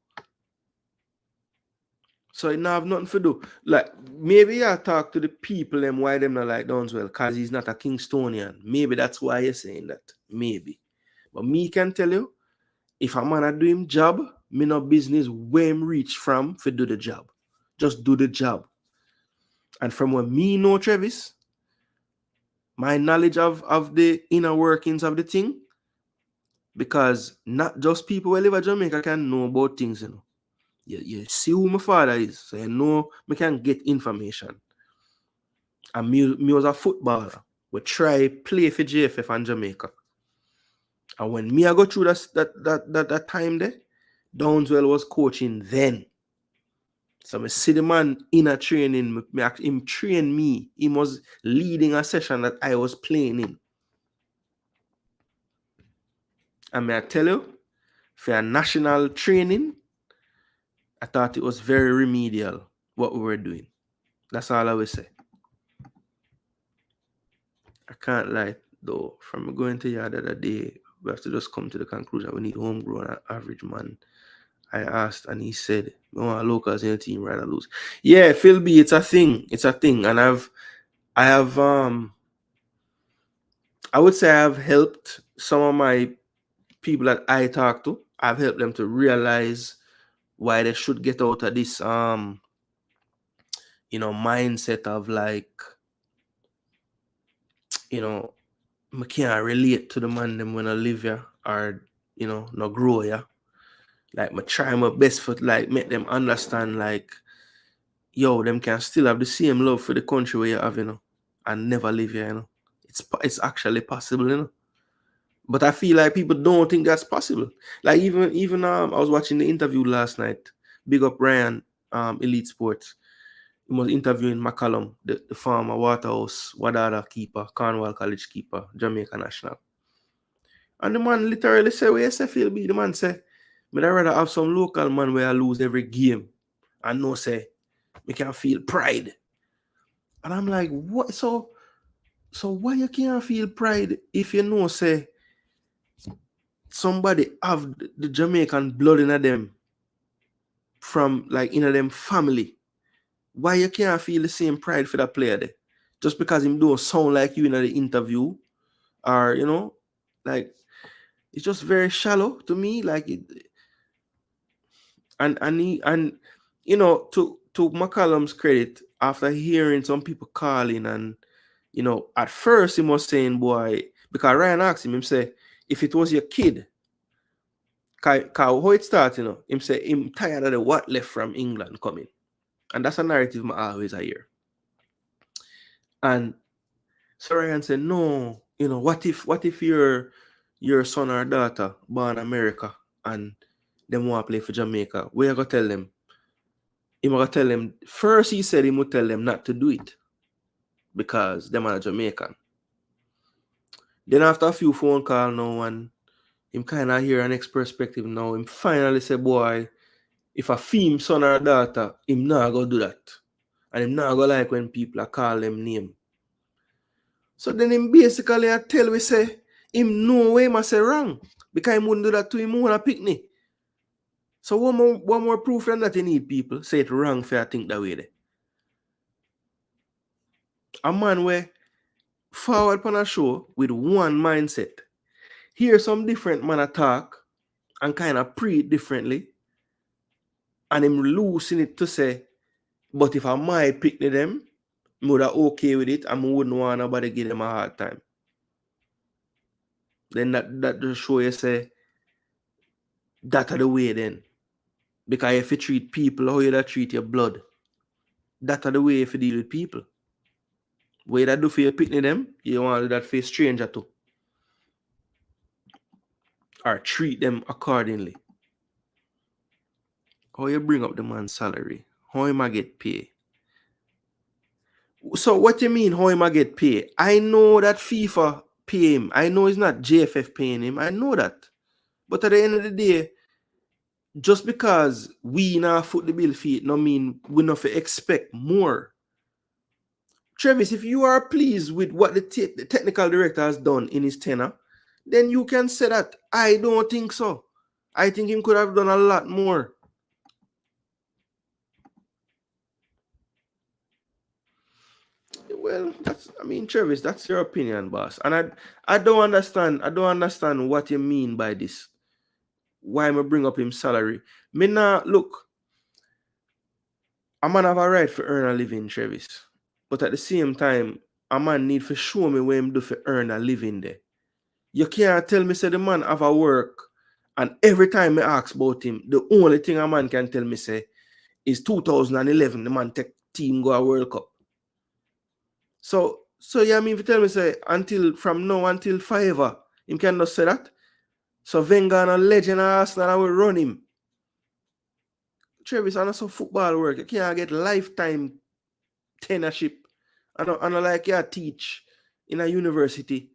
So it not have nothing to do. Like, maybe I talk to the people them why them not like Downswell, because he's not a Kingstonian. Maybe that's why you're saying that. Maybe. But me can tell you, if a man a do him job, me no business where him reach from for do the job. Just do the job. And from what me know Travis, my knowledge of the inner workings of the thing, because not just people who live in Jamaica can know about things, you know. You see who my father is, so you know me can get information. And me was a footballer. We try play for JFF and Jamaica. And when me I go through that time there, Downswell was coaching then. So I see the man in a training, him train me. He was leading a session that I was playing in. And may I tell you, for a national training, I thought it was very remedial what we were doing. That's all I will say. I can't lie though. From going to yard the other day, we have to just come to the conclusion we need homegrown average man. I asked and he said, "We want locals in the team rather lose." Yeah, Phil B, it's a thing. It's a thing. And I would say I've helped some of my people that I talk to. I've helped them to why they should get out of this mindset of like, I can't relate to the man them when I live here or not grow here. Like I try my best for like make them understand like, yo, them can still have the same love for the country where you have, and never live here, It's actually possible, But I feel like people don't think that's possible. Like even I was watching the interview last night. Big up Ryan, Elite Sports. He was interviewing McCallum, the former Waterhouse, Wadada keeper, Cornwall College keeper, Jamaica national. And the man literally said, "Where you feel be?" The man said, "I'd rather have some local man where I lose every game and no say, we can feel pride." And I'm like, what? So why you can't feel pride if you know say somebody have the Jamaican blood in them from like in them family? Why you can't feel the same pride for that player there? Just because him don't sound like you in the interview, or like it's just very shallow to me. Like it, and to McCallum's credit, after hearing some people calling and at first he was saying, boy, because Ryan asked him say, if it was your kid, how it started, him say him tired of the what left from England coming. And that's a narrative I always hear. And so Ryan said, no, what if your son or daughter born in America and them want to play for Jamaica? Where you gonna tell them? He gonna tell them first. He said he would tell them not to do it because them are Jamaican. Then after a few phone calls now and him kind of hear an next perspective now, him finally say, boy, if a film son or daughter, him not go do that. And him not go like when people are call them name. So then him basically I tell we say, him know way must say wrong. Because him wouldn't do that to him when a picnic. So one more proof than that you need people. Say it wrong for I think that way there. A man where forward on a show with one mindset. Hear some different man attack and kind of pre it differently. And him losing it to say, but if I might pick them, I would have okay with it and I wouldn't want nobody give them a hard time. Then that just show you say that are the way then. Because if you treat people how you treat your blood, that are the way if you deal with people. What you do for your picnic them, you want to do that for a stranger too. Or treat them accordingly. How you bring up the man's salary? How him get paid? So what you mean how him get paid? I know that FIFA pay him. I know it's not JFF paying him. I know that. But at the end of the day, just because we now foot the bill feet, no mean we not expect more. Travis, if you are pleased with what the technical director has done in his tenure, then you can say that. I don't think so. I think he could have done a lot more. Well, Travis, that's your opinion, boss. And I don't understand. I don't understand what you mean by this. Why am I bring up him salary? Me nah look. A man have a right for earn a living, Travis. But at the same time, a man need for show me what him do for earn a living there. You can't tell me say the man have a work, and every time I ask about him, the only thing a man can tell me say is 2011 the man take team go a World Cup. So yeah, I mean, if you tell me say from now until forever, him can just say that. So Wenger and a legend of Arsenal I will run him. Travis, and also football work. You can't get lifetime tenureship. I don't like you teach in a university.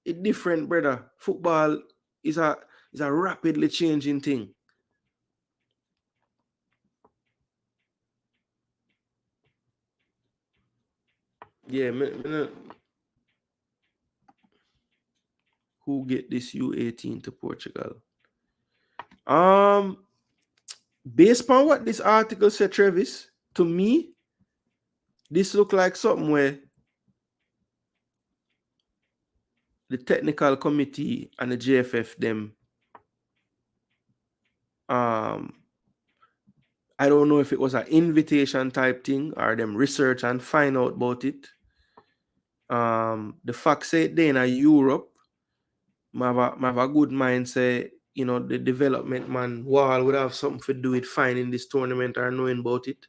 It's different, brother. Football is a rapidly changing thing. Yeah, who get this U18 to Portugal? Based on what this article said, Travis, to me, this look like something where the technical committee and the JFF them I don't know if it was an invitation type thing or them research and find out about it. The fact say they in Europe, I have a good mind say, you know, the development man Wall would have something to do with finding this tournament or knowing about it.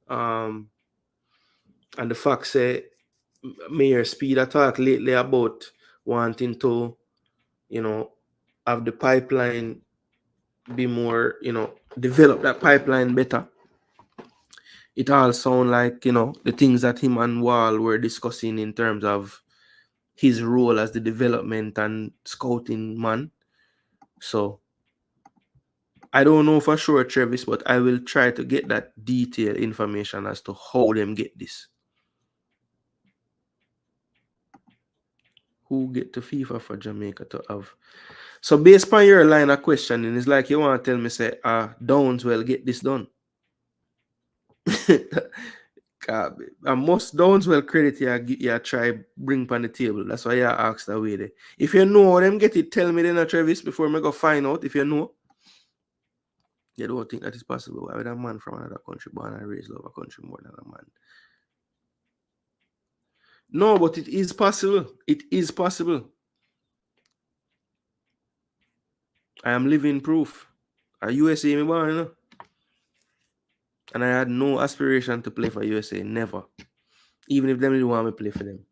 And the fact say Mayor Speed talked lately about wanting to, you know, have the pipeline be more, you know, develop that pipeline better. It all sound like, you know, the things that him and Wall were discussing in terms of his role as the development and scouting man. So I don't know for sure, Travis, but I will try to get that detailed information as to how them get this. Who get to FIFA for Jamaica to have? So based on your line of questioning, it's like you want to tell me, say, Downs will get this done. God, most Downs will credit you try bring on the table. That's why you asked that way there. If you know them get it, tell me then, Travis, before I go find out if you know. You don't think that is possible. Why would a man from another country born and raised love a country more than a man? No, but it is possible. It is possible. I am living proof. A USA me born, you know? And I had no aspiration to play for USA. Never. Even if them didn't want me to play for them.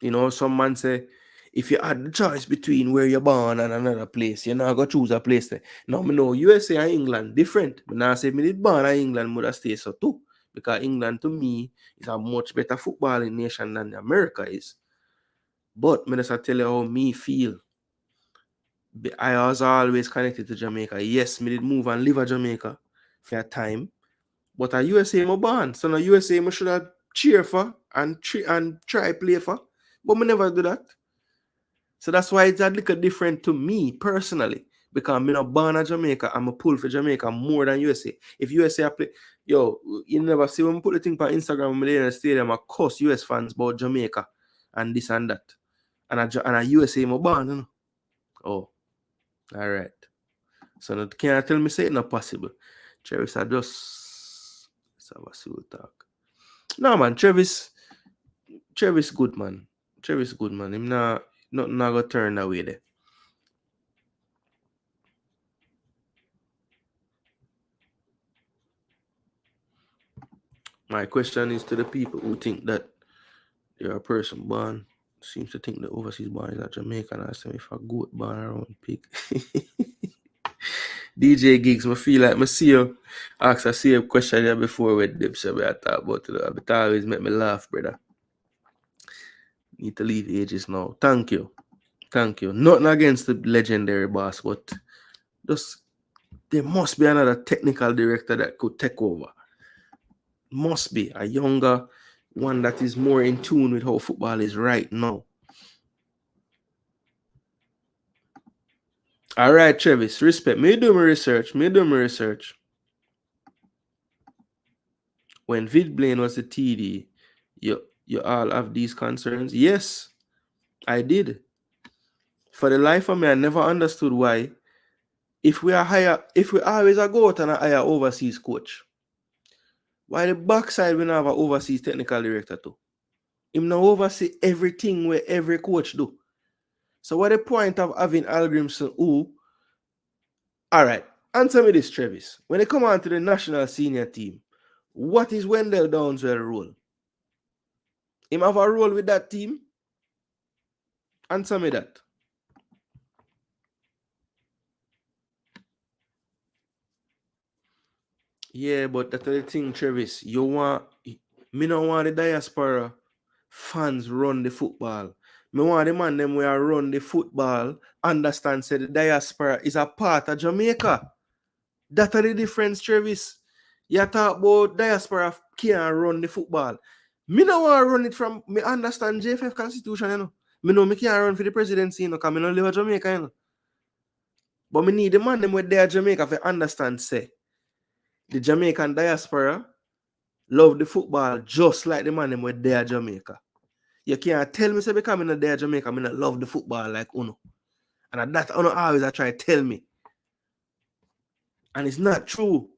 You know, some man say, if you had the choice between where you're born and another place, you're not going to choose a place there. No, me know USA and England different. But now say if me did born in England, would have stayed so too. Because England to me is a much better footballing nation than America is. But me just tell you how me feel. I was always connected to Jamaica. Yes, me did move and live in Jamaica for a time. But a USA me born. So now USA me should have cheer for and try play for. But me never do that. So that's why it's a little different to me personally. Because I'm not born in Jamaica, I'm a pull for Jamaica more than USA. If USA play, yo, you never see when I put the thing on Instagram when in the stadium, I cuss US fans about Jamaica and this and that. And a USA my born, you know. Oh, all right. So now can you tell me say it's not possible? Travis, let's have a civil talk. No man, Travis good man. Travis good man. Him not gonna turn away there. My question is to the people who think that you're a person born, seems to think the overseas born is a Jamaican. I say if a goat born around pig. DJ Gigs, I feel like I see you ask a same question here before with them, so I talk about it. It always make me laugh, brother. Need to leave ages now. Thank you. Thank you. Nothing against the legendary boss, but just there must be another technical director that could take over. Must be a younger one that is more in tune with how football is right now. All right, Travis, respect. Me do my research. When Vid Blaine was the TD, You all have these concerns? Yes, I did. For the life of me, I never understood why. If we always go out and hire overseas coach, why the backside we not have an overseas technical director too? Him now oversee everything where every coach do. So what the point of having Algrimson who? All right, answer me this, Travis. When they come on to the national senior team, what is Wendell Downswell role? Him have a role with that team? Answer me that. Yeah, but that's the thing, Travis. Me don't want the diaspora fans run the football. Me want the man them where run the football understand say the diaspora is a part of Jamaica. That's the difference, Travis. You talk about diaspora can't run the football. Me no want to run it from me understand JFF constitution, you know. Me know me can't run for the presidency, you know, because me don't live in Jamaica, you know. But me need the man them where they are Jamaica to understand say the Jamaican diaspora love the football just like the man them where they are Jamaica. You can't tell me say because I'm not there Jamaica, I not love the football like Uno. And that Uno always I try to tell me. And it's not true.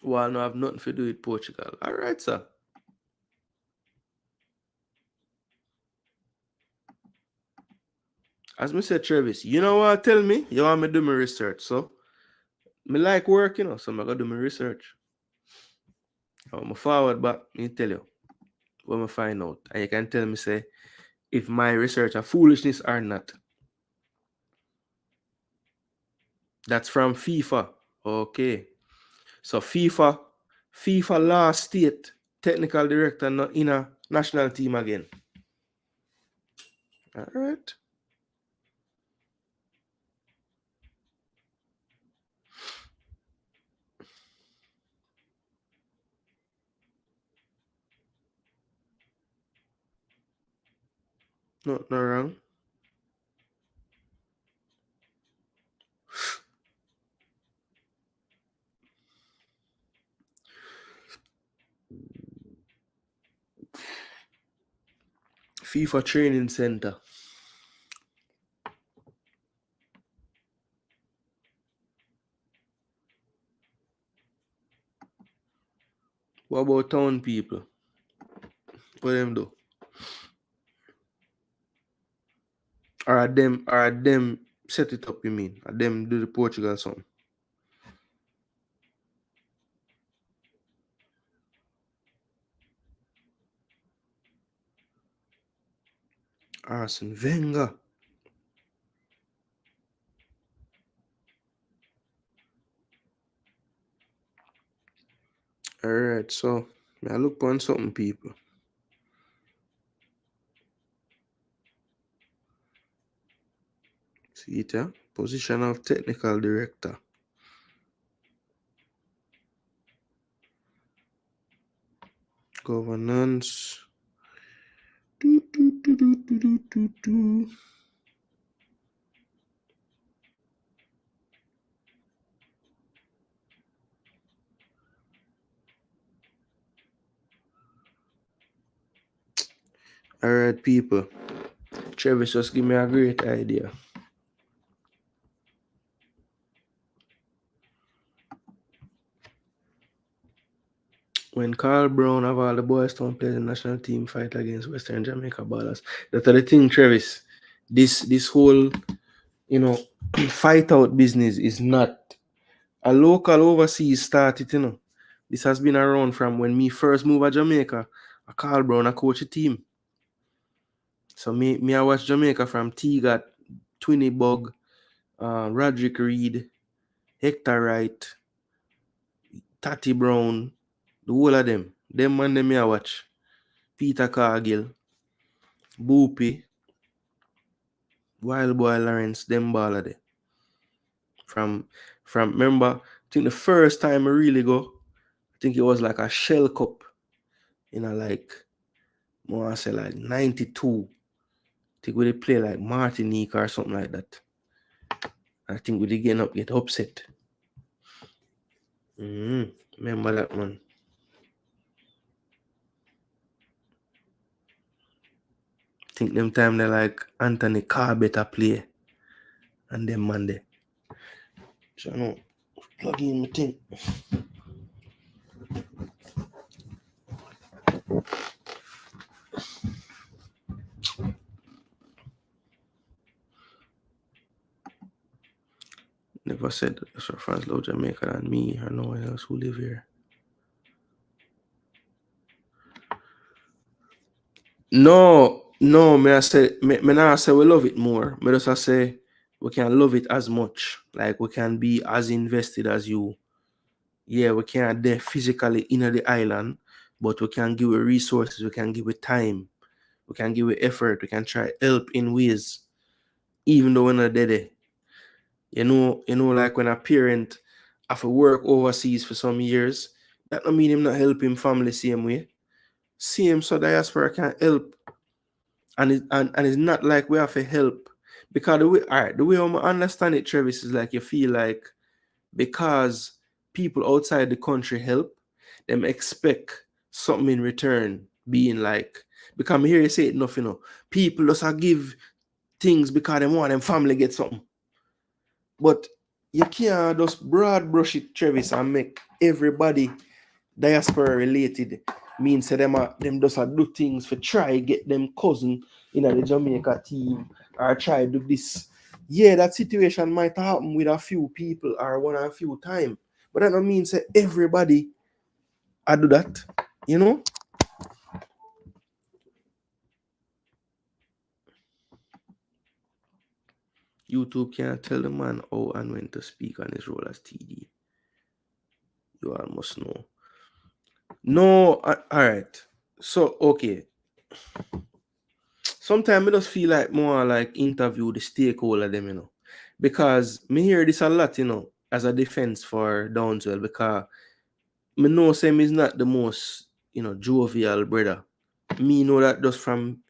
Well, no, I have nothing to do with Portugal. All right, sir. As me said, Travis, you know what? Tell me, you want me to do my research. So, me like work, you know, so I'm going to do my research. I'm forward back, me tell you when I find out. And you can tell me, say, if my research are foolishness or not. That's from FIFA. Okay. So, FIFA last state technical director not in a national team again. All right. No wrong. FIFA training center. What about town people? What them do? Or them set it up, you mean? Or them do the Portugal song? Arsene Wenger. Alright, so I look on something, people. See it, yeah? Position of technical director. Governance. Alright, people. Travis just give me a great idea. When Carl Brown have all the boys don't play the national team fight against Western Jamaica ballers. That's the thing, Travis. This whole, you know, fight out business is not a local overseas started, you know. This has been around from when me first moved to Jamaica. I Carl Brown, I coach a team. So me I watch Jamaica from T-Got, Twinny Bug, Roderick Reed, Hector Wright, Tati Brown, the whole of them. Them man them me I watch. Peter Cargill, Boopy, Wild Boy Lawrence, them ball of them. From remember, I think the first time I really go, I think it was like a Shell Cup. You know, like more I say like 92. I think we play like Martinique or something like that. I think we did get upset. Remember that, man. Think them time they like Anthony Carr better play. And them Monday. So I know. Plug in my thing. Never said that Sir France love Jamaica than me or no one else who live here. No, me I say me not say we love it more. Me just I say we can love it as much. Like we can be as invested as you. Yeah, we can't there physically in the island, but we can give it resources, we can give it time, we can give it effort, we can try help in ways, even though we're not there. You know, like when a parent have to work overseas for some years, that don't mean him not helping family same way. Same so diaspora can help. And it's not like we have to help. Because the way I understand it, Travis, is like you feel like because people outside the country help, them expect something in return, being like, because I hear you say it enough, you know, people just give things because they want them family get something. But you can't just broad brush it, Travis, and make everybody diaspora related. Means that them just do things for try get them cousin in the Jamaica team or try do this. Yeah, that situation might happen with a few people or one or a few times. But that don't mean say everybody I do that. You know? YouTube can't tell the man how and when to speak on his role as TD. You all must know. No, all right. So okay. Sometimes I just feel like more like interview the stakeholder them, you know. Because me hear this a lot, you know, as a defense for Downswell, because me know Sam is not the most, you know, jovial brother. Me know that just from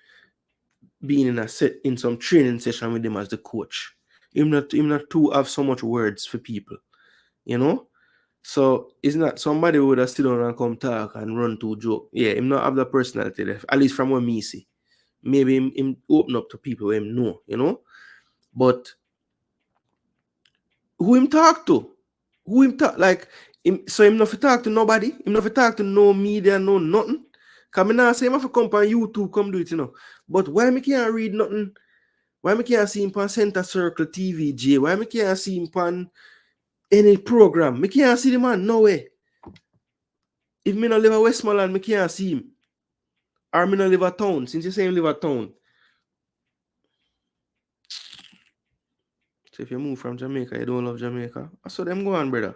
being in some training session with him as the coach. Him not to have so much words for people, you know. So it's not somebody who would have sit down and come talk and run to joke. Yeah, him not have the personality left, at least from what me see. Maybe him open up to people him know, you know. But who him talk to? Who him talk like him? So him not fi talk to nobody. Him not fi talk to no media, no nothing. Cause me not say him have to come on YouTube, come do it, you know. But why me can't read nothing? Why me can't see him on Center Circle TVJ? Why me can't see him on any program? Me can't see the man, no way. If me not live at Westmoreland, me can't see him. Or me not live at town. Since you say him live at town. So if you move from Jamaica, you don't love Jamaica. I saw them go on, brother.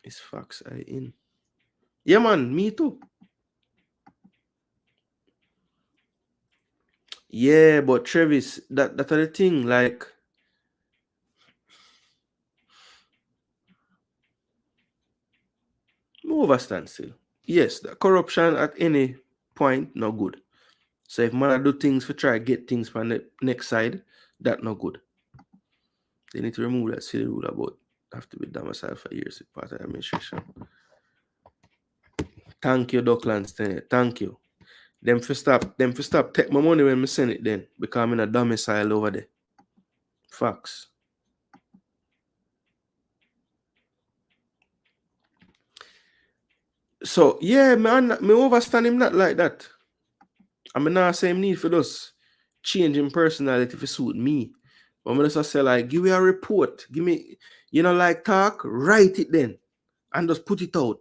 It's facts I in. Yeah, man, me too. Yeah, but Travis, that are the thing, like me overstand still. Yes, the corruption at any point no good. So if man do things for try get things from the next side, that no good. They need to remove that silly rule about have to be domiciled for years as part of the administration. Thank you, Docklands. Thank you. Them for stop take my money when me send it then because I'm in a domicile over there. Facts. So yeah, man, me overstand him not like that. I mean not same need for those changing personality to suit me. But I just say like give me a report. Give me, you know, like talk, write it then. And just put it out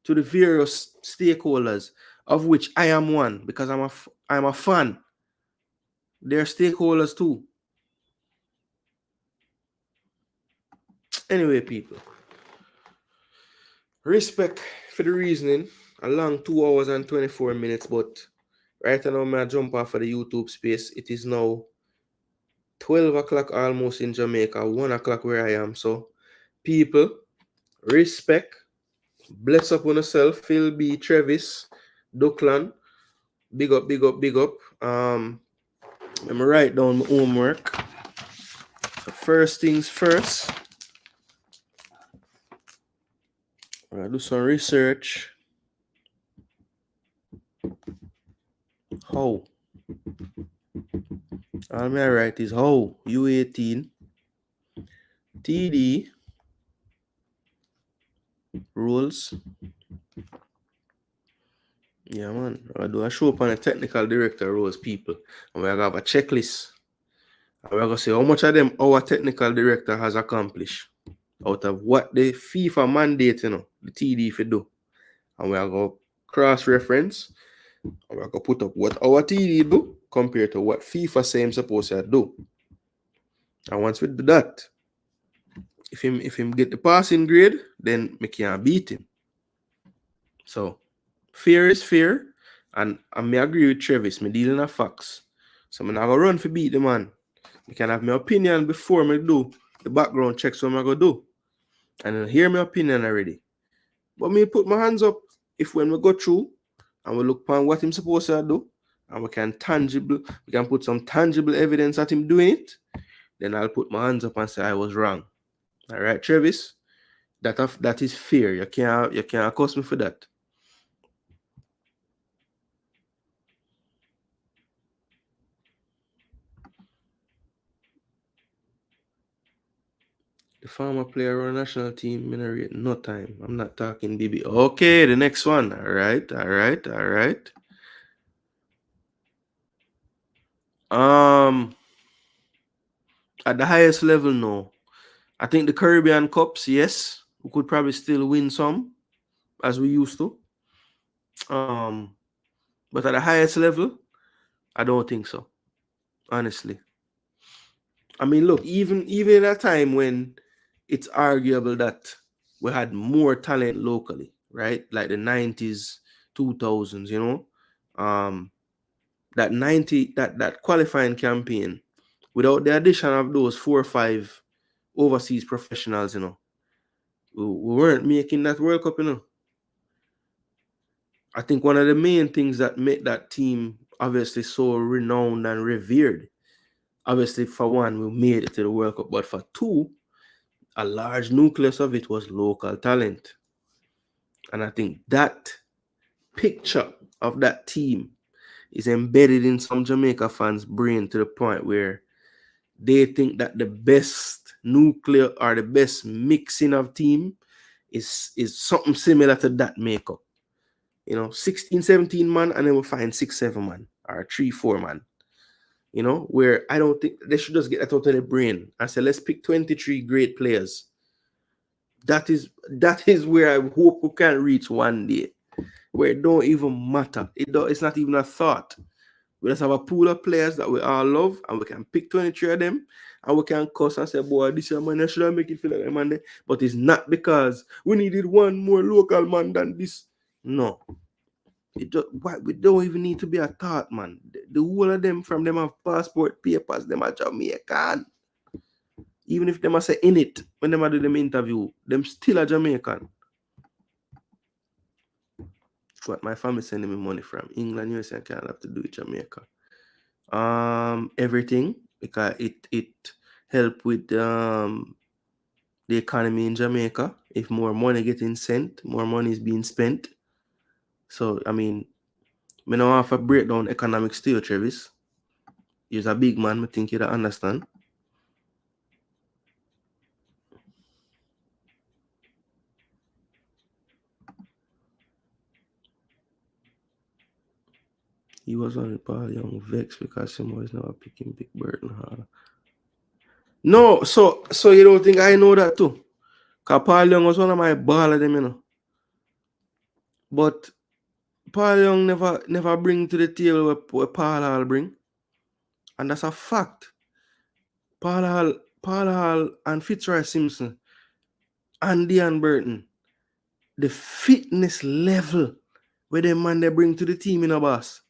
to the various stakeholders, of which I am one, because I'm a fan. They're stakeholders too. Anyway, people. Respect for the reasoning. A long 2 hours and 24 minutes, but right now I jump off of the YouTube space. It is now 12 o'clock almost in Jamaica, 1 o'clock where I am. So, people, respect. Bless up on yourself. Phil B. Travis, Duckland. Big up, big up, big up. Let me write down my homework. So first things first. do some research. How? All me I write is how U18 TD rules. Yeah, man. I do a show upon a technical director rules people. And we're going to have a checklist. And we're going to say how much of them our technical director has accomplished out of what the FIFA mandate, the TD if you do. And we're going to cross-reference. And we're going to put up what our TD do compared to what FIFA say I'm supposed to do. And once we do that, if him get the passing grade, then we can't beat him. So fair is fair, and I may agree with Travis. Me dealing a facts, so I'm not gonna run for beat the man. I can have my opinion before me do the background checks. What I'm gonna do, and then hear my opinion already. But me put my hands up if when we go through and we look upon what him supposed to do, and we can put some tangible evidence that him doing it. Then I'll put my hands up and say I was wrong. All right, Travis, that is fair. You can't accuse me for that. The former player on national team, minerate no time. I'm not talking BB. Okay, the next one. All right. At the highest level, no. I think the Caribbean Cups, yes, we could probably still win some, as we used to. But at the highest level, I don't think so. Honestly. I mean, look, even at a time when it's arguable that we had more talent locally, right? Like the 90s, 2000s, that qualifying campaign, without the addition of those 4 or 5 overseas professionals, we weren't making that World Cup, I think one of the main things that made that team obviously so renowned and revered, obviously for one, we made it to the World Cup, but for two, a large nucleus of it was local talent. And I think that picture of that team is embedded in some Jamaica fans' brain to the point where they think that the best nuclear or the best mixing of team is something similar to that makeup. 16, 17 man, and then we'll find 6, 7 man or 3, 4 man. Where I don't think they should just get that out of their brain and say, let's pick 23 great players. That is where I hope we can reach one day, where it don't even matter. It's not even a thought. We just have a pool of players that we all love, and we can pick 23 of them, and we can cuss and say, boy, this man, should I make it feel like a man? But it's not because we needed one more local man than this. No. We don't even need to be a thought, man. The whole of them from them have passport papers, them are Jamaican. Even if them are say in it, when them are do them interview, them still a Jamaican. What my family sending me money from England, USA, and Canada to do with Jamaica. Everything, because it help with the economy in Jamaica. If more money getting sent, more money is being spent. So I mean, me don't have to break down economics to you, Travis. You're a big man, I think you don't understand. He was on the Paul Young vexed because he was never picking Big Burton. No, so you don't think I know that too? Because Paul Young was one of my baller them, But Paul Young never bring to the table what Paul Hall bring. And that's a fact. Paul Hall and Fitzroy Simpson and Dean Burton, the fitness level where them man they bring to the team, boss.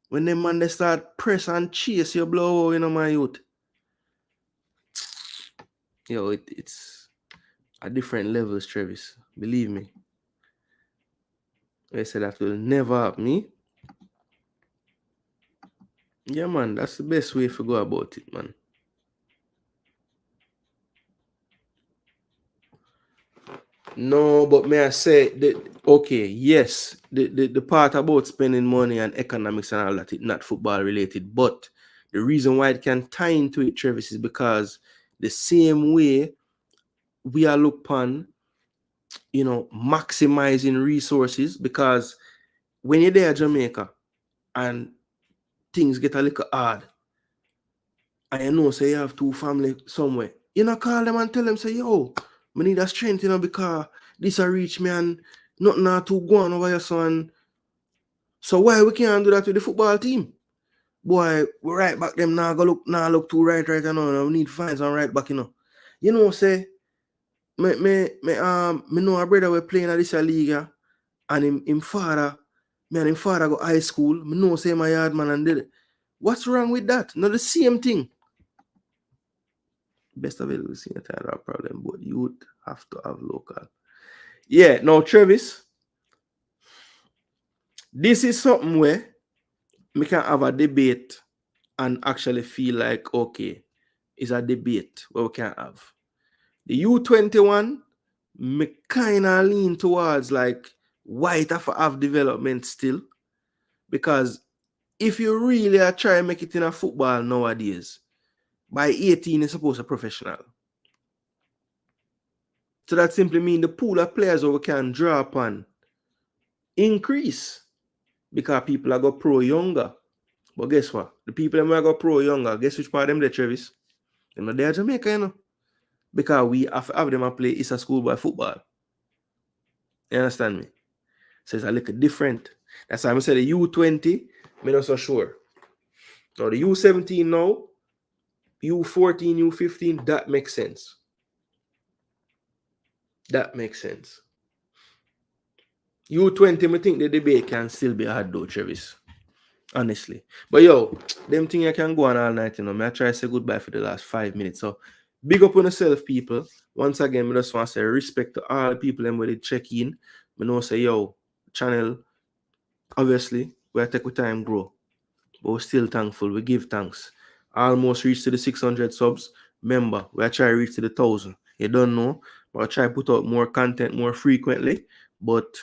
When them man they start press and chase your blow, my youth. It's a different levels, Travis. Believe me. I said that will never happen me. Yeah, man, that's the best way to go about it, man. No, but may I say okay, yes, the part about spending money and economics and all that, it's not football related. But the reason why it can tie into it, Travis, is because the same way we are look upon, maximizing resources, because when you're there in Jamaica and things get a little hard, and say you have two family somewhere, call them and tell them, say, yo, I need a strength, because this a reach me and nothing not to go on over your son. So why we can't do that with the football team? Boy, we right back them now go look too right and now. We need to find some right back, say me know a brother we playing at this league, and him father, me and him father go high school. Me know say my yard man and did it. What's wrong with that? Not the same thing. Best available senior title problem, but you would have to have local. Yeah, now Travis, this is something where we can have a debate and actually feel like, okay, it's a debate where we can have. The U21, me kind of lean towards like white have development still, because if you really are trying to make it in a football nowadays, by 18 it's supposed to be professional. So that simply means the pool of players that we can draw upon increase, because people are go pro younger. But guess what? The people that are go pro younger, guess which part of them they, Travis? They're not there Jamaica, because we have them play it's a schoolboy football. You understand me? So it's a little different. That's why I say the U20, I'm not so sure. Now the U17 now, U14, U15, that makes sense. That makes sense. U20, I think the debate can still be hard though, Travis. Honestly. But yo, them thing I can go on all night, I try to say goodbye for the last 5 minutes. So big up on yourself, people. Once again, I just want to say respect to all the people that did check in. I know say, yo, channel, obviously, we take our time grow. But we're still thankful. We give thanks. Almost reached to the 600 subs. Remember, we are trying to reach to the 1,000. You don't know, but I try to put out more content more frequently. But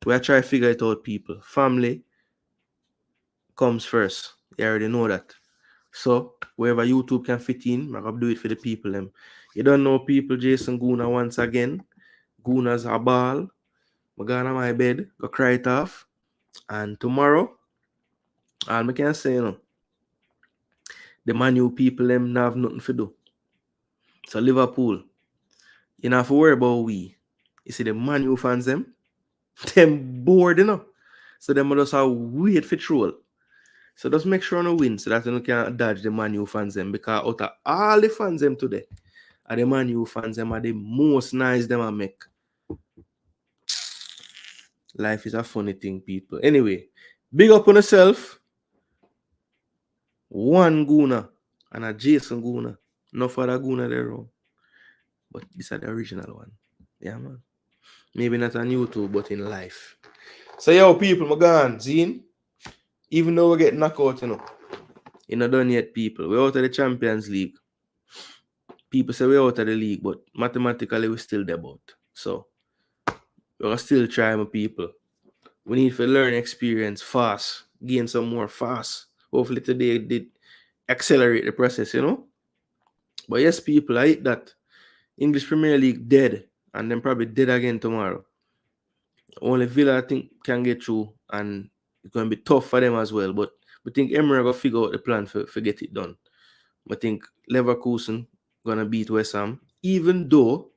we are trying to figure it out, people. Family comes first. You already know that. So, wherever YouTube can fit in, I'm going to do it for the people. You don't know, people, Jason Gooner once again. Gooner's a ball. I'm going to my bed, go cry it off. And tomorrow, all I can say, the Man U people, them have nothing to do. So, Liverpool, you don't have to worry about we. You see, the Man U fans, them bored, So, them just have wait for troll. So just make sure no win so that you can dodge the Man U fans them, because out of all the fans them today, the Man U fans them are the most nice them I make. Life is a funny thing, people. Anyway, big up on yourself. One Gooner and a Jason Gooner. No further Gooner there wrong. But this is the original one. Yeah, man. Maybe not on YouTube, but in life. So yo, people, my gone. Zine. Even though we get knocked out, you're not done yet, people. We're out of the Champions League. People say we're out of the league, but mathematically we're still there. So we're still trying, my people. We need to learn experience fast, gain some more fast. Hopefully today did accelerate the process, But yes, people, I hate that. English Premier League dead, and then probably dead again tomorrow. Only Villa, I think, can get through, and it's going to be tough for them as well. But we think Emery will figure out the plan for get it done. I think Leverkusen going to beat West Ham, even though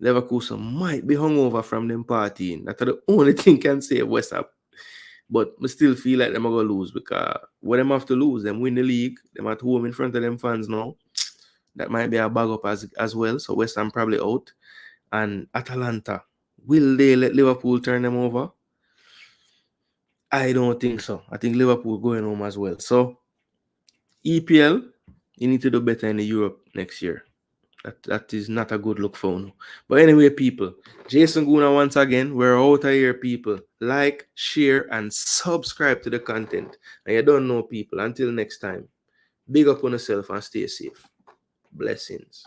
Leverkusen might be hungover from them partying. That's the only thing can save West Ham. But we still feel like them are going to lose, because what them have to lose, them win the league, them at home in front of them fans now. That might be a bag up as well. So West Ham probably out. And Atalanta, will they let Liverpool turn them over? I don't think so. I think Liverpool going home as well. So EPL, you need to do better in the Europe next year. That is not a good look for you. But anyway, people, Jason Guna once again, we're out of here, people. Like, share, and subscribe to the content. And you don't know, people, until next time, big up on yourself and stay safe. Blessings.